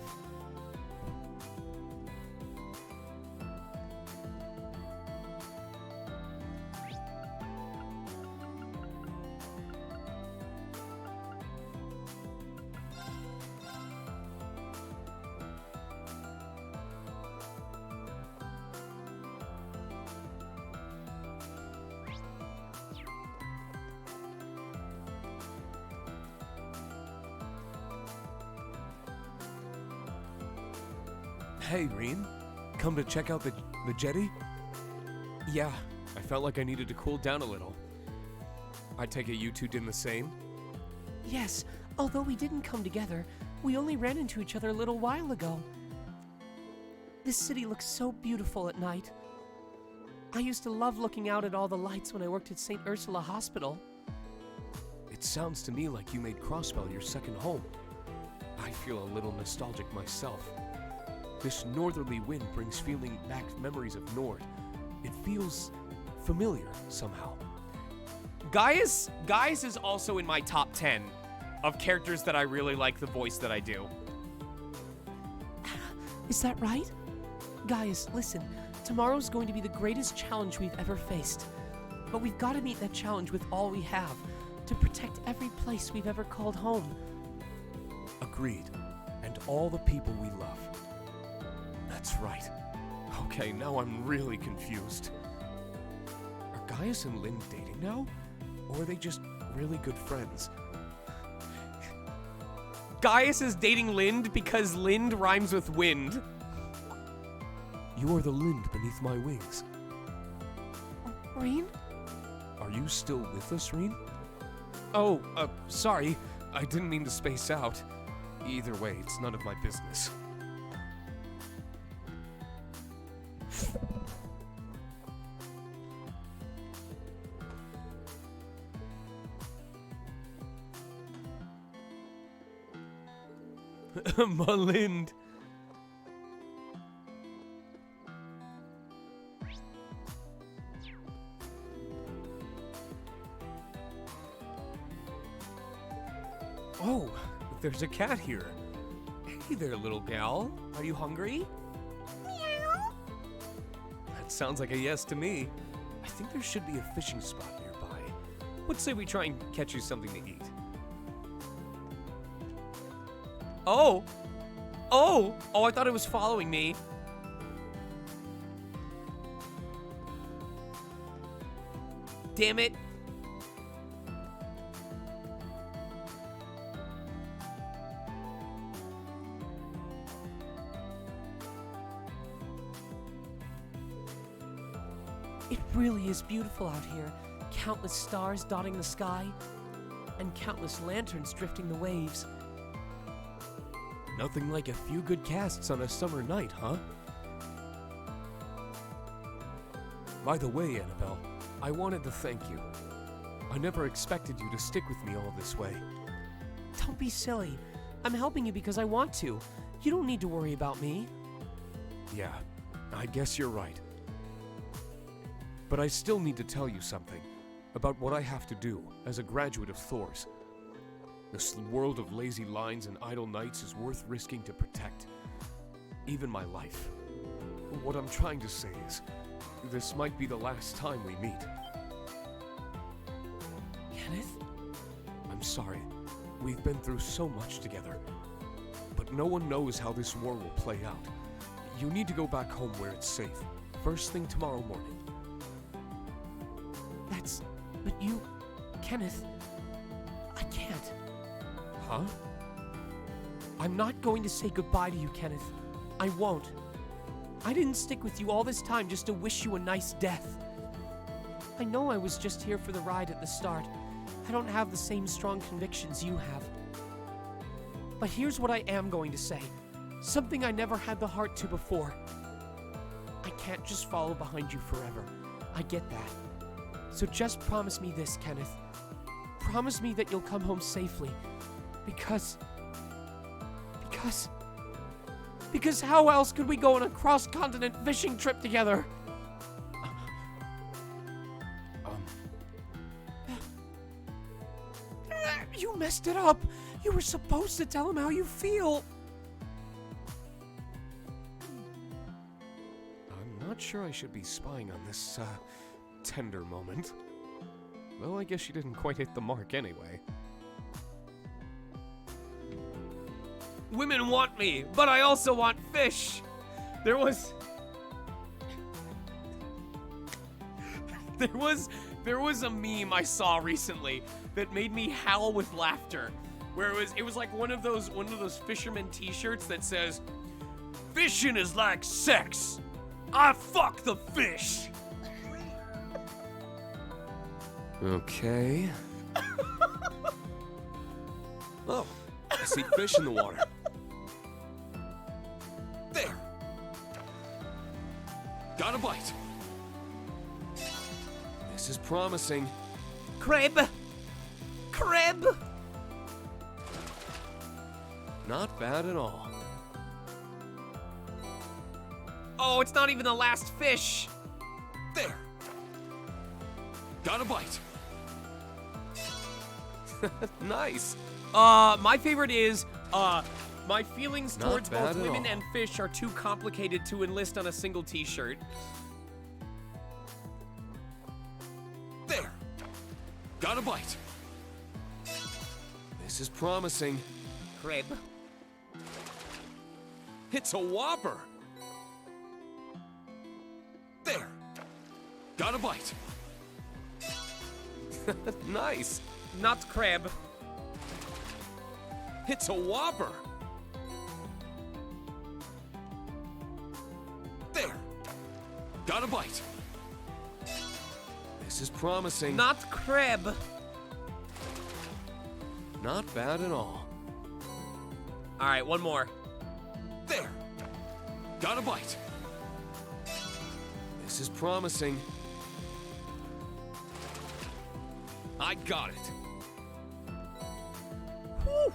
Hey, Reen. Come to check out the jetty? Yeah, I felt like I needed to cool down a little. I take it you two did the same? Yes, although we didn't come together, we only ran into each other a little while ago. This city looks so beautiful at night. I used to love looking out at all the lights when I worked at St. Ursula Hospital. It sounds to me like you made Crossbell your second home. I feel a little nostalgic myself. This northerly wind brings back memories of Nord. It feels familiar somehow. Gaius is also in my top 10 of characters that I really like the voice that I do. Is that right? Guys, listen, tomorrow's going to be the greatest challenge we've ever faced. But we've got to meet that challenge with all we have, to protect every place we've ever called home. Agreed. And all the people we love. That's right. Okay, now I'm really confused. Are Gaius and Lind dating now? Or are they just really good friends? Gaius is dating Lind because Lind rhymes with wind. You are the Lind beneath my wings. Reen? Are you still with us, Reen? Oh, sorry. I didn't mean to space out. Either way, it's none of my business. Malind. Oh, there's a cat here. Hey there, little gal. Are you hungry? Meow. That sounds like a yes to me. I think there should be a fishing spot nearby. Let's say we try and catch you something to eat. Oh! Oh! Oh, I thought it was following me. Damn it. It really is beautiful out here. Countless stars dotting the sky, and countless lanterns drifting the waves. Nothing like a few good casts on a summer night, huh? By the way, Annabelle, I wanted to thank you. I never expected you to stick with me all this way. Don't be silly. I'm helping you because I want to. You don't need to worry about me. Yeah, I guess you're right. But I still need to tell you something about what I have to do as a graduate of Thor's. This world of lazy lines and idle nights is worth risking to protect. Even my life. What I'm trying to say is, this might be the last time we meet. Kenneth? I'm sorry. We've been through so much together. But no one knows how this war will play out. You need to go back home where it's safe. First thing tomorrow morning. But you... Kenneth... I can't. Huh? I'm not going to say goodbye to you, Kenneth. I won't. I didn't stick with you all this time just to wish you a nice death. I know I was just here for the ride at the start, I don't have the same strong convictions you have. But here's what I am going to say. Something I never had the heart to before. I can't just follow behind you forever. I get that. So just promise me this, Kenneth. Promise me that you'll come home safely. Because how else could we go on a cross-continent fishing trip together? You messed it up. You were supposed to tell him how you feel. I'm not sure I should be spying on this, tender moment. Well, I guess she didn't quite hit the mark anyway. Women want me, but I also want fish. There was a meme I saw recently that made me howl with laughter, where it was like one of those fisherman t-shirts that says, "Fishing is like sex. I fuck the fish." Okay. Oh, I see fish in the water. There. Got a bite. This is promising. Crab! Crab! Not bad at all. Oh, it's not even the last fish. There. Got a bite. Nice. My favorite is, my feelings Not towards bad both at women all. and fish are too complicated to enlist on a single t-shirt. There. Got a bite. This is promising. Crab. It's a whopper. There. Got a bite. Nice. Not crab. It's a whopper. There. Got a bite. This is promising. Not crab. Not bad at all. All right, one more. There. Got a bite. This is promising. I got it. Whew.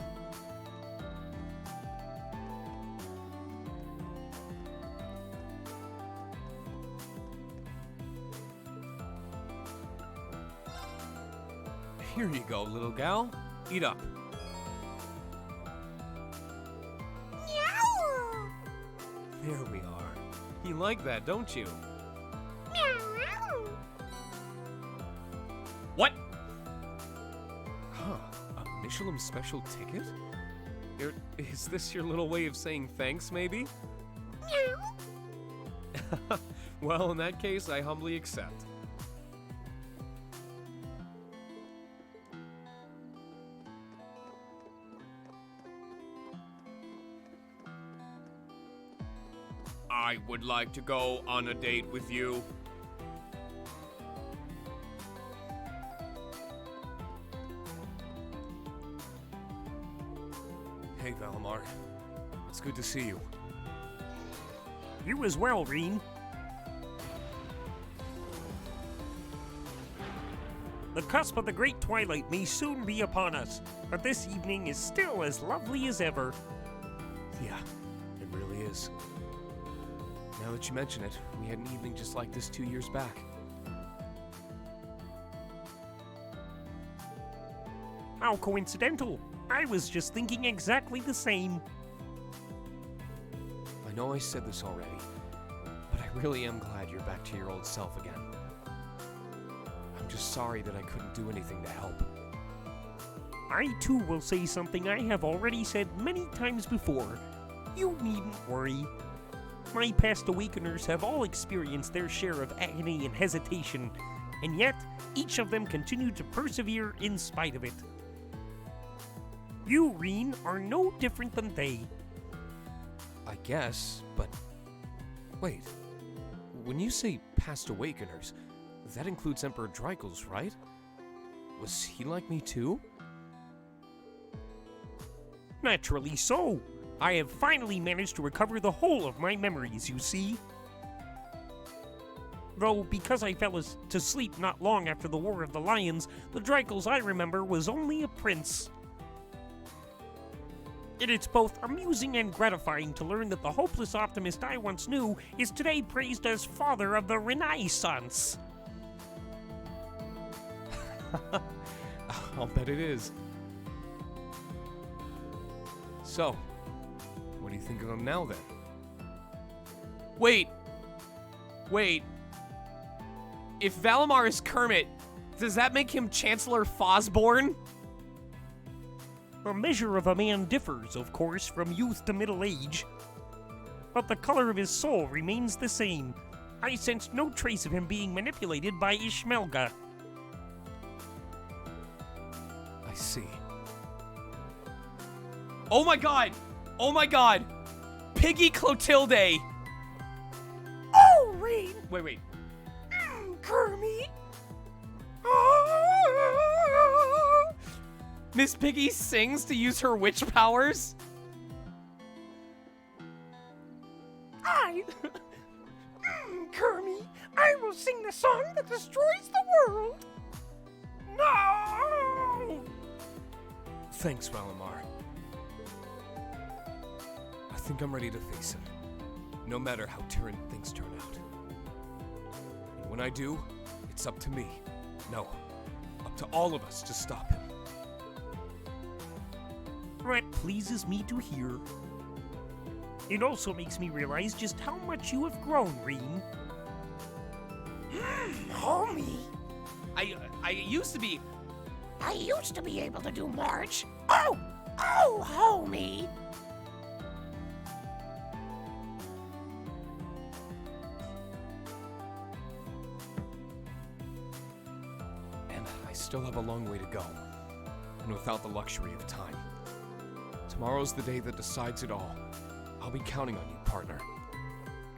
Here you go, little gal. Eat up. There we are. You like that, don't you? What? Huh. A Michelin special ticket? Is this your little way of saying thanks, maybe? Well, in that case, I humbly accept. I would like to go on a date with you. Hey, Valimar. It's good to see you. You as well, Reen. The cusp of the great twilight may soon be upon us, but this evening is still as lovely as ever. Yeah, it really is. Now that you mention it, we had an evening just like this 2 years back. How coincidental. I was just thinking exactly the same. I know I said this already, but I really am glad you're back to your old self again. I'm just sorry that I couldn't do anything to help. I too will say something I have already said many times before. You needn't worry. My past awakeners have all experienced their share of agony and hesitation, and yet each of them continued to persevere in spite of it. You, Reen, are no different than they. I guess, but... Wait. When you say past awakeners, that includes Emperor Dreikel's, right? Was he like me too? Naturally so. I have finally managed to recover the whole of my memories, you see. Though, because I fell to sleep not long after the War of the Lions, the Dreikels I remember was only a prince. It is both amusing and gratifying to learn that the hopeless optimist I once knew is today praised as father of the Renaissance. I'll bet it is. So, what do you think of him now then? Wait. If Valimar is Kermit, does that make him Chancellor Fosborn? The measure of a man differs, of course, from youth to middle age. But the color of his soul remains the same. I sense no trace of him being manipulated by Ishmelga. I see. Oh my god! Piggy Clotilde! Oh, Rain! Wait. Kermit! Miss Piggy sings to use her witch powers? Kermit, I will sing the song that destroys the world! No! Thanks, Valimar. I think I'm ready to face him, no matter how Tyrion things turn out. And when I do, it's up to me. No, up to all of us to stop him. That pleases me to hear. It also makes me realize just how much you have grown, Reem. Homie! I used to be... I used to be able to do March. Oh, homie! And I still have a long way to go, and without the luxury of time. Tomorrow's the day that decides it all. I'll be counting on you, partner.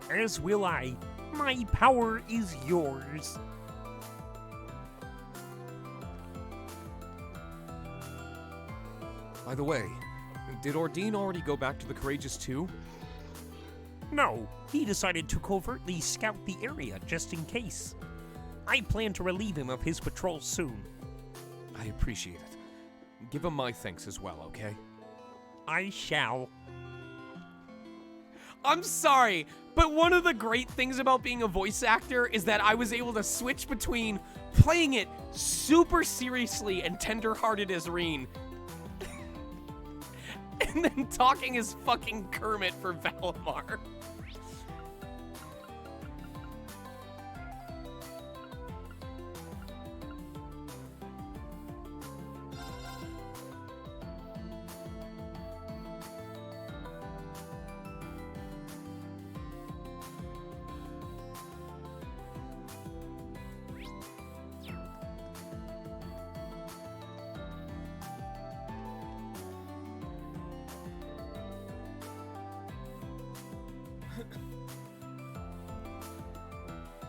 As will I. My power is yours. By the way, did Ordine already go back to the Courageous too? No, he decided to covertly scout the area just in case. I plan to relieve him of his patrol soon. I appreciate it. Give him my thanks as well, okay? I shall. I'm sorry, but one of the great things about being a voice actor is that I was able to switch between playing it super seriously and tender-hearted as Reen, and then talking as fucking Kermit for Valimar.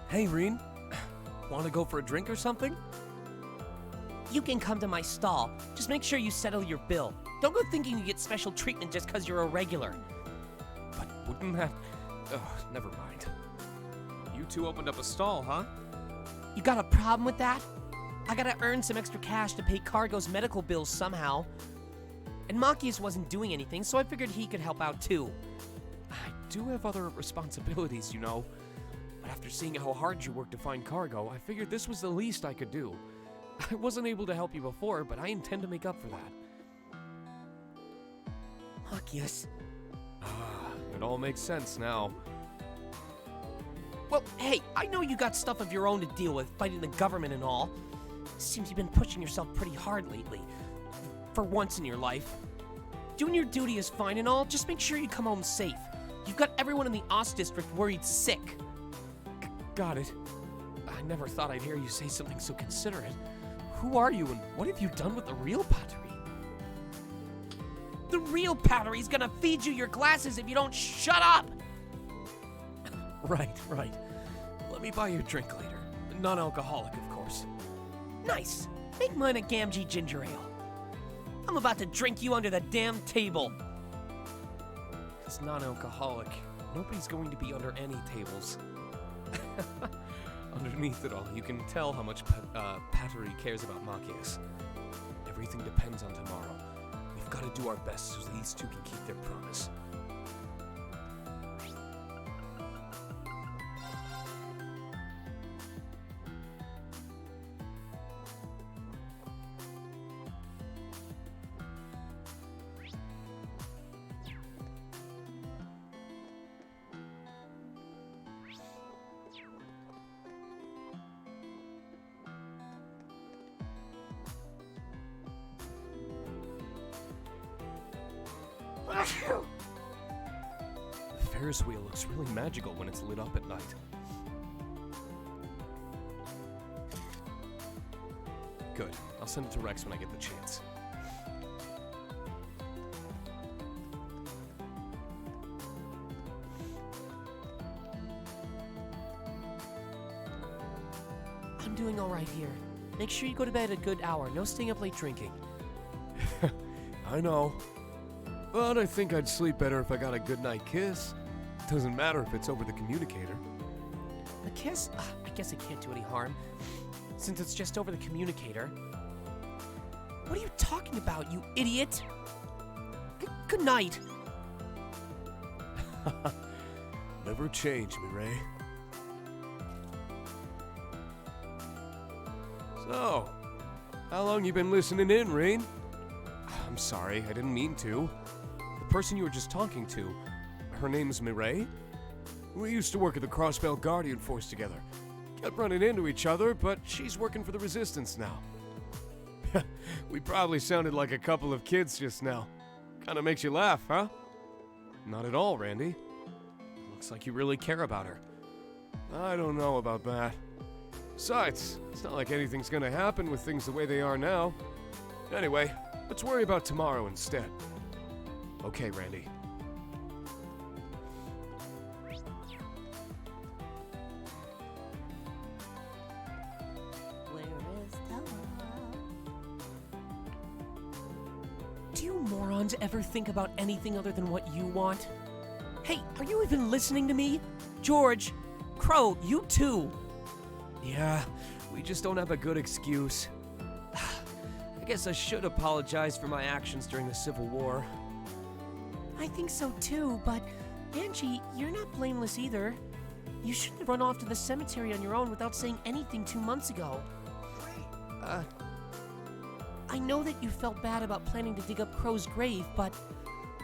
Hey, Reen. Want to go for a drink or something? You can come to my stall. Just make sure you settle your bill. Don't go thinking you get special treatment just because you're a regular. But wouldn't that... never mind. You two opened up a stall, huh? You got a problem with that? I gotta earn some extra cash to pay Cargo's medical bills somehow. And Machias wasn't doing anything, so I figured he could help out too. I do have other responsibilities, you know. But after seeing how hard you worked to find Cargo, I figured this was the least I could do. I wasn't able to help you before, but I intend to make up for that. Machias. It all makes sense now. Well, hey, I know you got stuff of your own to deal with, fighting the government and all. Seems you've been pushing yourself pretty hard lately. For once in your life. Doing your duty is fine and all, just make sure you come home safe. You've got everyone in the Ost district worried sick. Got it. I never thought I'd hear you say something so considerate. Who are you, and what have you done with the real Pattery? The real Pattery's gonna feed you your glasses if you don't shut up! Right. Let me buy you a drink later. Non-alcoholic, of course. Nice. Make mine a Gamgee ginger ale. I'm about to drink you under the damn table. It's non-alcoholic. Nobody's going to be under any tables. Underneath it all, you can tell how much Pattery cares about Machias. Everything depends on tomorrow. We've got to do our best so these two can keep their promise. The Ferris wheel looks really magical when it's lit up at night. Good. I'll send it to Rex when I get the chance. I'm doing all right here. Make sure you go to bed at a good hour. No staying up late drinking. I know. But I think I'd sleep better if I got a goodnight kiss. Doesn't matter if it's over the communicator. A kiss? I guess it can't do any harm, since it's just over the communicator. What are you talking about, you idiot? Good night. Never change, Mireille. So, how long you been listening in, Rain? I'm sorry, I didn't mean to. The person you were just talking to, her name's Mireille? We used to work at the Crossbell Guardian Force together. Kept running into each other, but she's working for the Resistance now. We probably sounded like a couple of kids just now. Kinda makes you laugh, huh? Not at all, Randy. Looks like you really care about her. I don't know about that. Besides, it's not like anything's gonna happen with things the way they are now. Anyway, let's worry about tomorrow instead. Okay, Randy. Do you morons ever think about anything other than what you want? Hey, are you even listening to me? George, Crow, you too. Yeah, we just don't have a good excuse. I guess I should apologize for my actions during the Civil War. I think so too, but Angie, you're not blameless either. You shouldn't have run off to the cemetery on your own without saying anything 2 months ago. I know that you felt bad about planning to dig up Crow's grave, but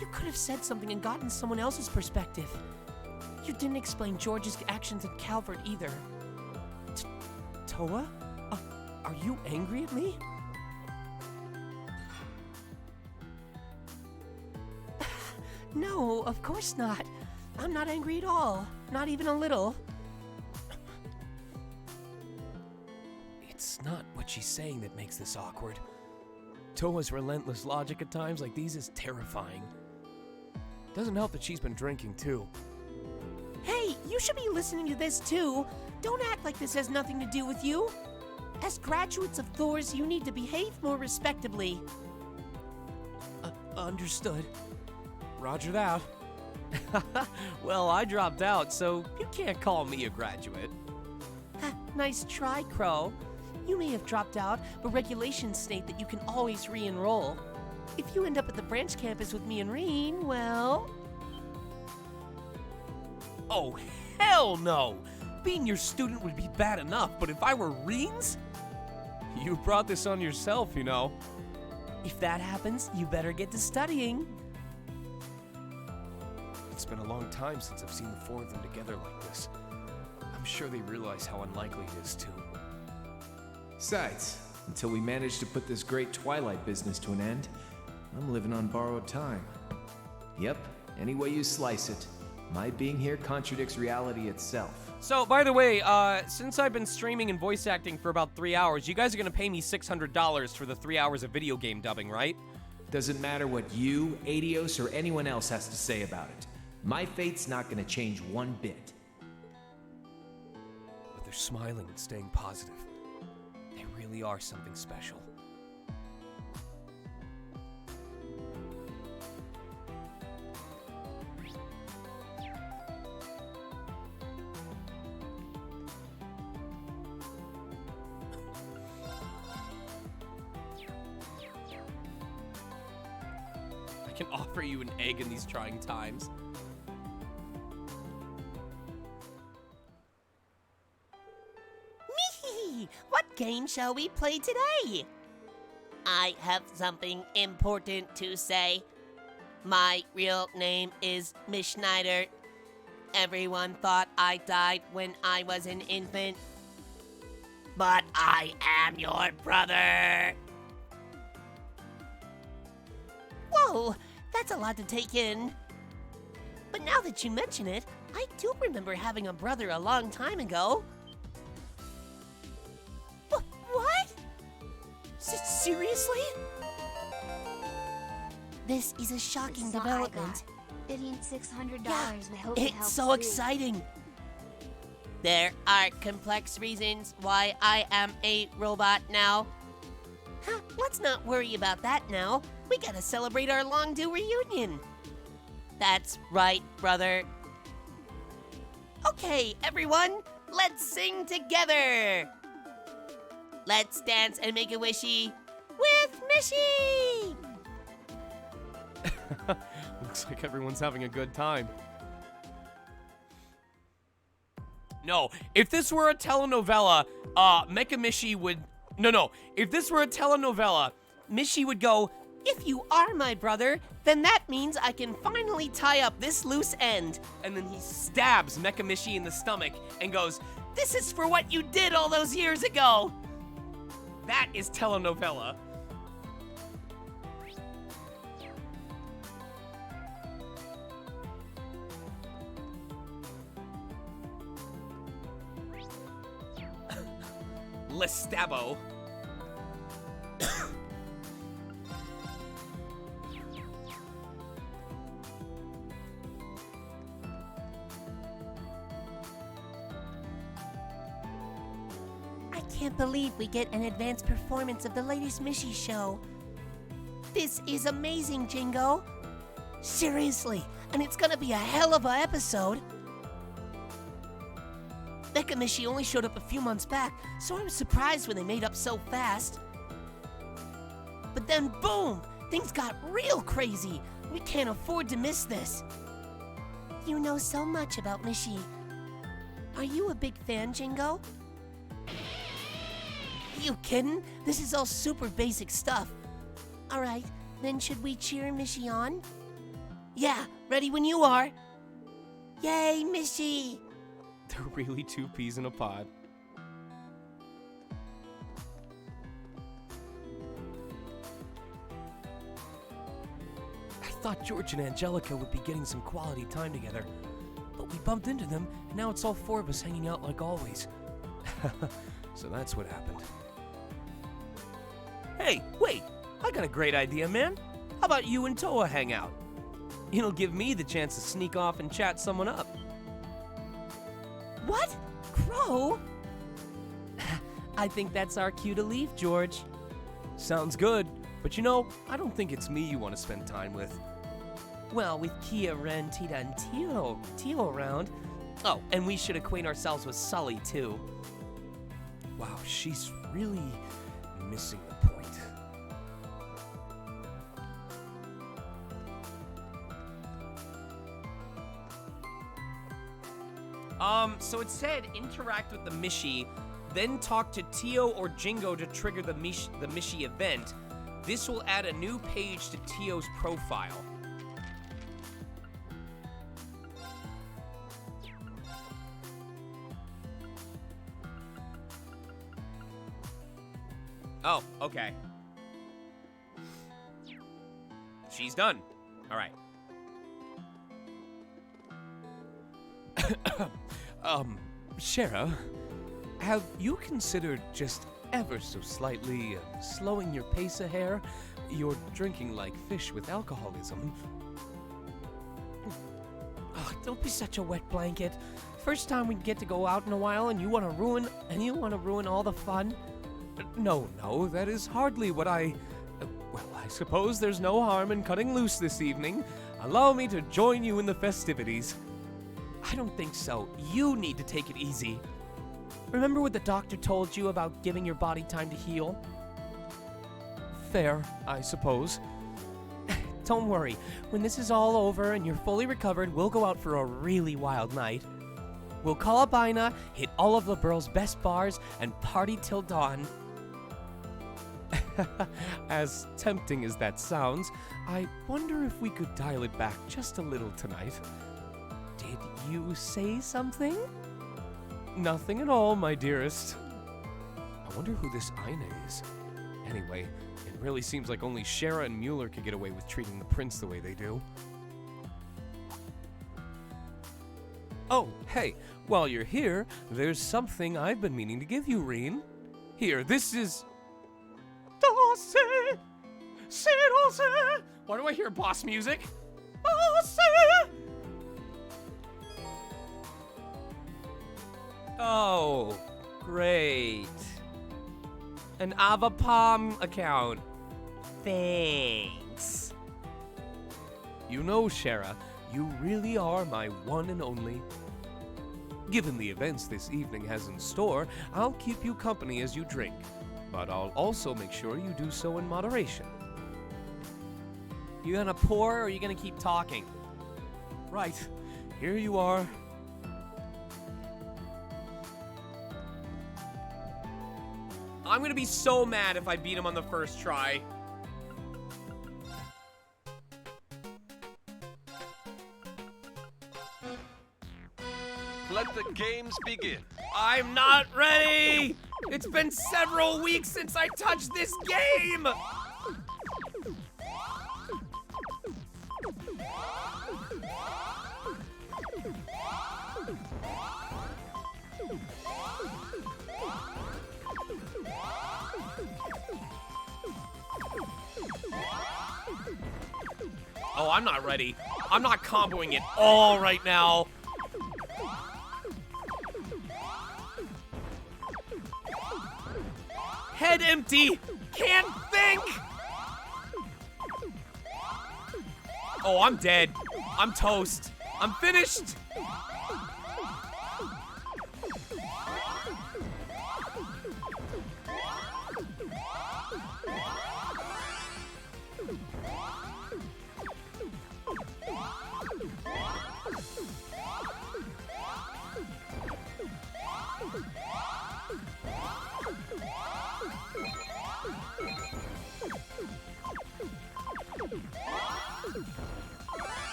you could have said something and gotten someone else's perspective. You didn't explain George's actions at Calvert either. Toa? Are you angry at me? No, of course not. I'm not angry at all. Not even a little. It's not what she's saying that makes this awkward. Toa's relentless logic at times like these is terrifying. Doesn't help that she's been drinking too. Hey, you should be listening to this too. Don't act like this has nothing to do with you. As graduates of Thor's, you need to behave more respectably. Understood. Roger that. Well, I dropped out, so you can't call me a graduate. Nice try, Crow. You may have dropped out, but regulations state that you can always re-enroll. If you end up at the branch campus with me and Reen, well... Oh, hell no! Being your student would be bad enough, but if I were Reen's? You brought this on yourself, you know. If that happens, you better get to studying. It's been a long time since I've seen the four of them together like this. I'm sure they realize how unlikely it is, too. Besides, until we manage to put this great Twilight business to an end, I'm living on borrowed time. Yep, any way you slice it, my being here contradicts reality itself. So, by the way, since I've been streaming and voice acting for about 3 hours, you guys are gonna pay me $600 for the 3 hours of video game dubbing, right? Doesn't matter what you, Adios, or anyone else has to say about it. My fate's not gonna change one bit. But they're smiling and staying positive. They really really are something special. I can offer you an egg in these trying times. Me! What game shall we play today? I have something important to say. My real name is Miss Schneider. Everyone thought I died when I was an infant. But I am your brother. Whoa, that's a lot to take in. But now that you mention it, I do remember having a brother a long time ago. What? Seriously? This is a shocking development. $1,600,000. Yeah, I hope it helps it's so too. exciting. There are complex reasons why I am a robot now. Huh, let's not worry about that now. We gotta celebrate our long-due reunion. That's right, brother. Okay, everyone, let's sing together. Let's dance and make a wishy with Mishy. Looks like everyone's having a good time. No, if this were a telenovela, Mecha Mishy would... No, if this were a telenovela, Mishy would go, "If you are my brother, then that means I can finally tie up this loose end." And then he stabs Mecha Mishy in the stomach and goes, "This is for what you did all those years ago." That is telenovela. Lestabbo. I can't believe we get an advanced performance of the latest Mishy show. This is amazing, Jingo. Seriously, and it's gonna be a hell of a episode. Mecha Mishy only showed up a few months back, so I was surprised when they made up so fast. But then, boom! Things got real crazy. We can't afford to miss this. You know so much about Mishy. Are you a big fan, Jingo? You kidding? This is all super basic stuff. Alright, then should we cheer Mishy on? Yeah, ready when you are. Yay, Mishy! They're really two peas in a pod. I thought George and Angelica would be getting some quality time together, but we bumped into them, and now it's all four of us hanging out like always. So that's what happened. Hey, wait! I got a great idea, man. How about you and Toa hang out? It'll give me the chance to sneak off and chat someone up. What? Crow? I think that's our cue to leave, George. Sounds good, but you know, I don't think it's me you want to spend time with. Well, with Kia, Ren, Tita, and Tio around. Oh, and we should acquaint ourselves with Sully, too. Wow, she's really missing the point. So it said interact with the Mishy, then talk to Tio or Jingo to trigger the Mishy event. This will add a new page to Tio's profile. Oh, okay. She's done. All right. Shara, have you considered just ever so slightly slowing your pace a hair? You're drinking like fish with alcoholism. Oh, don't be such a wet blanket. First time we get to go out in a while, and you want to ruin all the fun. No, that is hardly what I... well, I suppose there's no harm in cutting loose this evening. Allow me to join you in the festivities. I don't think so. You need to take it easy. Remember what the doctor told you about giving your body time to heal? Fair, I suppose. Don't worry. When this is all over and you're fully recovered, we'll go out for a really wild night. We'll call up Ina, hit all of the borough's best bars, and party till dawn. As tempting as that sounds, I wonder if we could dial it back just a little tonight. Did you say something? Nothing at all, my dearest. I wonder who this Ina is. Anyway, it really seems like only Shara and Mueller could get away with treating the prince the way they do. Oh, hey, while you're here, there's something I've been meaning to give you, Reen. Here, this is... Danser, c'est danser. Why do I hear boss music? Danser. Oh, great. An Avapalm account. Thanks. You know, Shara, you really are my one and only. Given the events this evening has in store, I'll keep you company as you drink, but I'll also make sure you do so in moderation. You gonna pour or are you gonna keep talking? Right, here you are. I'm gonna be so mad if I beat him on the first try. Let the games begin. I'm not ready! It's been several weeks since I touched this game! Oh, I'm not ready. I'm not comboing it all right now. Head empty. Can't think. Oh, I'm dead. I'm toast. I'm finished.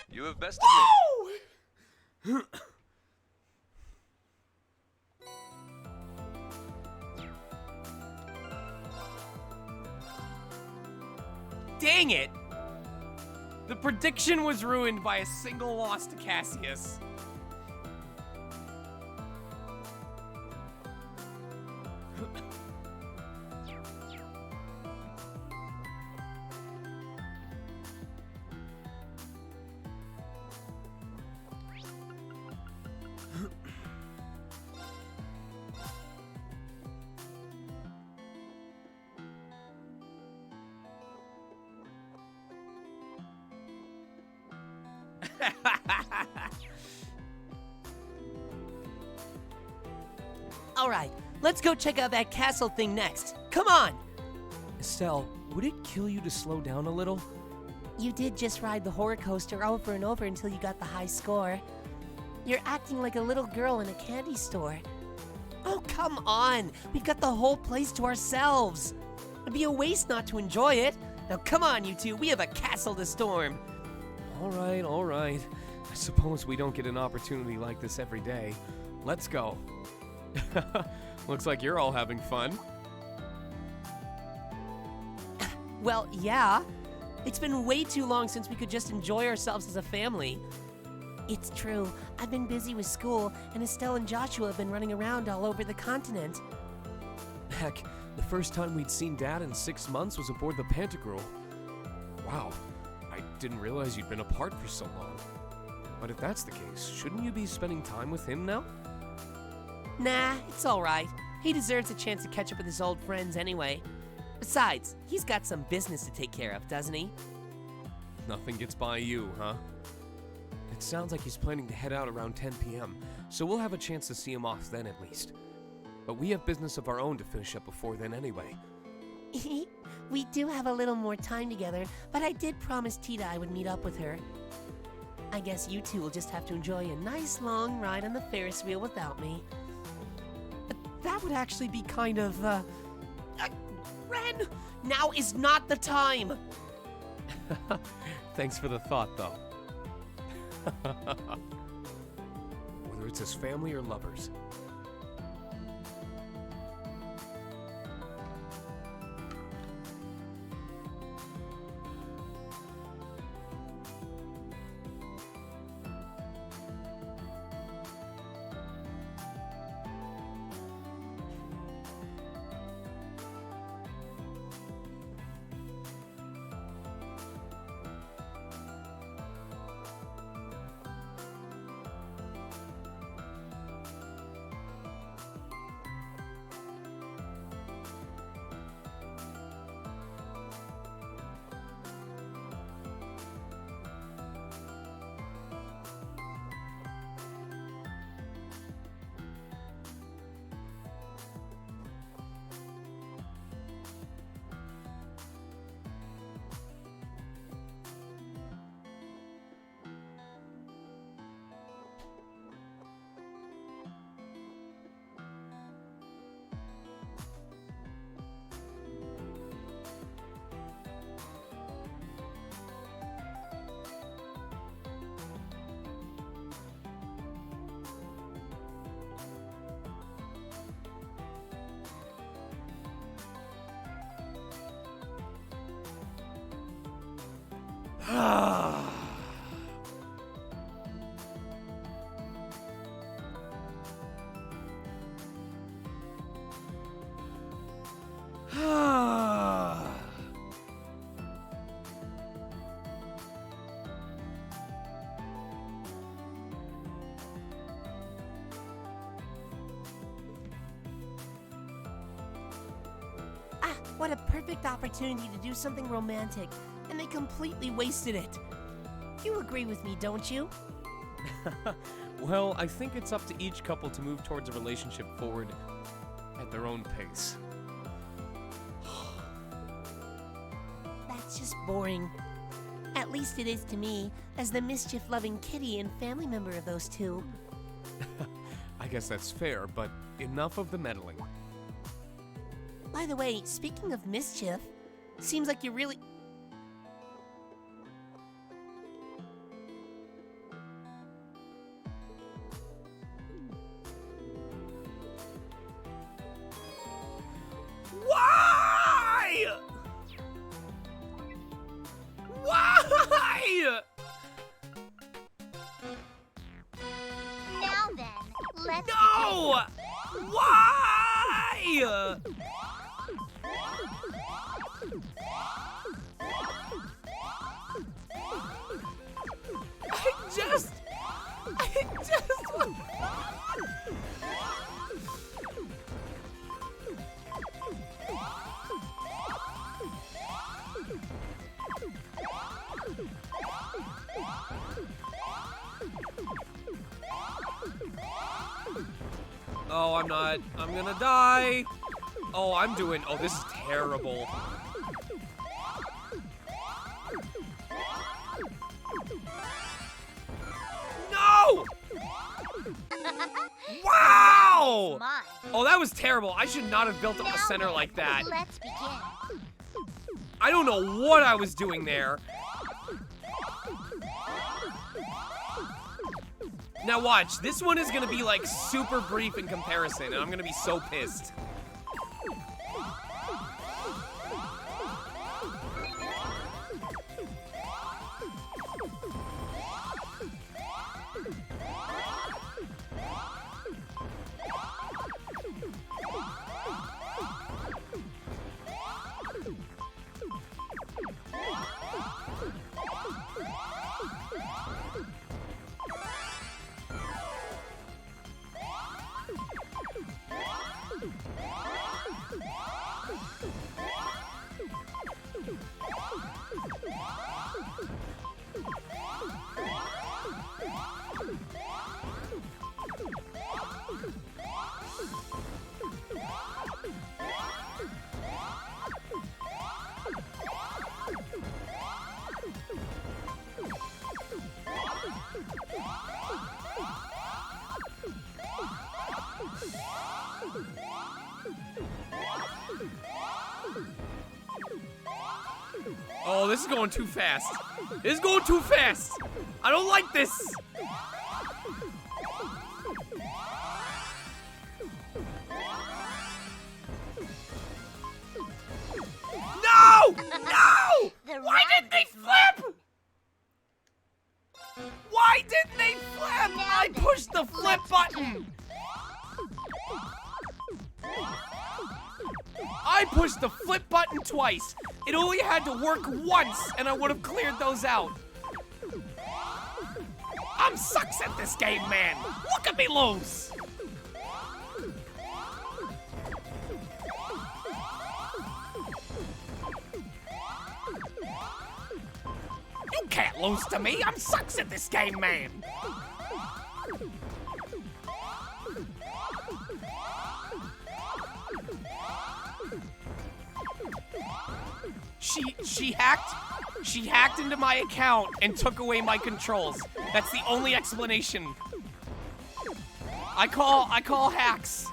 You have bested me. Dang it! The prediction was ruined by a single loss to Cassius. All right, let's go check out that castle thing next. Come on! Estelle, would it kill you to slow down a little? You did just ride the horror coaster over and over until you got the high score. You're acting like a little girl in a candy store. Oh, come on! We've got the whole place to ourselves. It'd be a waste not to enjoy it. Now come on, you two, we have a castle to storm. All right. I suppose we don't get an opportunity like this every day. Let's go. Looks like you're all having fun. Well, yeah. It's been way too long since we could just enjoy ourselves as a family. It's true. I've been busy with school, and Estelle and Joshua have been running around all over the continent. Heck, the first time we'd seen Dad in 6 months was aboard the Pantagruel. Wow, I didn't realize you'd been apart for so long. But if that's the case, shouldn't you be spending time with him now? Nah, it's all right. He deserves a chance to catch up with his old friends anyway. Besides, he's got some business to take care of, doesn't he? Nothing gets by you, huh? It sounds like he's planning to head out around 10 p.m., so we'll have a chance to see him off then at least. But we have business of our own to finish up before then anyway. We do have a little more time together, but I did promise Tita I would meet up with her. I guess you two will just have to enjoy a nice long ride on the Ferris wheel without me. But that would actually be kind of, Ren! Now is not the time! Thanks for the thought, though. Whether it's his family or lovers. What a perfect opportunity to do something romantic, and they completely wasted it. You agree with me, don't you? Well, I think it's up to each couple to move towards a relationship forward at their own pace. That's just boring. At least it is to me, as the mischief-loving kitty and family member of those two. I guess that's fair, but enough of the meddling. By the way, speaking of mischief, seems like you really... Why? Why? Now then, let's No! Why? I just... Oh, I'm not. I'm gonna die. Oh, I'm doing... Oh, this is terrible. No! Wow! Oh, that was terrible. I should not have built up the center like that. Let's begin. I don't know what I was doing there. Now watch, this one is gonna be like super brief in comparison, and I'm gonna be so pissed. Oh, this is going too fast. This is going too fast. I don't like this. No! No! Why didn't they flip? Why didn't they flip? I pushed the flip button. I pushed the flip button twice. It only had to work once, and I would have cleared those out. I'm sucks at this game, man. Look at me lose. You can't lose to me. I'm sucks at this game, man. She hacked into my account and took away my controls. That's the only explanation. I call hacks.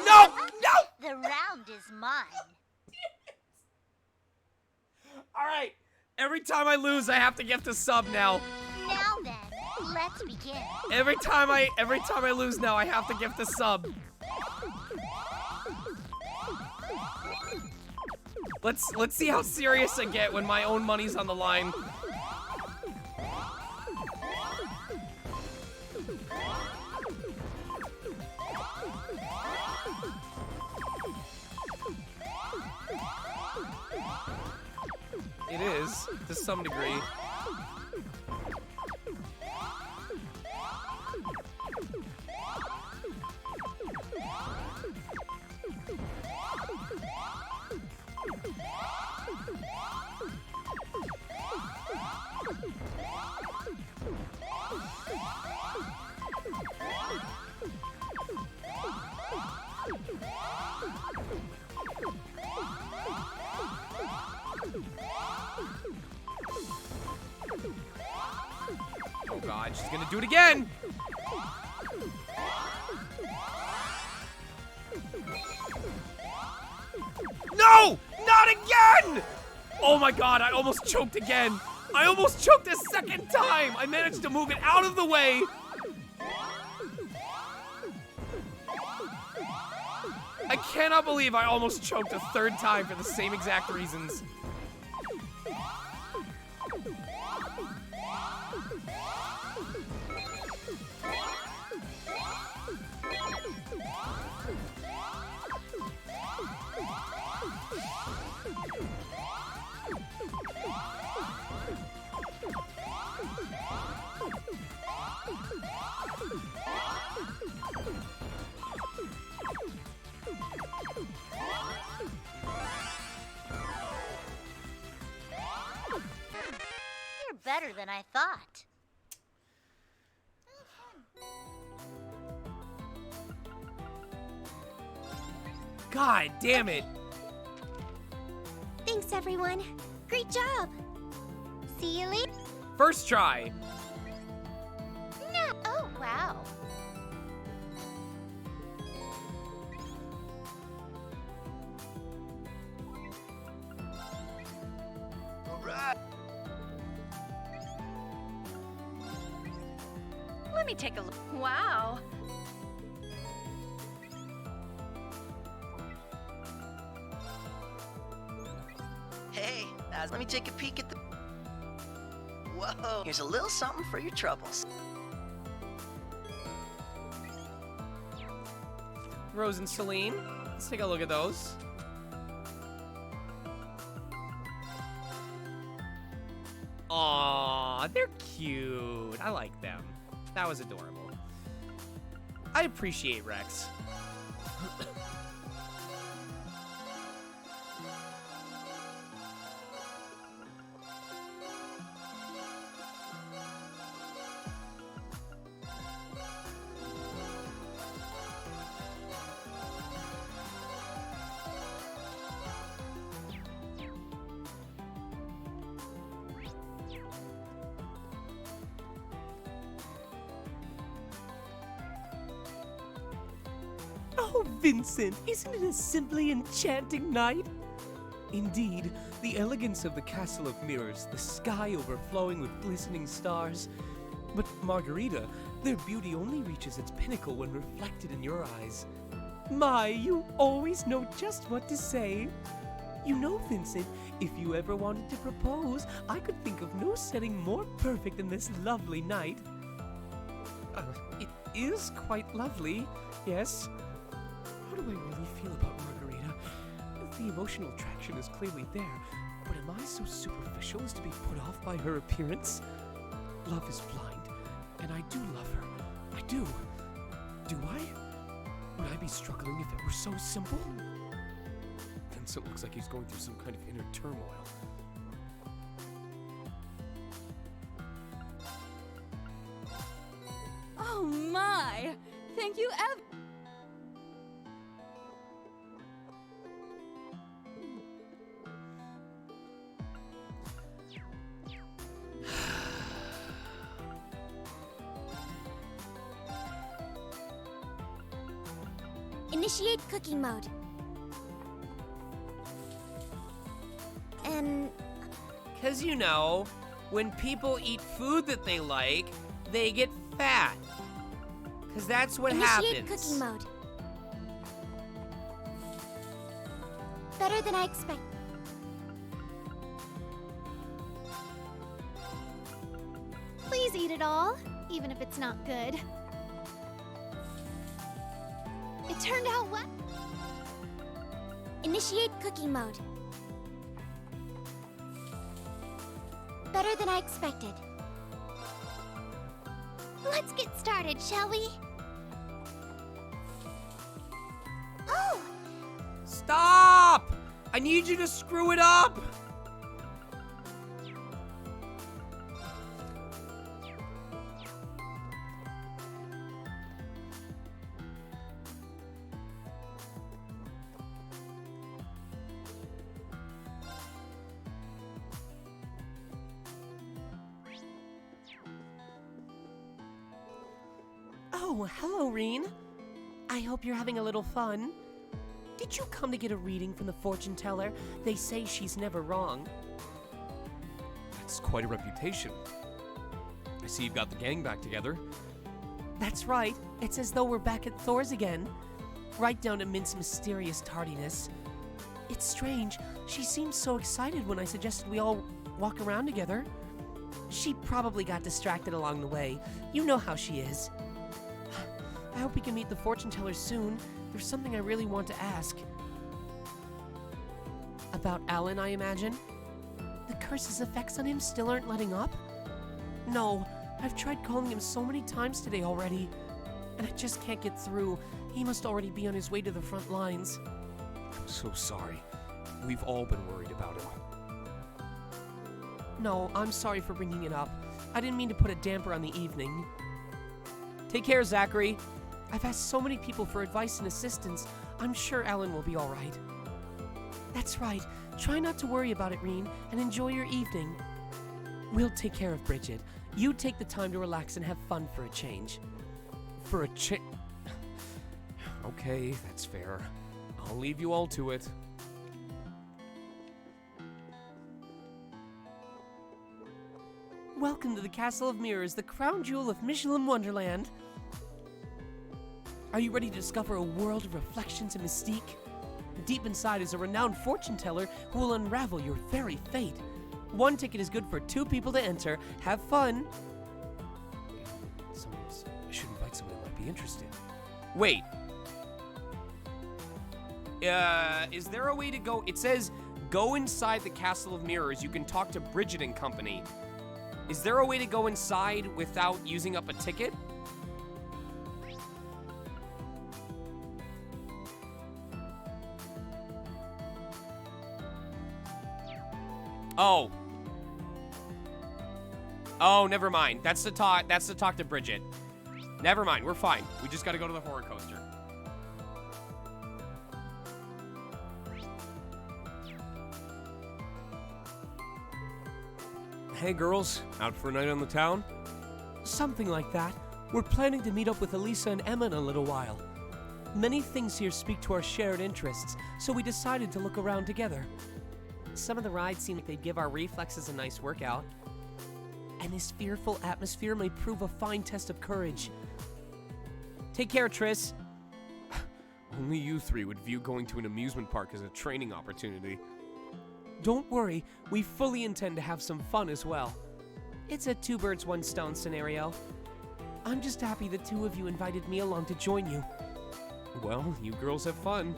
No! No! The round is mine. All right. Every time I lose, I have to gift a sub now. Now then, let's begin. Every time I lose now, I have to gift a sub. Let's see how serious I get when my own money's on the line. It is, to some degree. Oh God, she's gonna do it again! No! Not again! Oh my God, I almost choked again. I almost choked a second time! I managed to move it out of the way. I cannot believe I almost choked a third time for the same exact reasons. You're better than I thought. God damn it. Thanks, everyone. Great job. See you later. First try. No. Oh, wow. Let me take a look. Wow. Hey, let me take a peek at the... Whoa, here's a little something for your troubles. Rose and Celine, let's take a look at those. Aw, they're cute. I like them. That was adorable. I appreciate Rex. Oh, Vincent, isn't it a simply enchanting night? Indeed, the elegance of the Castle of Mirrors, the sky overflowing with glistening stars. But Margarita, their beauty only reaches its pinnacle when reflected in your eyes. My, you always know just what to say. You know, Vincent, if you ever wanted to propose, I could think of no setting more perfect than this lovely night. It is quite lovely, yes. How do I really feel about Margarita? The emotional attraction is clearly there, but am I so superficial as to be put off by her appearance? Love is blind, and I do love her. I do. Do I? Would I be struggling if it were so simple? Vincent looks like he's going through some kind of inner turmoil. Oh my! Thank you ever. Initiate cooking mode. And... 'Cause you know, when people eat food that they like, they get fat. 'Cause that's what Initiate happens. cooking mode. Better than I expected. Please eat it all, even if it's not good. It turned out well. Initiate cooking mode. Better than I expected. Let's get started, shall we? Oh! Stop! I need you to screw it up! Oh, hello, Reen. I hope you're having a little fun. Did you come to get a reading from the fortune teller? They say she's never wrong. That's quite a reputation. I see you've got the gang back together. That's right. It's as though we're back at Thor's again. Right down to Mint's mysterious tardiness. It's strange. She seemed so excited when I suggested we all walk around together. She probably got distracted along the way. You know how she is. I hope we can meet the fortune teller soon. There's something I really want to ask. About Alan, I imagine? The curse's effects on him still aren't letting up? No, I've tried calling him so many times today already, and I just can't get through. He must already be on his way to the front lines. I'm so sorry. We've all been worried about him. No, I'm sorry for bringing it up. I didn't mean to put a damper on the evening. Take care, Zachary. I've asked so many people for advice and assistance. I'm sure Alan will be all right. That's right. Try not to worry about it, Reen, and enjoy your evening. We'll take care of Bridget. You take the time to relax and have fun for a change. For a change? Okay, that's fair. I'll leave you all to it. Welcome to the Castle of Mirrors, the crown jewel of Michelin Wonderland. Are you ready to discover a world of reflections and mystique? Deep inside is a renowned fortune teller who will unravel your very fate. One ticket is good for 2 people to enter. Have fun. I should invite someone who might be interested. Wait. Is there a way to go? It says, go inside the Castle of Mirrors. You can talk to Bridget and company. Is there a way to go inside without using up a ticket? Oh. Oh, never mind. That's to talk to Bridget. Never mind, we're fine. We just gotta go to the horror coaster. Hey girls, out for a night on the town? Something like that. We're planning to meet up with Elisa and Emma in a little while. Many things here speak to our shared interests, so we decided to look around together. Some of the rides seem like they'd give our reflexes a nice workout. And this fearful atmosphere may prove a fine test of courage. Take care, Triss. Only you three would view going to an amusement park as a training opportunity. Don't worry, we fully intend to have some fun as well. It's a two birds, one stone scenario. I'm just happy the two of you invited me along to join you. Well, you girls have fun.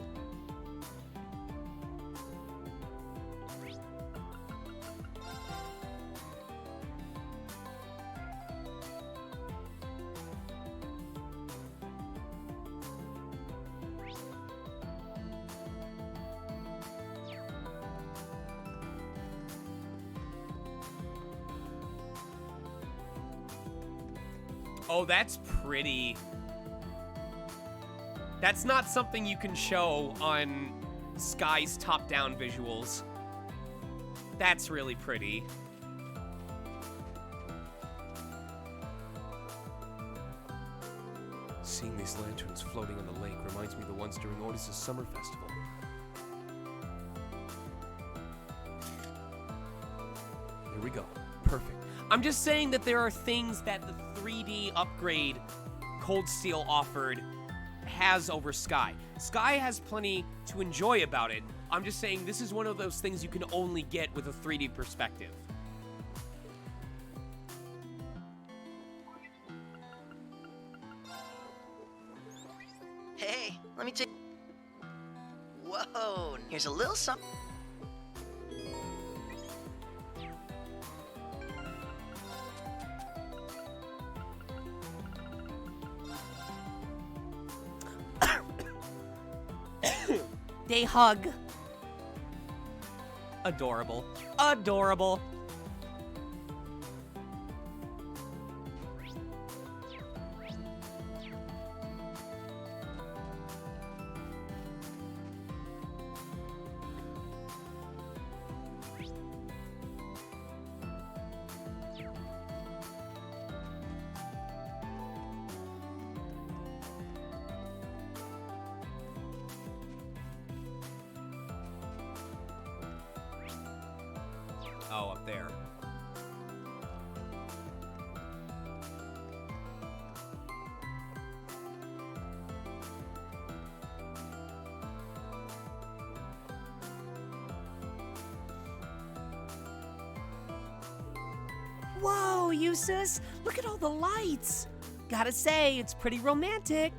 Oh, that's pretty. That's not something you can show on Sky's top-down visuals. That's really pretty. Seeing these lanterns floating on the lake reminds me of the ones during Otis's summer festival. Here we go. Perfect. I'm just saying that there are things that the 3D upgrade Cold Steel offered has over Sky. Sky has plenty to enjoy about it. I'm just saying this is one of those things you can only get with a 3D perspective. Hey, let me take... Whoa, here's a little something. They hug. Adorable. Adorable. Oh, up there. Whoa, Eustace! Look at all the lights! Gotta say, it's pretty romantic.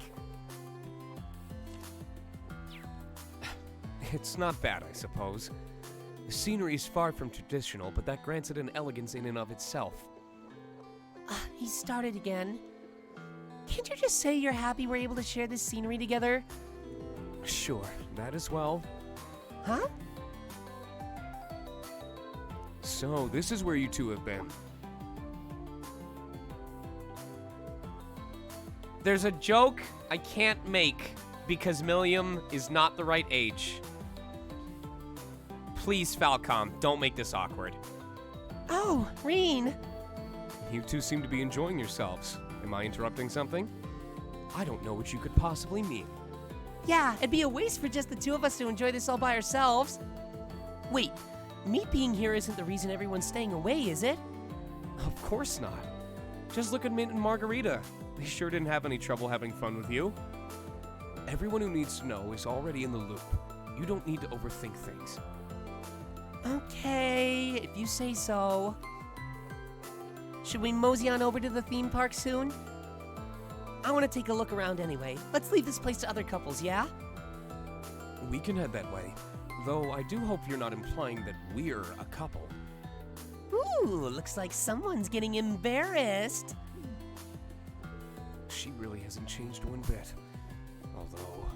It's not bad, I suppose. The scenery is far from traditional, but that grants it an elegance in and of itself. He started again. Can't you just say you're happy we're able to share this scenery together? Sure, that as well. Huh? So, this is where you two have been. There's a joke I can't make because Milliam is not the right age. Please, Falcom, don't make this awkward. Oh, Reen. You two seem to be enjoying yourselves. Am I interrupting something? I don't know what you could possibly mean. Yeah, it'd be a waste for just the two of us to enjoy this all by ourselves. Wait, me being here isn't the reason everyone's staying away, is it? Of course not. Just look at Mint and Margarita. They sure didn't have any trouble having fun with you. Everyone who needs to know is already in the loop. You don't need to overthink things. Okay, if you say so. Should we mosey on over to the theme park soon? I want to take a look around anyway. Let's leave this place to other couples, yeah? We can head that way. Though I do hope you're not implying that we're a couple. Ooh, looks like someone's getting embarrassed. She really hasn't changed one bit. Although...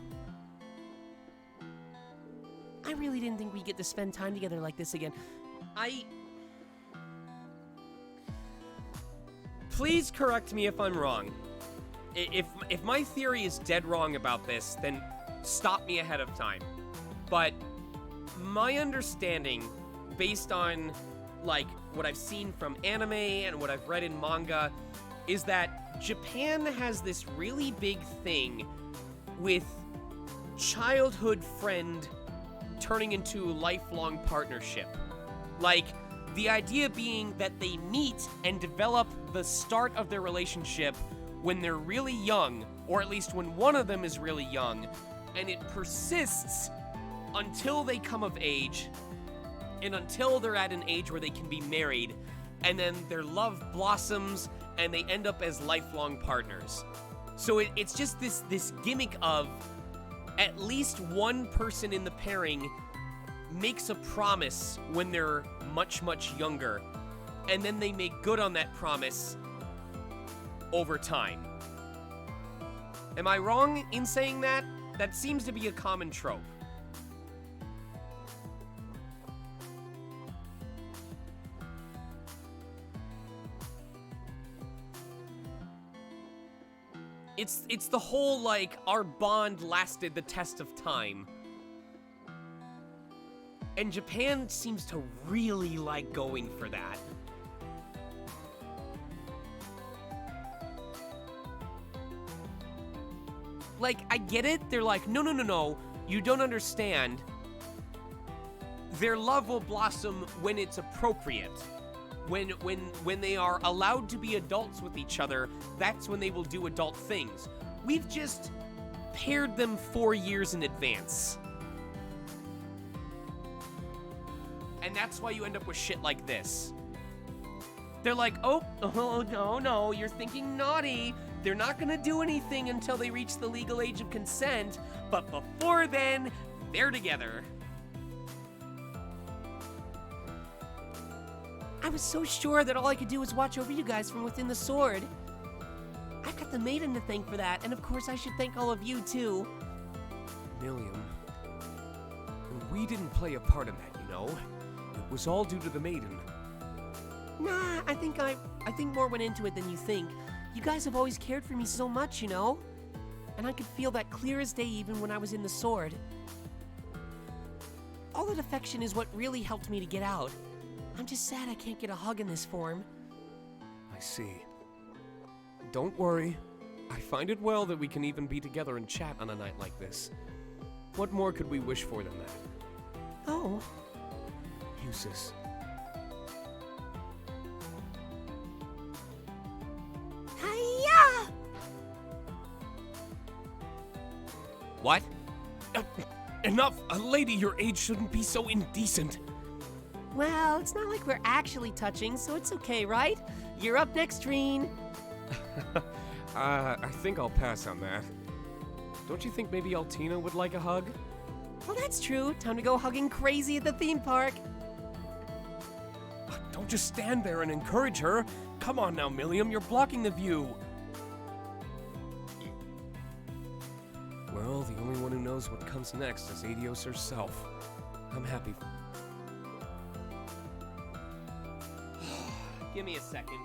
I really didn't think we'd get to spend time together like this again. Please correct me if I'm wrong. If my theory is dead wrong about this, then stop me ahead of time. But my understanding, based on like what I've seen from anime and what I've read in manga, is that Japan has this really big thing with childhood friend turning into lifelong partnership. Like, the idea being that they meet and develop the start of their relationship when they're really young, or at least when one of them is really young, and it persists until they come of age, and until they're at an age where they can be married, and then their love blossoms, and they end up as lifelong partners. So it's just this gimmick of at least one person in the pairing makes a promise when they're much, much younger, and then they make good on that promise over time. Am I wrong in saying that? That seems to be a common trope. It's the whole, like, our bond lasted the test of time. And Japan seems to really like going for that. Like, I get it. They're like, no, you don't understand. Their love will blossom when it's appropriate. When they are allowed to be adults with each other, that's when they will do adult things. We've just paired them 4 years in advance. And that's why you end up with shit like this. They're like, oh, no, you're thinking naughty. They're not gonna do anything until they reach the legal age of consent, but before then, they're together. I was so sure that all I could do was watch over you guys from within the sword. I've got the maiden to thank for that, and of course I should thank all of you too. Milliam, we didn't play a part in that, you know? It was all due to the maiden. Nah, I think more went into it than you think. You guys have always cared for me so much, you know? And I could feel that clear as day even when I was in the sword. All that affection is what really helped me to get out. I'm just sad I can't get a hug in this form. I see. Don't worry. I find it well that we can even be together and chat on a night like this. What more could we wish for than that? Oh. Eustace. Hiya! What? Enough! A lady your age shouldn't be so indecent. Well, it's not like we're actually touching, so it's okay, right? You're up next, Reen. I think I'll pass on that. Don't you think maybe Altina would like a hug? Well, that's true. Time to go hugging crazy at the theme park. Don't just stand there and encourage her. Come on now, Milliam, you're blocking the view. Well, the only one who knows what comes next is Adios herself. I'm happy. Give me a second.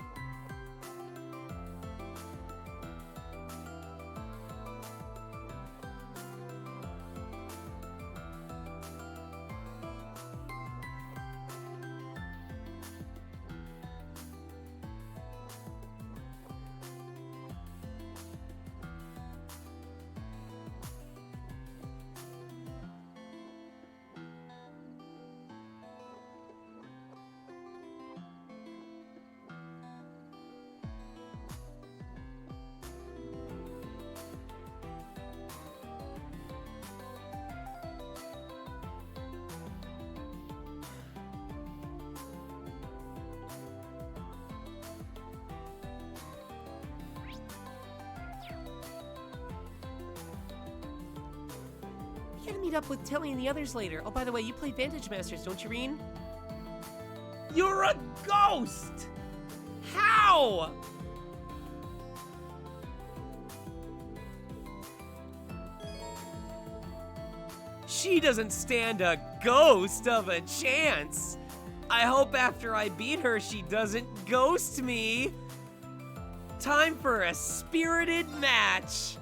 We gotta meet up with Tilly and the others later. Oh, by the way, you play Vantage Masters, don't you, Reen? You're a ghost! How? She doesn't stand a ghost of a chance. I hope after I beat her, she doesn't ghost me. Time for a spirited match.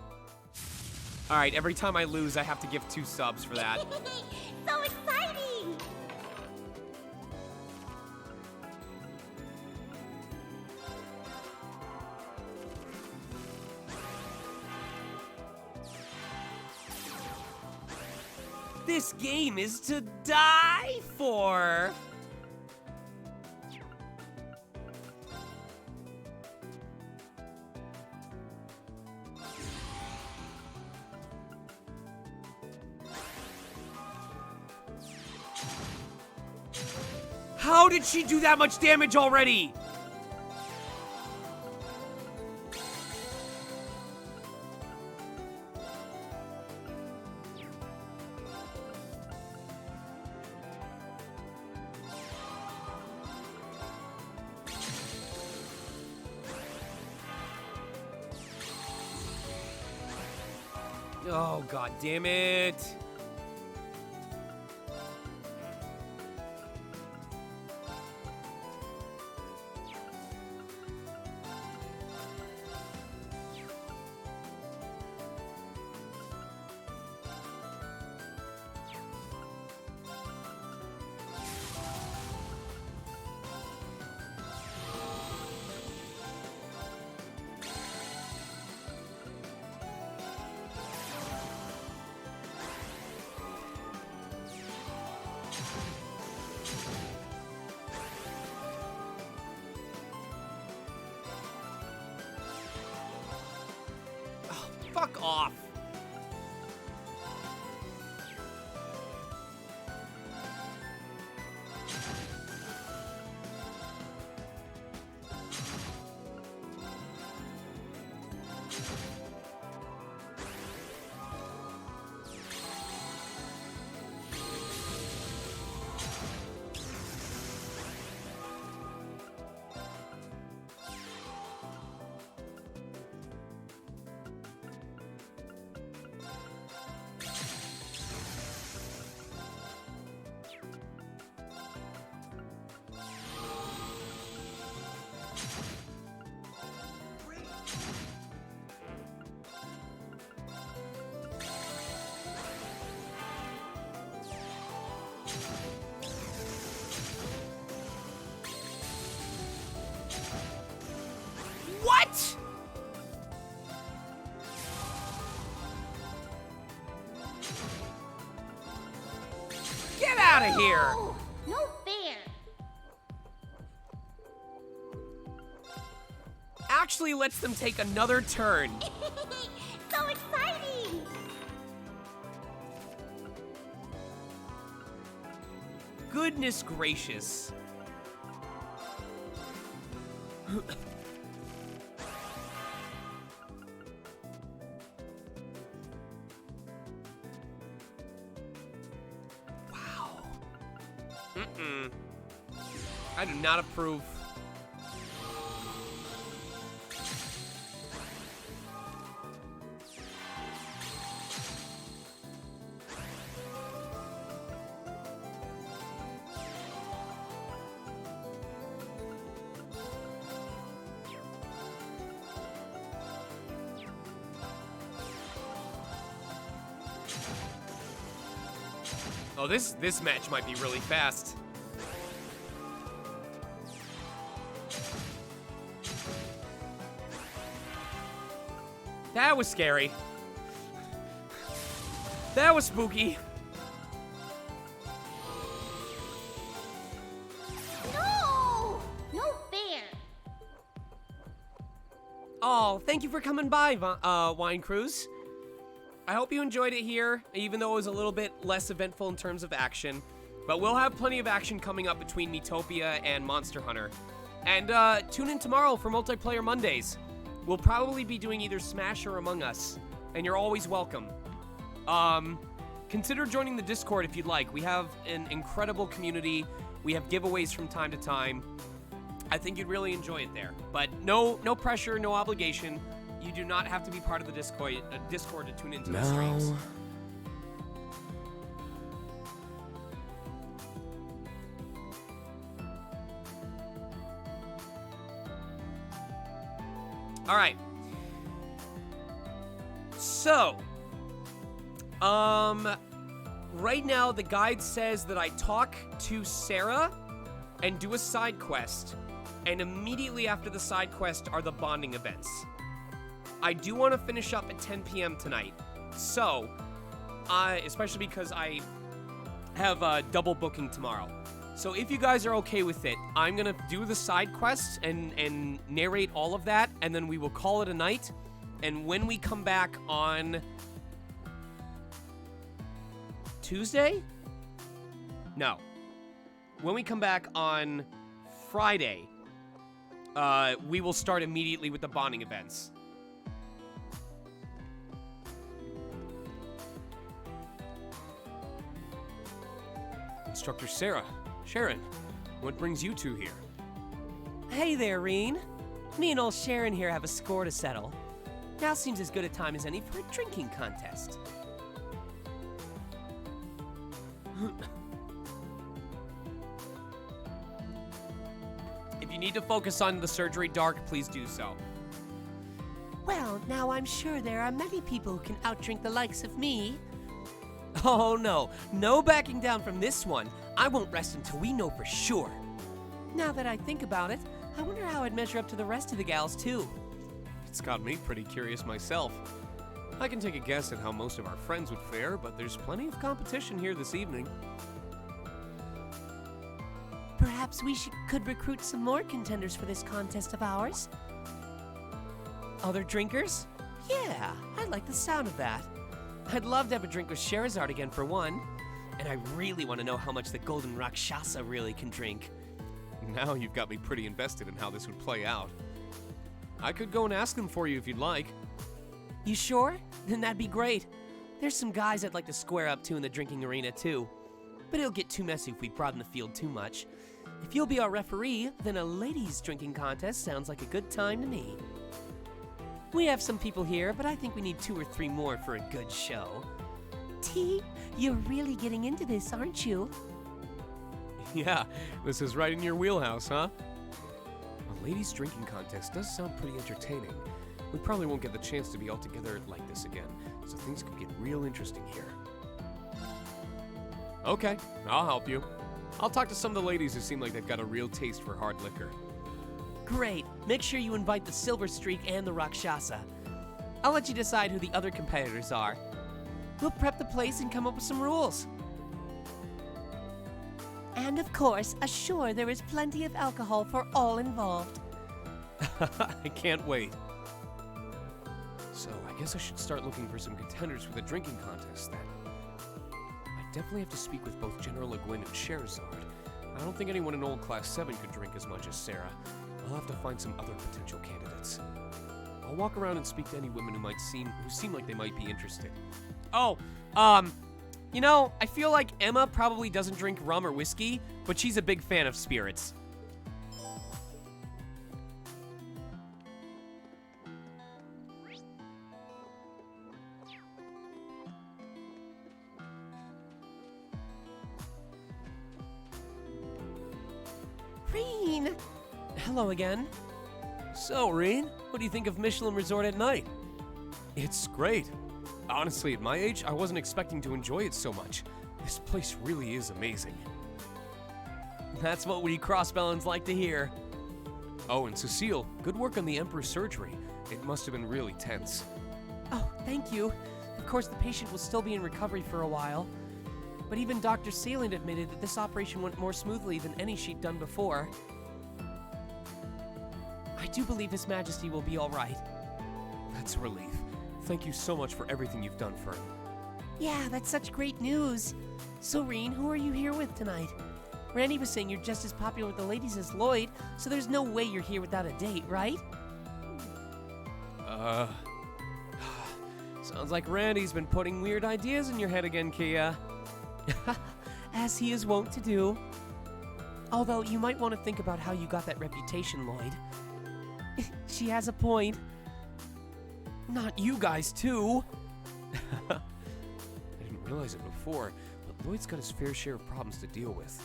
All right, every time I lose, I have to give 2 subs for that. So exciting! This game is to die for. How did she do that much damage already? Oh, god damn it. Fuck off. What? Get out of here! No fair! Actually lets them take another turn. So exciting! Goodness gracious. Wow. I do not approve. Oh, this match might be really fast. That was scary. That was spooky. No! No fair! Oh, thank you for coming by, Wine Cruise. I hope you enjoyed it here, even though it was a little bit less eventful in terms of action. But we'll have plenty of action coming up between Miitopia and Monster Hunter. And tune in tomorrow for Multiplayer Mondays. We'll probably be doing either Smash or Among Us, and you're always welcome. consider joining the Discord if you'd like. We have an incredible community. We have giveaways from time to time. I think you'd really enjoy it there. But no pressure, no obligation. You do not have to be part of the Discord to tune into the streams. All right. So, right now the guide says that I talk to Sarah and do a side quest, and immediately after the side quest are the bonding events. I do want to finish up at 10 p.m. tonight, so, especially because I have double booking tomorrow. So if you guys are okay with it, I'm going to do the side quests and narrate all of that, and then we will call it a night. And when we come back on Tuesday? No. When we come back on Friday, we will start immediately with the bonding events. Instructor Sarah, Sharon, what brings you two here? Hey there, Reen. Me and old Sharon here have a score to settle. Now seems as good a time as any for a drinking contest. If you need to focus on the surgery, Dark, please do so. Well, now I'm sure there are many people who can outdrink the likes of me. Oh no, no backing down from this one. I won't rest until we know for sure. Now that I think about it, I wonder how I'd measure up to the rest of the gals too. It's got me pretty curious myself. I can take a guess at how most of our friends would fare, but there's plenty of competition here this evening. Perhaps we could recruit some more contenders for this contest of ours. Other drinkers? Yeah, I like the sound of that. I'd love to have a drink with Sherazard again for one. And I really want to know how much the Golden Rakshasa really can drink. Now you've got me pretty invested in how this would play out. I could go and ask them for you if you'd like. You sure? Then that'd be great. There's some guys I'd like to square up to in the drinking arena too. But it'll get too messy if we broaden the field too much. If you'll be our referee, then a ladies' drinking contest sounds like a good time to me. We have some people here, but I think we need 2 or 3 more for a good show. T, you're really getting into this, aren't you? Yeah, this is right in your wheelhouse, huh? A ladies' drinking contest does sound pretty entertaining. We probably won't get the chance to be all together like this again, so things could get real interesting here. Okay, I'll help you. I'll talk to some of the ladies who seem like they've got a real taste for hard liquor. Great. Make sure you invite the Silver Streak and the Rakshasa. I'll let you decide who the other competitors are. We'll prep the place and come up with some rules. And of course, assure there is plenty of alcohol for all involved. I can't wait. So, I guess I should start looking for some contenders for the drinking contest then. I definitely have to speak with both General Le Guin and Sherazard. I don't think anyone in Old Class 7 could drink as much as Sarah. I'll have to find some other potential candidates. I'll walk around and speak to any women who seem like they might be interested. Oh, you know, I feel like Emma probably doesn't drink rum or whiskey, but she's a big fan of spirits. Reen! Hello again. So, Reen, what do you think of Michelin Resort at night? It's great. Honestly, at my age, I wasn't expecting to enjoy it so much. This place really is amazing. That's what we crossbellins like to hear. Oh, and Cecile, good work on the Emperor's surgery. It must have been really tense. Oh, thank you. Of course, the patient will still be in recovery for a while. But even Dr. Sealand admitted that this operation went more smoothly than any she'd done before. I do believe His Majesty will be all right. That's a relief. Thank you so much for everything you've done for him. Yeah, that's such great news. So, Reen, who are you here with tonight? Randy was saying you're just as popular with the ladies as Lloyd, so there's no way you're here without a date, right? Sounds like Randy's been putting weird ideas in your head again, Kia. As he is wont to do. Although you might want to think about how you got that reputation, Lloyd. She has a point. Not you guys, too. I didn't realize it before, but Lloyd's got his fair share of problems to deal with.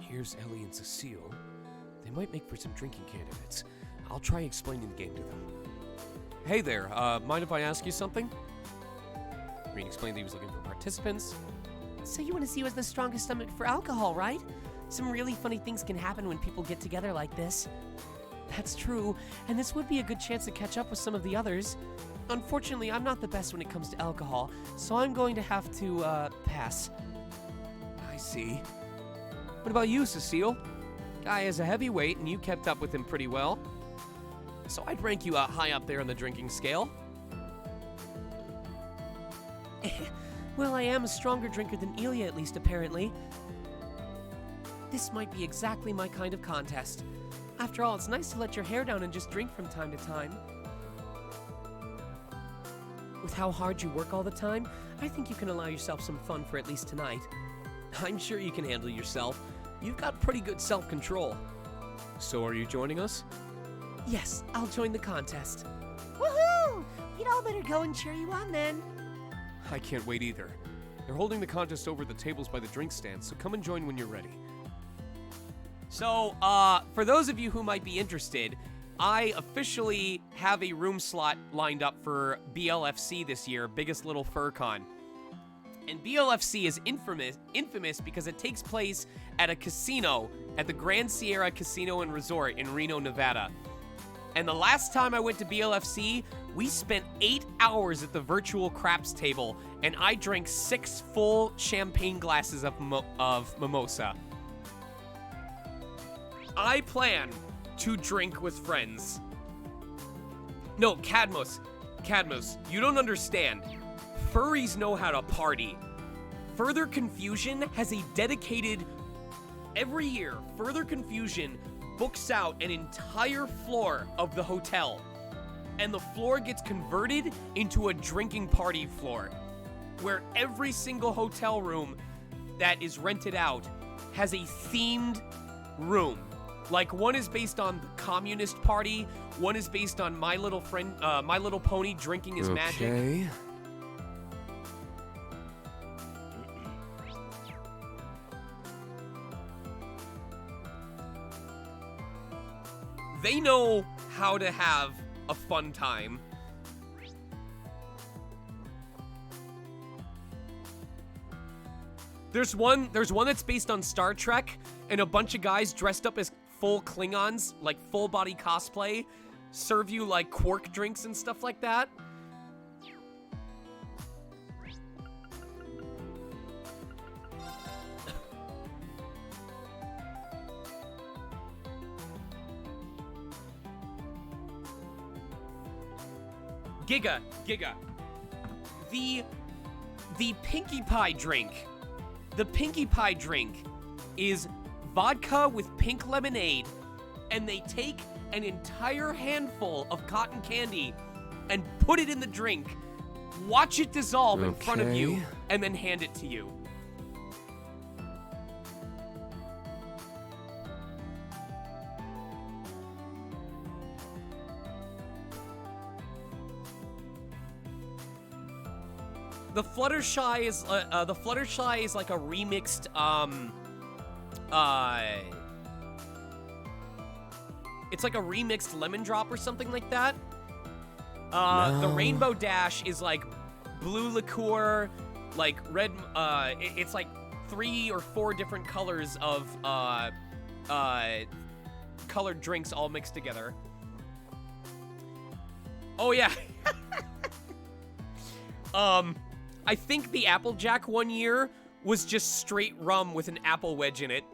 Here's Ellie and Cecile. They might make for some drinking candidates. I'll try explaining the game to them. Hey there, mind if I ask you something? Green explained that he was looking for participants. So you want to see who has the strongest stomach for alcohol, right? Some really funny things can happen when people get together like this. That's true, and this would be a good chance to catch up with some of the others. Unfortunately, I'm not the best when it comes to alcohol, so I'm going to have to, pass. I see. What about you, Cecile? Guy is a heavyweight, and you kept up with him pretty well. So I'd rank you high up there on the drinking scale. Well, I am a stronger drinker than Ilya, at least apparently. This might be exactly my kind of contest. After all, it's nice to let your hair down and just drink from time to time. With how hard you work all the time, I think you can allow yourself some fun for at least tonight. I'm sure you can handle yourself. You've got pretty good self-control. So are you joining us? Yes, I'll join the contest. Woohoo! We'd all better go and cheer you on then. I can't wait either. They're holding the contest over the tables by the drink stand, so come and join when you're ready. So, for those of you who might be interested, I officially have a room slot lined up for BLFC this year, Biggest Little Fur Con. And BLFC is infamous because it takes place at a casino, at the Grand Sierra Casino and Resort in Reno, Nevada. And the last time I went to BLFC, we spent 8 hours at the virtual craps table, and I drank 6 full champagne glasses of mimosa. I plan to drink with friends. No, Cadmus, you don't understand. Furries know how to party. Further Confusion has a dedicated... Every year, Further Confusion books out an entire floor of the hotel. And the floor gets converted into a drinking party floor. Where every single hotel room that is rented out has a themed room. Like, one is based on the Communist Party, one is based on My Little Pony drinking his magic. Okay. They know how to have a fun time. There's one that's based on Star Trek, and a bunch of guys dressed up as full Klingons, like full body cosplay, serve you like quark drinks and stuff like that. Giga. The Pinkie Pie drink. The Pinkie Pie drink is vodka with pink lemonade, and they take an entire handful of cotton candy and put it in the drink, watch it dissolve in front of you, and then hand it to you. The Fluttershy is like a remixed it's like a remixed Lemon Drop or something like that. The Rainbow Dash is like blue liqueur, like red, it's like 3 or 4 different colors of colored drinks all mixed together. Oh yeah. I think the Applejack one year was just straight rum with an apple wedge in it.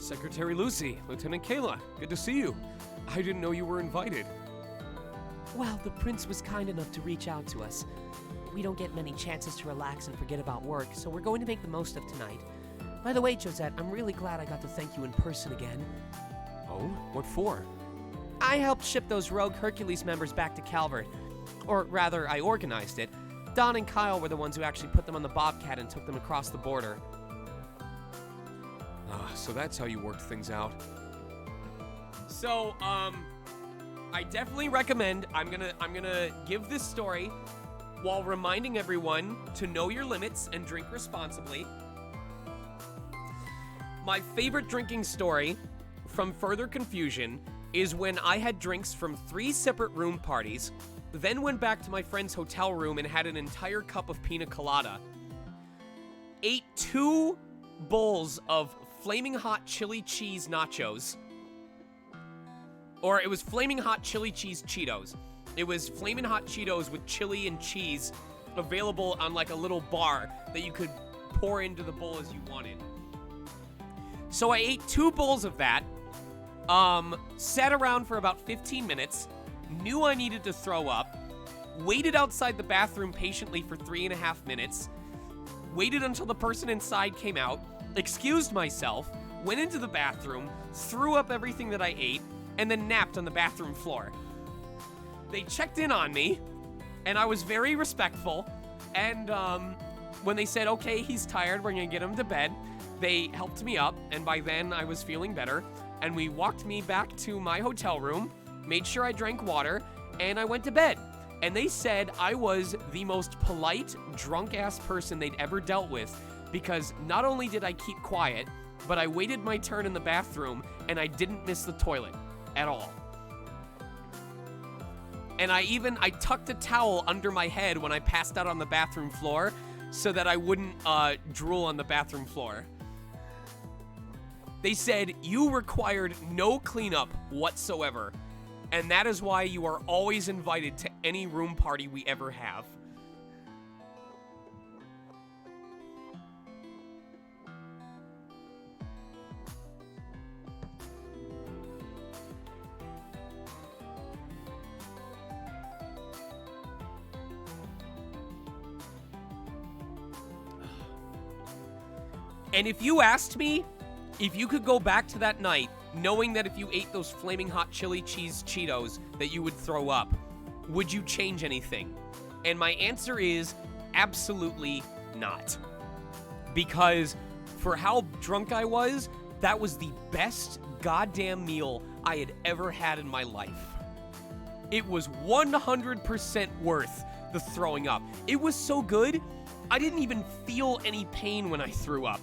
Secretary Lucy, Lieutenant Kayla, good to see you. I didn't know you were invited. Well, the prince was kind enough to reach out to us. We don't get many chances to relax and forget about work, so we're going to make the most of tonight. By the way, Josette, I'm really glad I got to thank you in person again. Oh, what for? I helped ship those rogue Hercules members back to Calvert. Or rather, I organized it. Don and Kyle were the ones who actually put them on the Bobcat and took them across the border. Ah, so that's how you worked things out. So, I definitely recommend, I'm gonna give this story while reminding everyone to know your limits and drink responsibly. My favorite drinking story from Further Confusion is when I had drinks from 3 separate room parties, then went back to my friend's hotel room and had an entire cup of pina colada, ate 2 bowls of flaming hot chili cheese nachos, or it was flaming hot chili cheese Cheetos. It was flaming hot Cheetos with chili and cheese available on like a little bar that you could pour into the bowl as you wanted. So I ate 2 bowls of that, sat around for about 15 minutes, knew I needed to throw up, waited outside the bathroom patiently for 3.5 minutes, waited until the person inside came out, excused myself, went into the bathroom, threw up everything that I ate, and then napped on the bathroom floor. They checked in on me, and I was very respectful, and when they said, okay, he's tired, we're gonna get him to bed, they helped me up, and by then I was feeling better, and we walked me back to my hotel room, made sure I drank water, and I went to bed. And they said I was the most polite, drunk-ass person they'd ever dealt with, because not only did I keep quiet, but I waited my turn in the bathroom, and I didn't miss the toilet at all. And I tucked a towel under my head when I passed out on the bathroom floor so that I wouldn't drool on the bathroom floor. They said you required no cleanup whatsoever, and that is why you are always invited to any room party we ever have. And if you asked me if you could go back to that night, knowing that if you ate those flaming hot chili cheese Cheetos that you would throw up, would you change anything? And my answer is absolutely not. Because for how drunk I was, that was the best goddamn meal I had ever had in my life. It was 100% worth the throwing up. It was so good, I didn't even feel any pain when I threw up.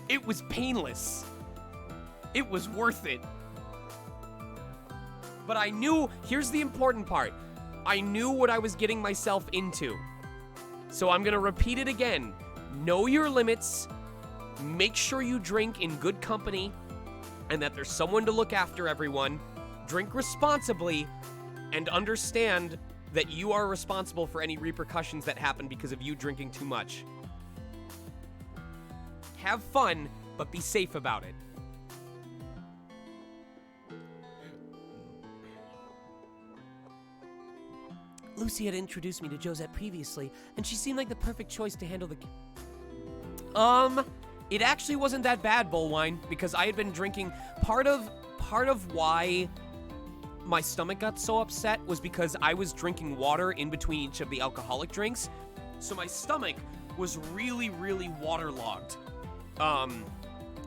It was painless. It was worth it. But I knew, here's the important part, I knew what I was getting myself into. So I'm gonna repeat it again. Know your limits, make sure you drink in good company, and that there's someone to look after everyone. Drink responsibly, and understand that you are responsible for any repercussions that happen because of you drinking too much. Have fun, but be safe about it. Lucy had introduced me to Josette previously, and she seemed like the perfect choice to handle the... It actually wasn't that bad, Bullwine, because I had been drinking... Part of why my stomach got so upset was because I was drinking water in between each of the alcoholic drinks, so my stomach was really, really waterlogged,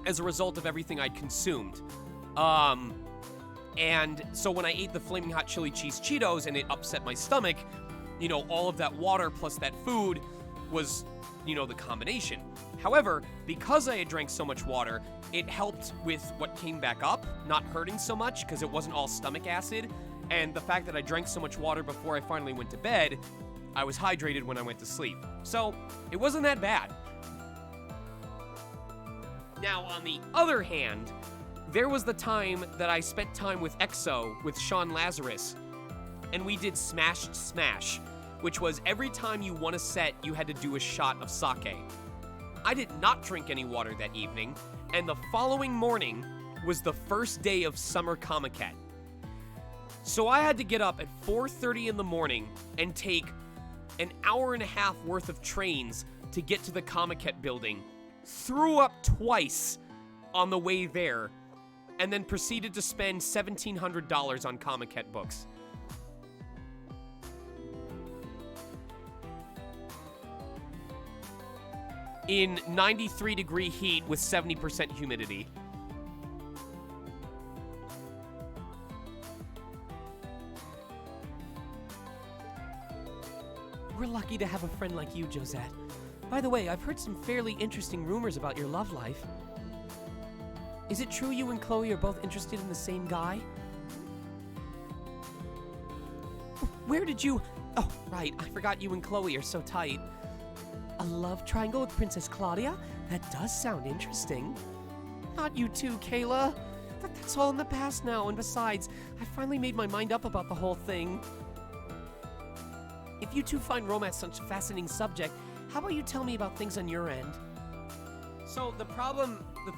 as a result of everything I'd consumed. And so when I ate the flaming hot chili cheese Cheetos and it upset my stomach, you know, all of that water plus that food was, you know, the combination. However, because I had drank so much water, it helped with what came back up, not hurting so much because it wasn't all stomach acid. And the fact that I drank so much water before I finally went to bed, I was hydrated when I went to sleep. So it wasn't that bad. Now, on the other hand, there was the time that I spent time with EXO with Sean Lazarus, and we did Smashed Smash, which was every time you won a set, you had to do a shot of sake. I did not drink any water that evening, and the following morning was the first day of Summer Comiket. So I had to get up at 4:30 in the morning and take an hour and a half worth of trains to get to the Comiket building, threw up twice on the way there, and then proceeded to spend $1,700 on Comiket books. In 93-degree heat with 70% humidity. We're lucky to have a friend like you, Josette. By the way, I've heard some fairly interesting rumors about your love life. Is it true you and Chloe are both interested in the same guy? Where did you... Oh, right, I forgot you and Chloe are so tight. A love triangle with Princess Claudia? That does sound interesting. Not you too, Kayla. That's all in the past now, and besides, I finally made my mind up about the whole thing. If you two find romance such a fascinating subject, how about you tell me about things on your end? So the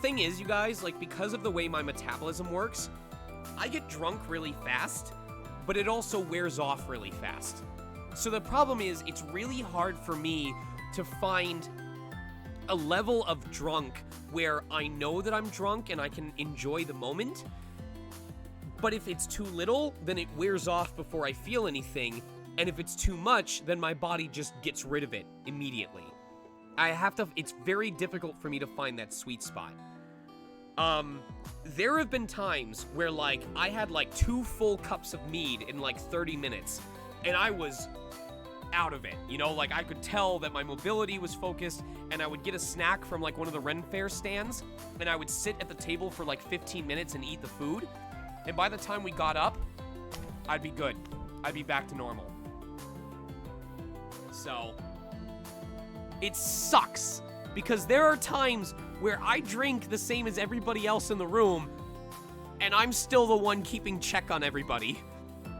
thing is, you guys, like, because of the way my metabolism works, I get drunk really fast, but it also wears off really fast. So the problem is, it's really hard for me to find a level of drunk where I know that I'm drunk and I can enjoy the moment. But if it's too little, then it wears off before I feel anything. And if it's too much, then my body just gets rid of it immediately. It's very difficult for me to find that sweet spot. There have been times where, like, I had, like, 2 full cups of mead in, like, 30 minutes, and I was out of it, you know? Like, I could tell that my mobility was focused, and I would get a snack from, like, one of the Ren Fair stands, and I would sit at the table for, like, 15 minutes and eat the food, and by the time we got up, I'd be good. I'd be back to normal. So, it sucks, because there are times where I drink the same as everybody else in the room, and I'm still the one keeping check on everybody,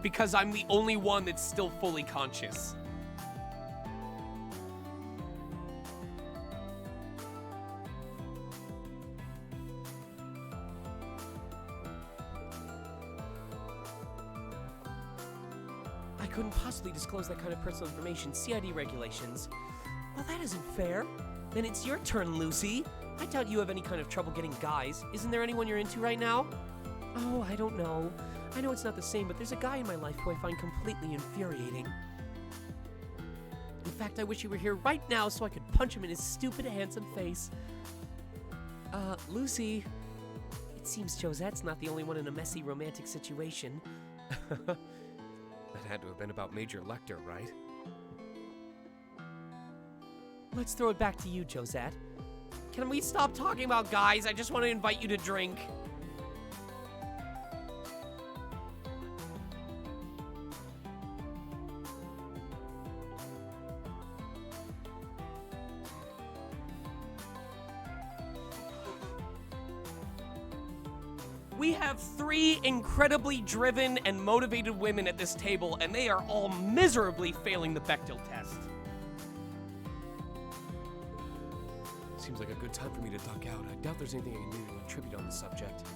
because I'm the only one that's still fully conscious. I couldn't possibly disclose that kind of personal information. CID regulations. Well, that isn't fair. Then it's your turn, Lucy. I doubt you have any kind of trouble getting guys. Isn't there anyone you're into right now? Oh, I don't know. I know it's not the same, but there's a guy in my life who I find completely infuriating. In fact, I wish he were here right now so I could punch him in his stupid, handsome face. Lucy. It seems Josette's not the only one in a messy romantic situation. That had to have been about Major Lecter, right? Let's throw it back to you, Josette. Can we stop talking about guys? I just want to invite you to drink. We have 3 incredibly driven and motivated women at this table, and they are all miserably failing the Bechdel test. Seems like a good time for me to duck out. I doubt there's anything I can do to contribute on the subject.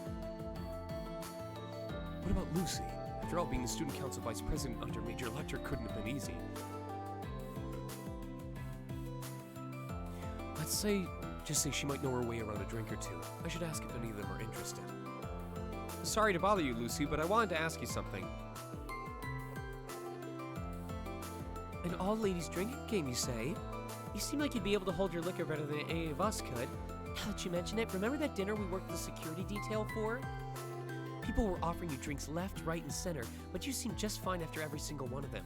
What about Lucy? After all, being the student council vice president under Major Lecter couldn't have been easy. Just say she might know her way around a drink or two. I should ask if any of them are interested. Sorry to bother you, Lucy, but I wanted to ask you something. An all-ladies drinking game, you say? You seem like you'd be able to hold your liquor better than any of us could. Now that you mention it, remember that dinner we worked the security detail for? People were offering you drinks left, right, and center, but you seemed just fine after every single one of them.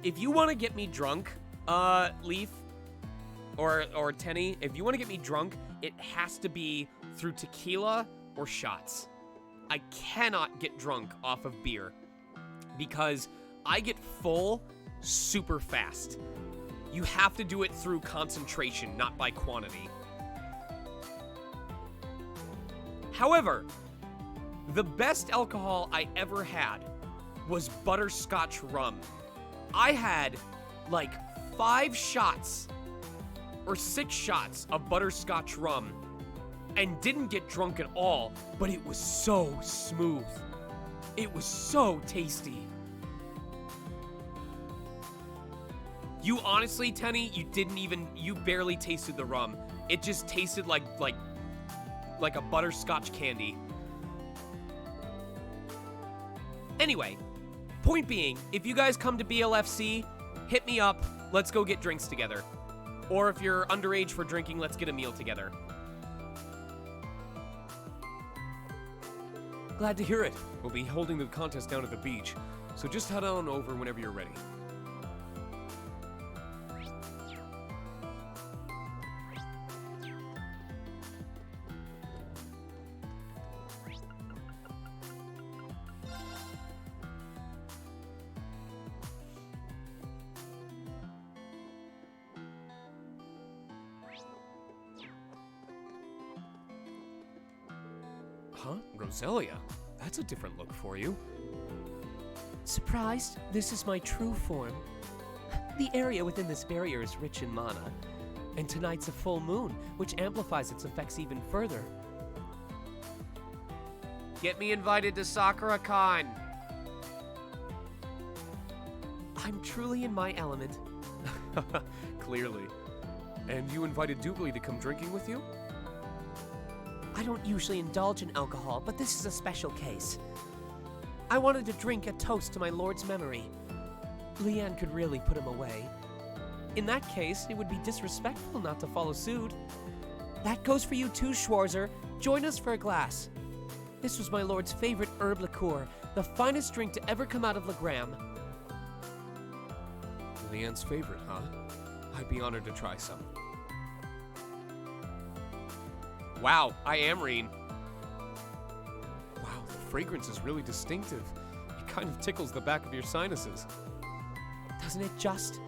If you want to get me drunk, Leaf, or Tenny, if you want to get me drunk, it has to be through tequila or shots. I cannot get drunk off of beer because I get full super fast. You have to do it through concentration, not by quantity. However, the best alcohol I ever had was butterscotch rum. I had like 5 shots or 6 shots of butterscotch rum and didn't get drunk at all, but it was so smooth. It was so tasty. You honestly, Tenny, you barely tasted the rum. It just tasted like a butterscotch candy. Anyway, point being, if you guys come to BLFC, hit me up. Let's go get drinks together. Or if you're underage for drinking, let's get a meal together. Glad to hear it. We'll be holding the contest down at the beach, so just head on over whenever you're ready. Huh? Roselia? That's a different look for you. Surprised? This is my true form. The area within this barrier is rich in mana, and tonight's a full moon, which amplifies its effects even further. Get me invited to SakuraCon. I'm truly in my element. Clearly. And you invited Doobly to come drinking with you? I don't usually indulge in alcohol, but this is a special case. I wanted to drink a toast to my lord's memory. Leanne could really put him away. In that case, it would be disrespectful not to follow suit. That goes for you too, Schwarzer. Join us for a glass. This was my lord's favorite herb liqueur, the finest drink to ever come out of Legram. Leanne's favorite, huh? I'd be honored to try some. Wow, I am Reen. Wow, the fragrance is really distinctive. It kind of tickles the back of your sinuses. Doesn't it just?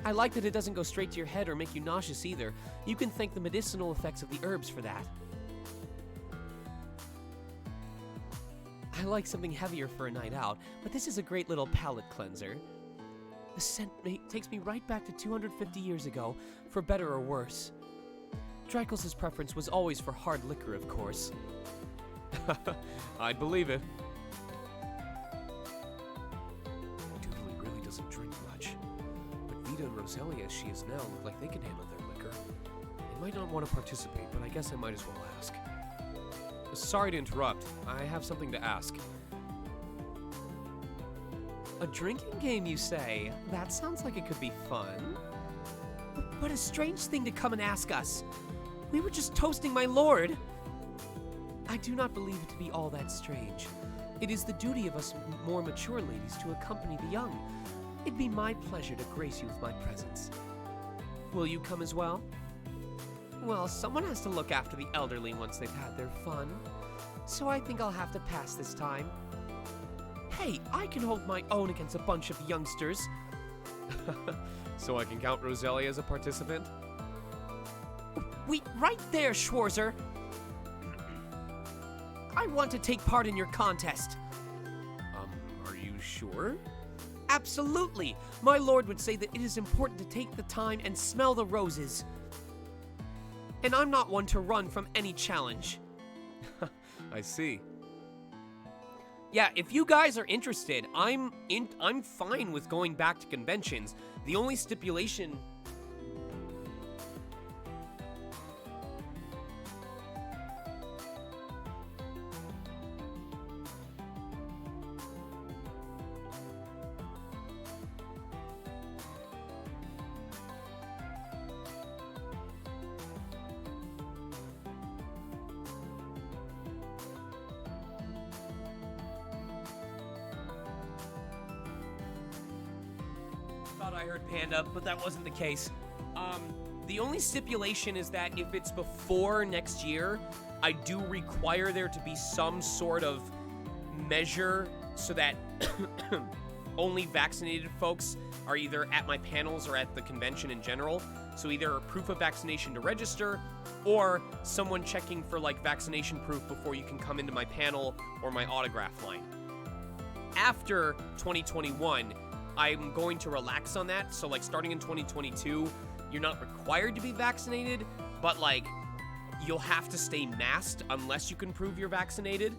I like that it doesn't go straight to your head or make you nauseous either. You can thank the medicinal effects of the herbs for that. I like something heavier for a night out, but this is a great little palate cleanser. The scent takes me right back to 250 years ago, for better or worse. Dreikel's preference was always for hard liquor, of course. I'd believe it. Doodly really doesn't drink much. But Vita and Roselia, as she is now, look like they can handle their liquor. They might not want to participate, but I guess I might as well ask. Sorry to interrupt. I have something to ask. A drinking game, you say? That sounds like it could be fun. What a strange thing to come and ask us. We were just toasting my lord. I do not believe it to be all that strange. It is the duty of us more mature ladies to accompany the young. It'd be my pleasure to grace you with my presence. Will you come as well? Well, someone has to look after the elderly once they've had their fun. So I think I'll have to pass this time. Hey, I can hold my own against a bunch of youngsters. So I can count Roselia as a participant? Wait, right there, Schwarzer. I want to take part in your contest. Are you sure? Absolutely. My lord would say that it is important to take the time and smell the roses. And I'm not one to run from any challenge. I see. Yeah, if you guys are interested, I'm fine with going back to conventions. The only stipulation... I heard Panda, but that wasn't the case. The only stipulation is that if it's before next year, I do require there to be some sort of measure so that only vaccinated folks are either at my panels or at the convention in general. So either a proof of vaccination to register or someone checking for like vaccination proof before you can come into my panel or my autograph line. After 2021, I'm going to relax on that. So like starting in 2022, you're not required to be vaccinated, but like, you'll have to stay masked unless you can prove you're vaccinated.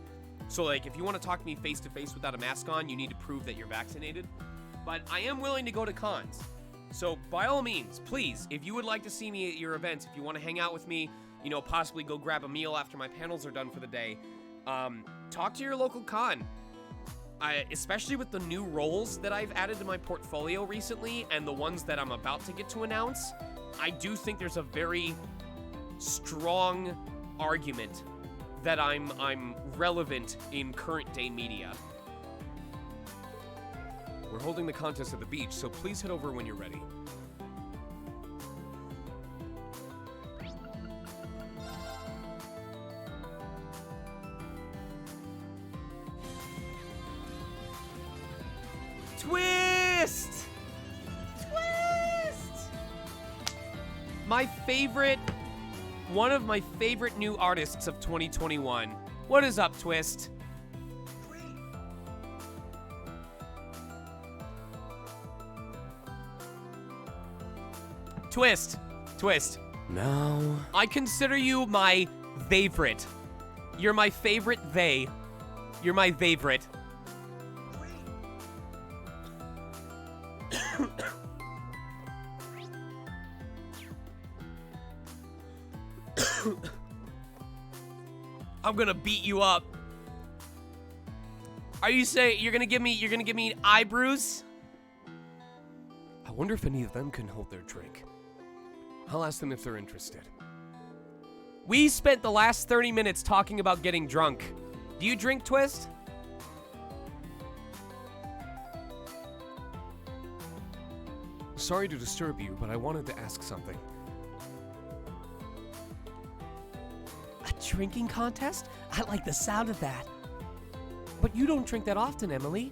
So like, if you want to talk to me face to face without a mask on, you need to prove that you're vaccinated. But I am willing to go to cons. So by all means, please, if you would like to see me at your events, if you want to hang out with me, you know, possibly go grab a meal after my panels are done for the day, talk to your local con. Especially with the new roles that I've added to my portfolio recently and the ones that I'm about to get to announce, I do think there's a very strong argument that I'm relevant in current day media. We're holding the contest at the beach, so please head over when you're ready. Twist! Twist! One of my favorite new artists of 2021. What is up, Twist? Twist. Now... I consider you my favorite. You're my favorite they. You're my favorite. I'm gonna beat you up. Are you saying you're gonna give me eyebrows? I wonder if any of them can hold their drink. I'll ask them if they're interested. We spent the last 30 minutes talking about getting drunk. Do you drink, Twist? Sorry to disturb you, but I wanted to ask something. A drinking contest? I like the sound of that. But you don't drink that often, Emily.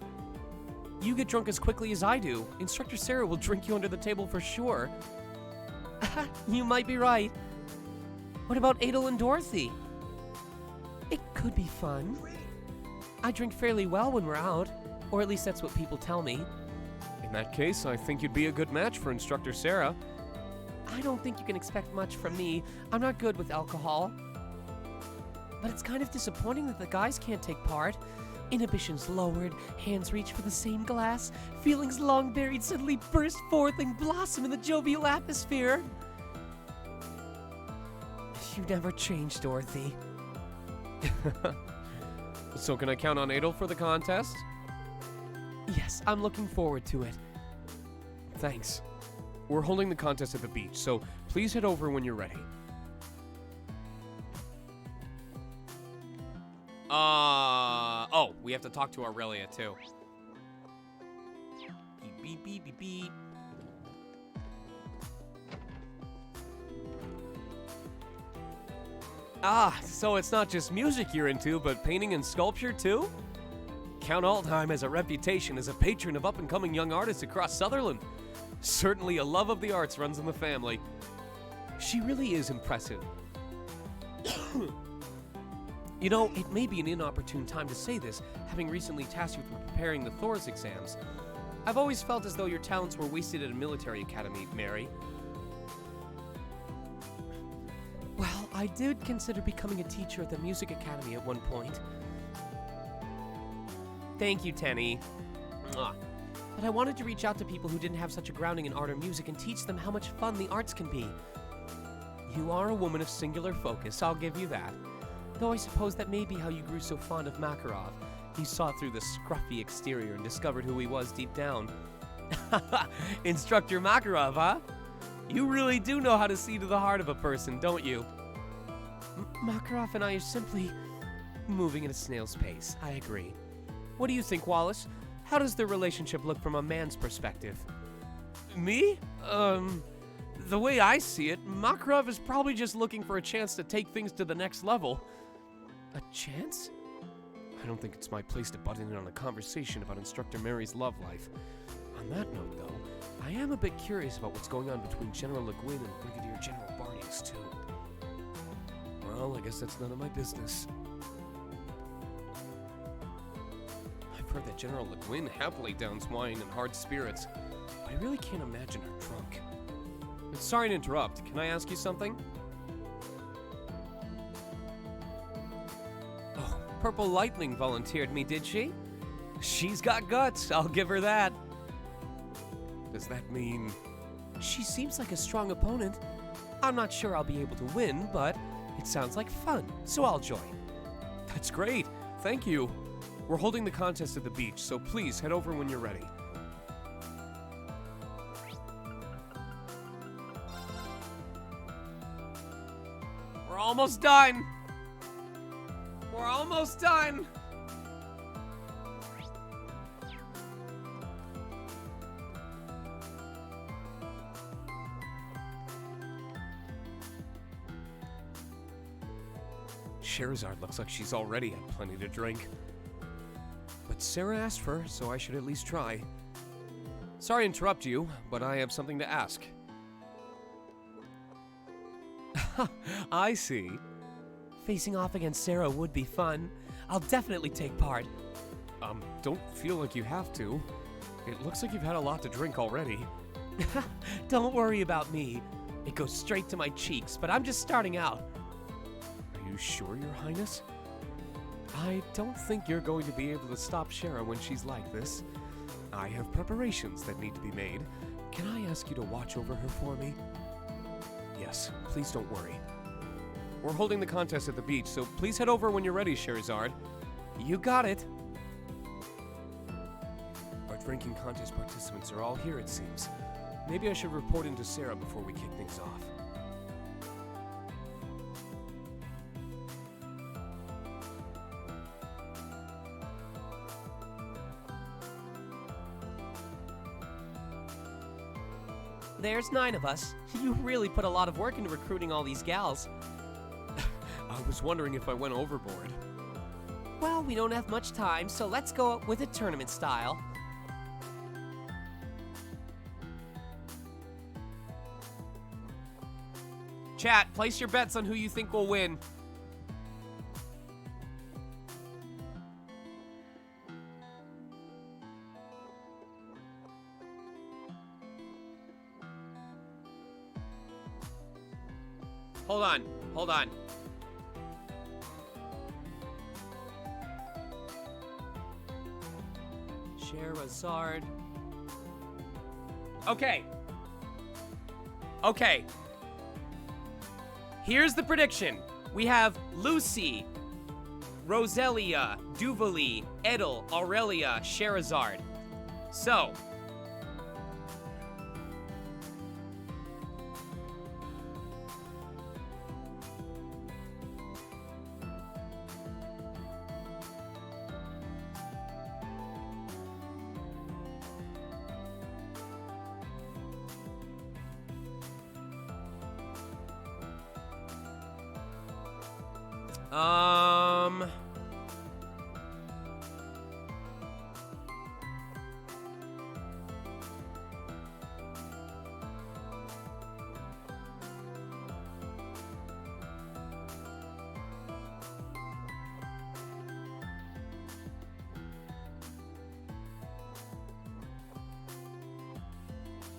You get drunk as quickly as I do. Instructor Sarah will drink you under the table for sure. You might be right. What about Adel and Dorothy? It could be fun. I drink fairly well when we're out, or at least that's what people tell me. In that case, I think you'd be a good match for Instructor Sarah. I don't think you can expect much from me. I'm not good with alcohol. But it's kind of disappointing that the guys can't take part. Inhibitions lowered, hands reach for the same glass, feelings long buried suddenly burst forth and blossom in the jovial atmosphere. You never change, Dorothy. So can I count on Adel for the contest? Yes, I'm looking forward to it. Thanks. We're holding the contest at the beach, so please head over when you're ready. Oh, we have to talk to Aurelia too. Beep, beep, beep, beep, beep. Ah, so it's not just music you're into, but painting and sculpture too? Count Altheim has a reputation as a patron of up-and-coming young artists across Sutherland. Certainly a love of the arts runs in the family. She really is impressive. You know, it may be an inopportune time to say this, having recently tasked you with preparing the Thor's exams. I've always felt as though your talents were wasted at a military academy, Mary. Well, I did consider becoming a teacher at the music academy at one point. Thank you, Tenny. Mwah. But I wanted to reach out to people who didn't have such a grounding in art or music and teach them how much fun the arts can be. You are a woman of singular focus, I'll give you that. Though I suppose that may be how you grew so fond of Makarov. You saw through the scruffy exterior and discovered who he was deep down. Instructor Makarov, huh? You really do know how to see to the heart of a person, don't you? Makarov and I are simply moving at a snail's pace, I agree. What do you think, Wallace? How does their relationship look from a man's perspective? Me? The way I see it, Makarov is probably just looking for a chance to take things to the next level. A chance? I don't think it's my place to butt in on a conversation about Instructor Mary's love life. On that note, though, I am a bit curious about what's going on between General Le Guin and Brigadier General Barnes, too. Well, I guess that's none of my business. I've heard that General Le Guin happily downs wine and hard spirits, but I really can't imagine her drunk. Sorry to interrupt. Can I ask you something? Oh, Purple Lightning volunteered me, did she? She's got guts, I'll give her that. Does that mean... She seems like a strong opponent. I'm not sure I'll be able to win, but it sounds like fun, so I'll join. That's great. Thank you. We're holding the contest at the beach, so please head over when you're ready. We're almost done. We're almost done. Sherazard looks like she's already had plenty to drink. But Sarah asked for her, so I should at least try. Sorry to interrupt you, but I have something to ask. I see. Facing off against Sarah would be fun. I'll definitely take part. Don't feel like you have to. It looks like you've had a lot to drink already. Don't worry about me. It goes straight to my cheeks, but I'm just starting out. Are you sure, Your Highness? I don't think you're going to be able to stop Shara when she's like this. I have preparations that need to be made. Can I ask you to watch over her for me? Yes, please don't worry. We're holding the contest at the beach, so please head over when you're ready, Sherazard. You got it. Our drinking contest participants are all here, it seems. Maybe I should report into Sarah before we kick things off. There's 9 of us. You really put a lot of work into recruiting all these gals. I was wondering if I went overboard. Well, we don't have much time, so let's go with it tournament style. Chat, place your bets on who you think will win. Hold on. Sherazard. Okay. Here's the prediction. We have Lucy, Roselia, Duvali, Edel, Aurelia, Sherazard. So,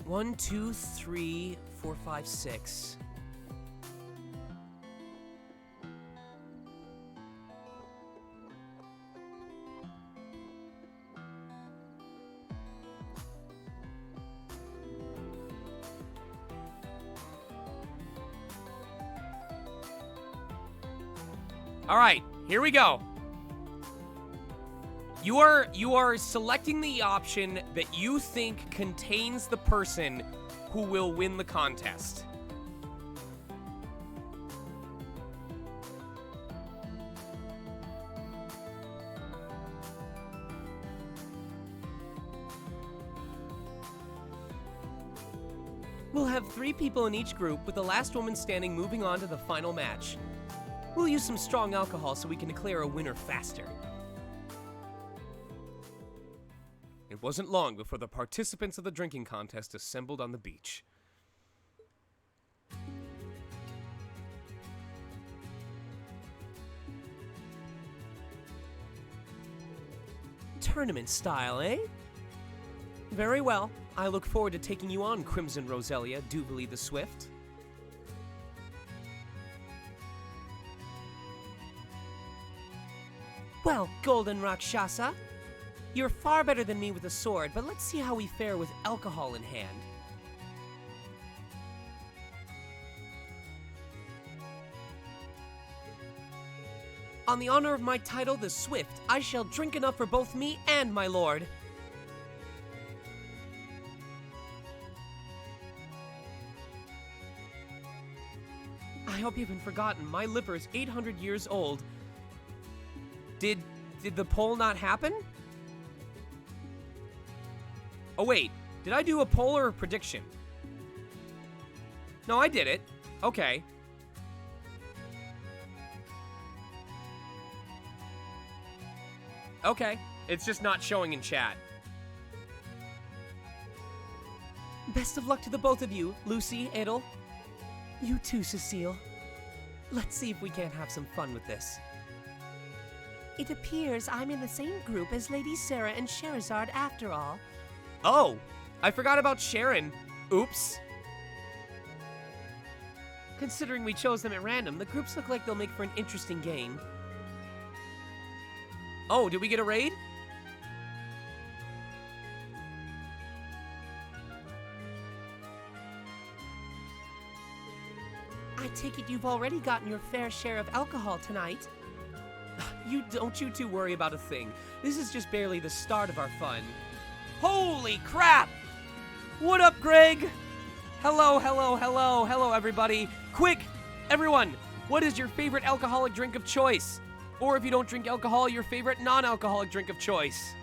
One, 2, 3, 4, 5, 6. all right, here we go. You are selecting the option that you think contains the person who will win the contest. We'll have 3 people in each group, with the last woman standing moving on to the final match. We'll use some strong alcohol so we can declare a winner faster. It wasn't long before the participants of the drinking contest assembled on the beach. Tournament style, eh? Very well. I look forward to taking you on, Crimson Roselia, Duvally the Swift. Well, Golden Rakshasa, you're far better than me with a sword, but let's see how we fare with alcohol in hand. On the honor of my title, the Swift, I shall drink enough for both me and my lord. I hope you haven't forgotten, my liver is 800 years old. Did the poll not happen? Oh wait, did I do a poll or a prediction? No, I did it. Okay. Okay, it's just not showing in chat. Best of luck to the both of you, Lucy, Adel. You too, Cecile. Let's see if we can't have some fun with this. It appears I'm in the same group as Lady Sarah and Scheherazade after all. Oh, I forgot about Sharon. Oops. Considering we chose them at random, the groups look like they'll make for an interesting game. Oh, did we get a raid? I take it you've already gotten your fair share of alcohol tonight. Don't you two worry about a thing. This is just barely the start of our fun. Holy crap! What up, Greg? Hello, hello, hello, hello, everybody. Quick, everyone, what is your favorite alcoholic drink of choice? Or if you don't drink alcohol, your favorite non-alcoholic drink of choice?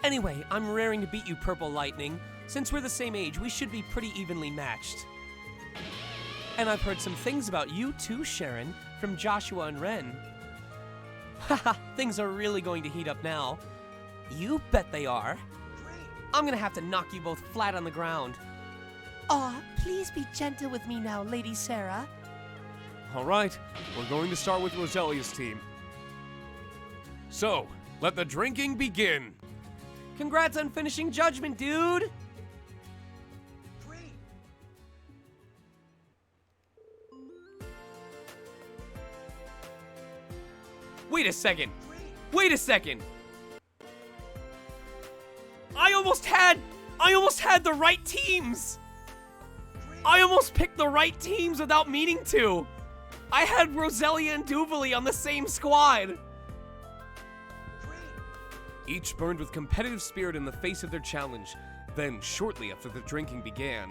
Anyway, I'm raring to beat you, Purple Lightning. Since we're the same age, we should be pretty evenly matched. And I've heard some things about you too, Sharon, from Joshua and Ren. Haha, things are really going to heat up now. You bet they are. I'm gonna have to knock you both flat on the ground. Aw, please be gentle with me now, Lady Sarah. All right, we're going to start with Roselia's team. So, let the drinking begin. Congrats on finishing Judgment, dude! Wait a second. Wait a second. I almost had the right teams. I almost picked the right teams without meaning to. I had Roselia and Duvally on the same squad. Each burned with competitive spirit in the face of their challenge. Then, shortly after the drinking began,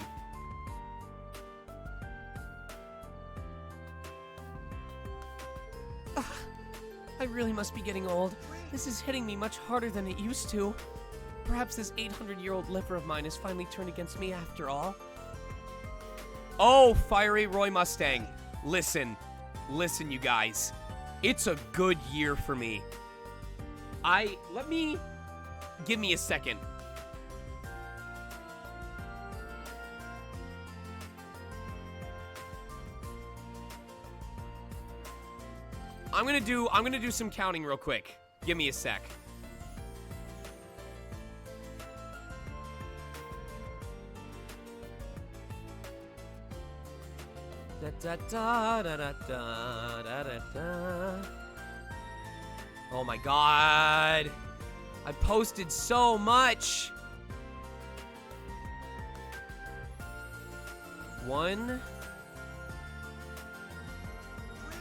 I really must be getting old. This is hitting me much harder than it used to. Perhaps this 800-year-old liver of mine has finally turned against me after all. Oh, Fiery Roy Mustang. Listen, you guys. It's a good year for me. Give me a second. I'm gonna do some counting real quick. Give me a sec. Da, da, da, da, da, da, da, da. Oh my god. I posted so much. 1,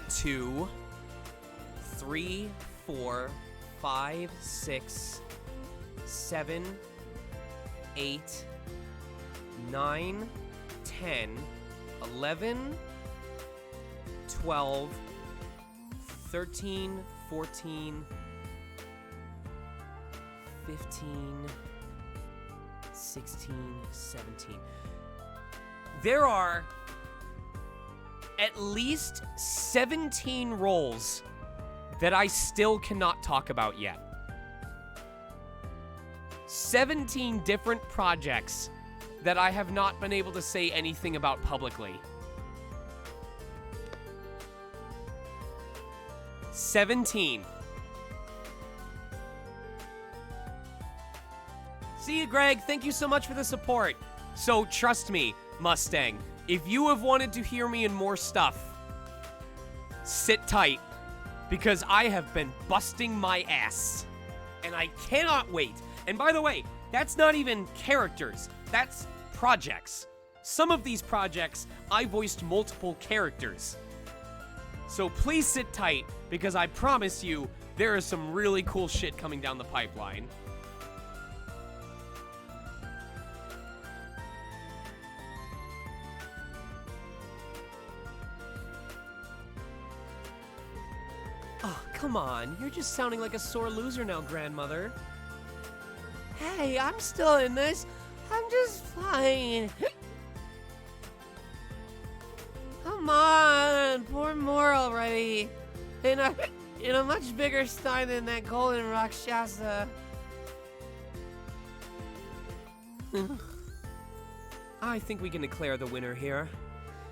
2, 3, 4, 5, 6, 7, 8, 9, 10, 11, 12, 13, 14, 15, 16, 17. There are at least 17 roles that I still cannot talk about yet. 17 different projects that I have not been able to say anything about publicly. 17. See you, Greg. Thank you so much for the support. So, trust me, Mustang, if you have wanted to hear me in more stuff, sit tight, because I have been busting my ass. And I cannot wait. And by the way, that's not even characters. That's projects. Some of these projects, I voiced multiple characters. So please sit tight, because I promise you, there is some really cool shit coming down the pipeline. Oh, come on. You're just sounding like a sore loser now, grandmother. Hey, I'm still in this. I'm just fine. Come on, pour more already. In a much bigger stein than that golden Rakshasa. I think we can declare the winner here.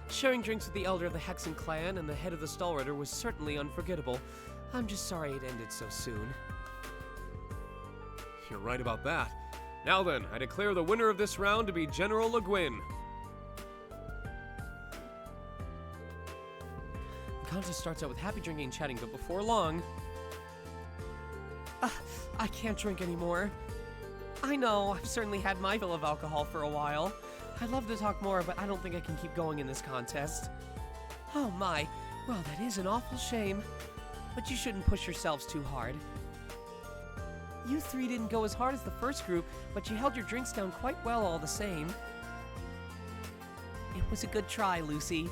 Sharing drinks with the elder of the Hexen clan and the head of the Stallrider was certainly unforgettable. I'm just sorry it ended so soon. You're right about that. Now then, I declare the winner of this round to be General Le Guin. The contest starts out with happy drinking and chatting, but before long... I can't drink anymore. I know, I've certainly had my fill of alcohol for a while. I'd love to talk more, but I don't think I can keep going in this contest. Oh my, well that is an awful shame. But you shouldn't push yourselves too hard. You three didn't go as hard as the first group, but you held your drinks down quite well all the same. It was a good try, Lucy.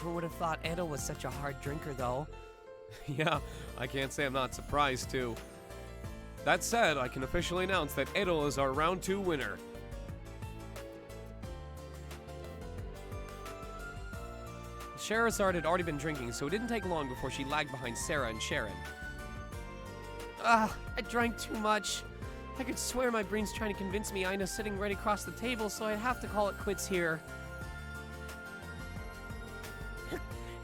Who would have thought Edo was such a hard drinker, though? Yeah, I can't say I'm not surprised, too. That said, I can officially announce that Edo is our round 2 winner. Scheherazade had already been drinking, so it didn't take long before she lagged behind Sarah and Sharon. I drank too much. I could swear my brain's trying to convince me Ina's sitting right across the table, so I'd have to call it quits here.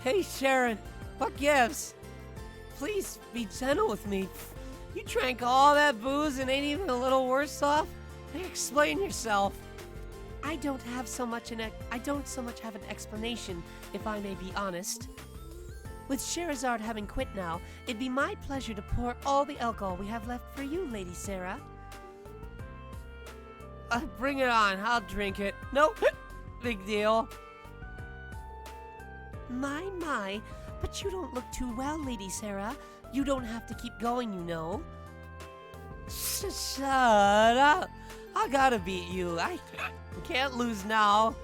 Hey, Sharon, what gives? Please be gentle with me. You drank all that booze and ain't even a little worse off? Explain yourself. I don't so much have an explanation, if I may be honest. With Scheherazade having quit now, it'd be my pleasure to pour all the alcohol we have left for you, Lady Sarah. Bring it on, I'll drink it. Nope, big deal. My, but you don't look too well, Lady Sarah. You don't have to keep going, you know. Shut up. I gotta beat you. I can't lose now.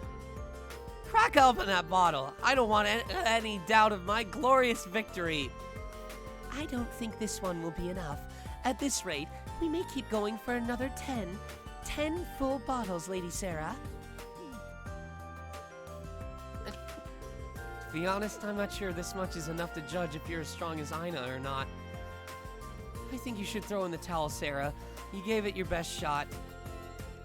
Crack open that bottle. I don't want any doubt of my glorious victory. I don't think this one will be enough. At this rate, we may keep going for another 10. 10 full bottles, Lady Sarah. To be honest, I'm not sure this much is enough to judge if you're as strong as Ina or not. I think you should throw in the towel, Sarah. You gave it your best shot.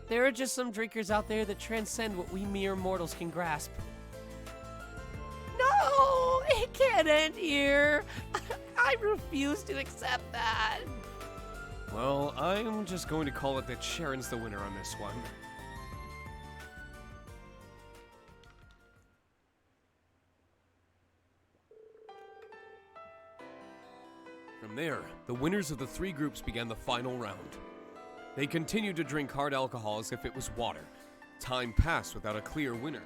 There are just some drinkers out there that transcend what we mere mortals can grasp. No! It can't end here! I refuse to accept that! Well, I'm just going to call it that Sharon's the winner on this one. From there, the winners of the 3 groups began the final round. They continued to drink hard alcohol as if it was water. Time passed without a clear winner.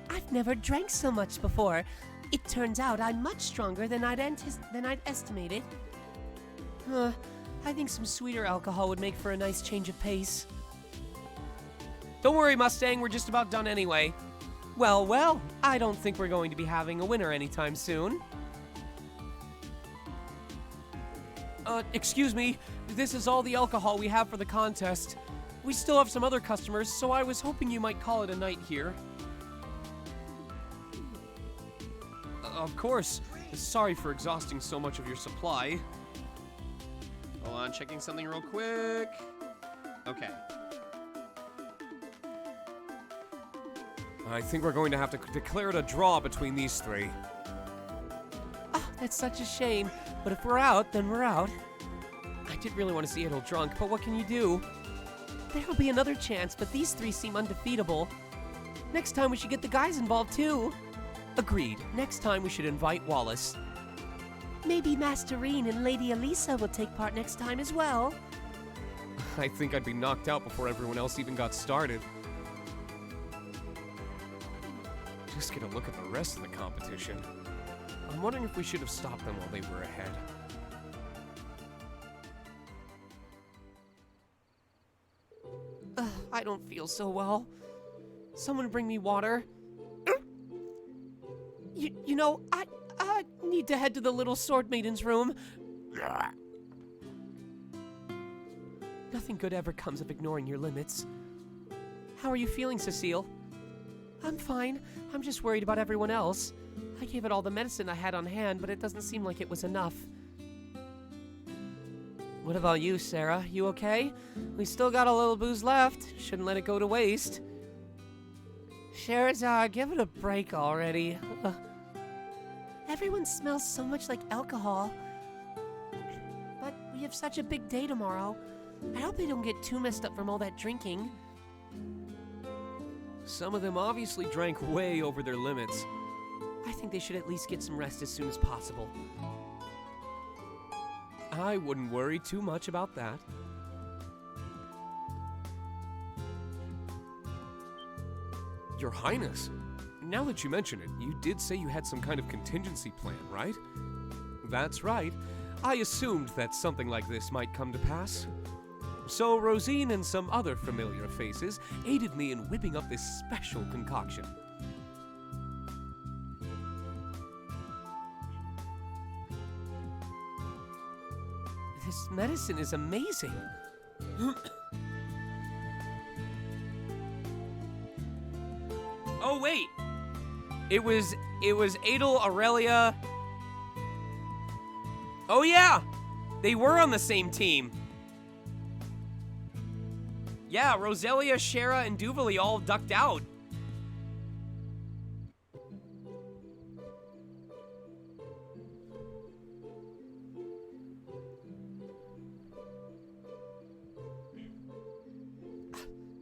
I've never drank so much before. It turns out I'm much stronger than I'd estimated. I think some sweeter alcohol would make for a nice change of pace. Don't worry, Mustang, we're just about done anyway. Well, I don't think we're going to be having a winner anytime soon. Excuse me, this is all the alcohol we have for the contest. We still have some other customers, so I was hoping you might call it a night here. Of course. Sorry for exhausting so much of your supply. Hold on, checking something real quick. Okay. I think we're going to have to declare it a draw between these three. Oh, that's such a shame. But if we're out, then we're out. I did really want to see Idle drunk, but what can you do? There'll be another chance, but these three seem undefeatable. Next time we should get the guys involved too. Agreed. Next time we should invite Wallace. Maybe Masterine and Lady Elisa will take part next time as well. I think I'd be knocked out before everyone else even got started. Just get a look at the rest of the competition. I'm wondering if we should have stopped them while they were ahead. I don't feel so well. Someone bring me water. You know, I need to head to the little sword maiden's room. Nothing good ever comes of ignoring your limits. How are you feeling, Cecile? I'm fine. I'm just worried about everyone else. I gave it all the medicine I had on hand, but it doesn't seem like it was enough. What about you, Sarah? You okay? We still got a little booze left. Shouldn't let it go to waste. Sherazade, give it a break already. Everyone smells so much like alcohol. But we have such a big day tomorrow. I hope they don't get too messed up from all that drinking. Some of them obviously drank way over their limits. I think they should at least get some rest as soon as possible. I wouldn't worry too much about that. Your Highness, now that you mention it, you did say you had some kind of contingency plan, right? That's right. I assumed that something like this might come to pass. So Rosine and some other familiar faces aided me in whipping up this special concoction. This medicine is amazing. Oh wait, it was Adel, Aurelia. Oh yeah, they were on the same team. Yeah, Roselia, Shara, and Duvali all ducked out.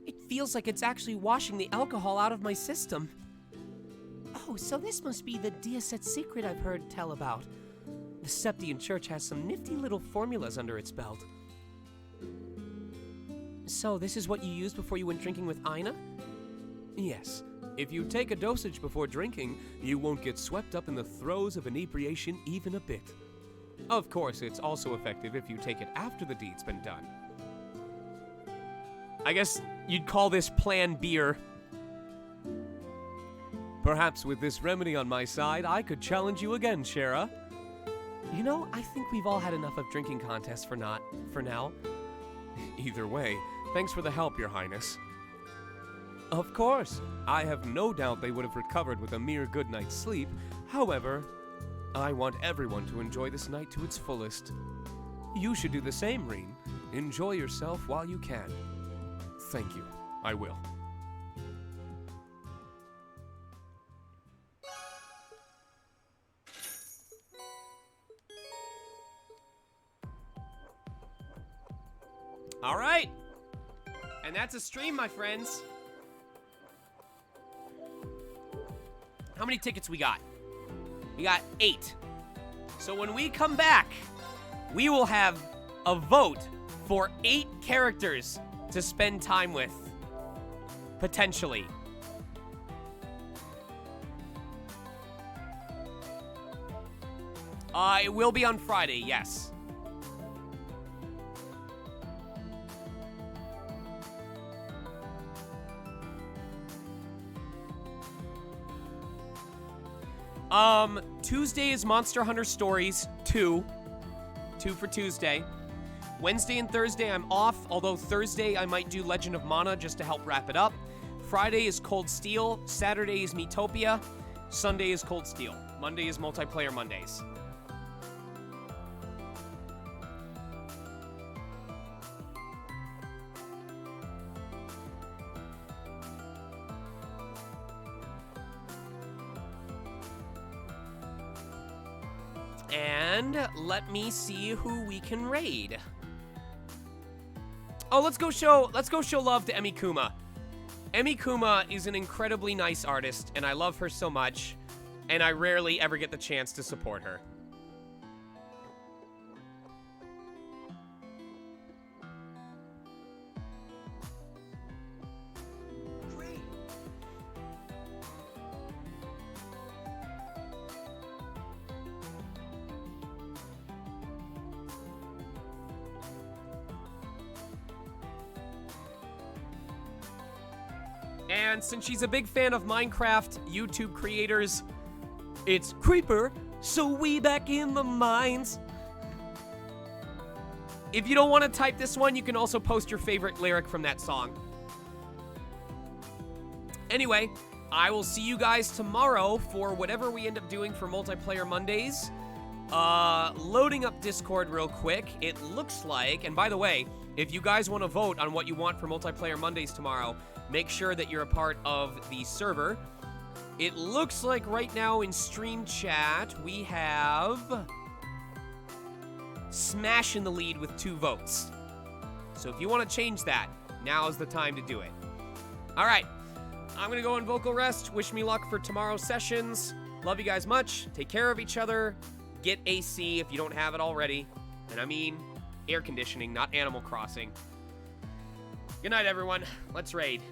It feels like it's actually washing the alcohol out of my system. Oh, so this must be the Deoset secret I've heard tell about. The Septian Church has some nifty little formulas under its belt. So, this is what you used before you went drinking with Aina? Yes. If you take a dosage before drinking, you won't get swept up in the throes of inebriation even a bit. Of course, it's also effective if you take it after the deed's been done. I guess you'd call this Plan Beer. Perhaps with this remedy on my side, I could challenge you again, Shara. You know, I think we've all had enough of drinking contests for now. Either way, thanks for the help, Your Highness. Of course, I have no doubt they would have recovered with a mere good night's sleep. However, I want everyone to enjoy this night to its fullest. You should do the same, Reen. Enjoy yourself while you can. Thank you. I will. All right. And that's a stream, my friends. How many tickets we got? We got 8. So when we come back, we will have a vote for 8 characters to spend time with. Potentially. It will be on Friday, yes. Tuesday is Monster Hunter Stories 2. 2 for Tuesday. Wednesday and Thursday I'm off, although Thursday I might do Legend of Mana just to help wrap it up. Friday is Cold Steel. Saturday is Miitopia. Sunday is Cold Steel. Monday is Multiplayer Mondays. And let me see who we can raid. Oh, let's go show love to Emi Kuma. Emi Kuma is an incredibly nice artist, and I love her so much, and I rarely ever get the chance to support her. And since she's a big fan of Minecraft YouTube creators, it's Creeper, so we back in the mines. If you don't want to type this one, you can also post your favorite lyric from that song. Anyway, I will see you guys tomorrow for whatever we end up doing for Multiplayer Mondays. Loading up Discord real quick. It looks like, and by the way, if you guys want to vote on what you want for Multiplayer Mondays tomorrow, make sure that you're a part of the server. It looks like right now in stream chat, we have Smash in the lead with 2 votes. So if you want to change that, now's the time to do it. All right, I'm going to go on vocal rest. Wish me luck for tomorrow's sessions. Love you guys much. Take care of each other. Get AC if you don't have it already. And I mean air conditioning, not Animal Crossing. Good night, everyone. Let's raid.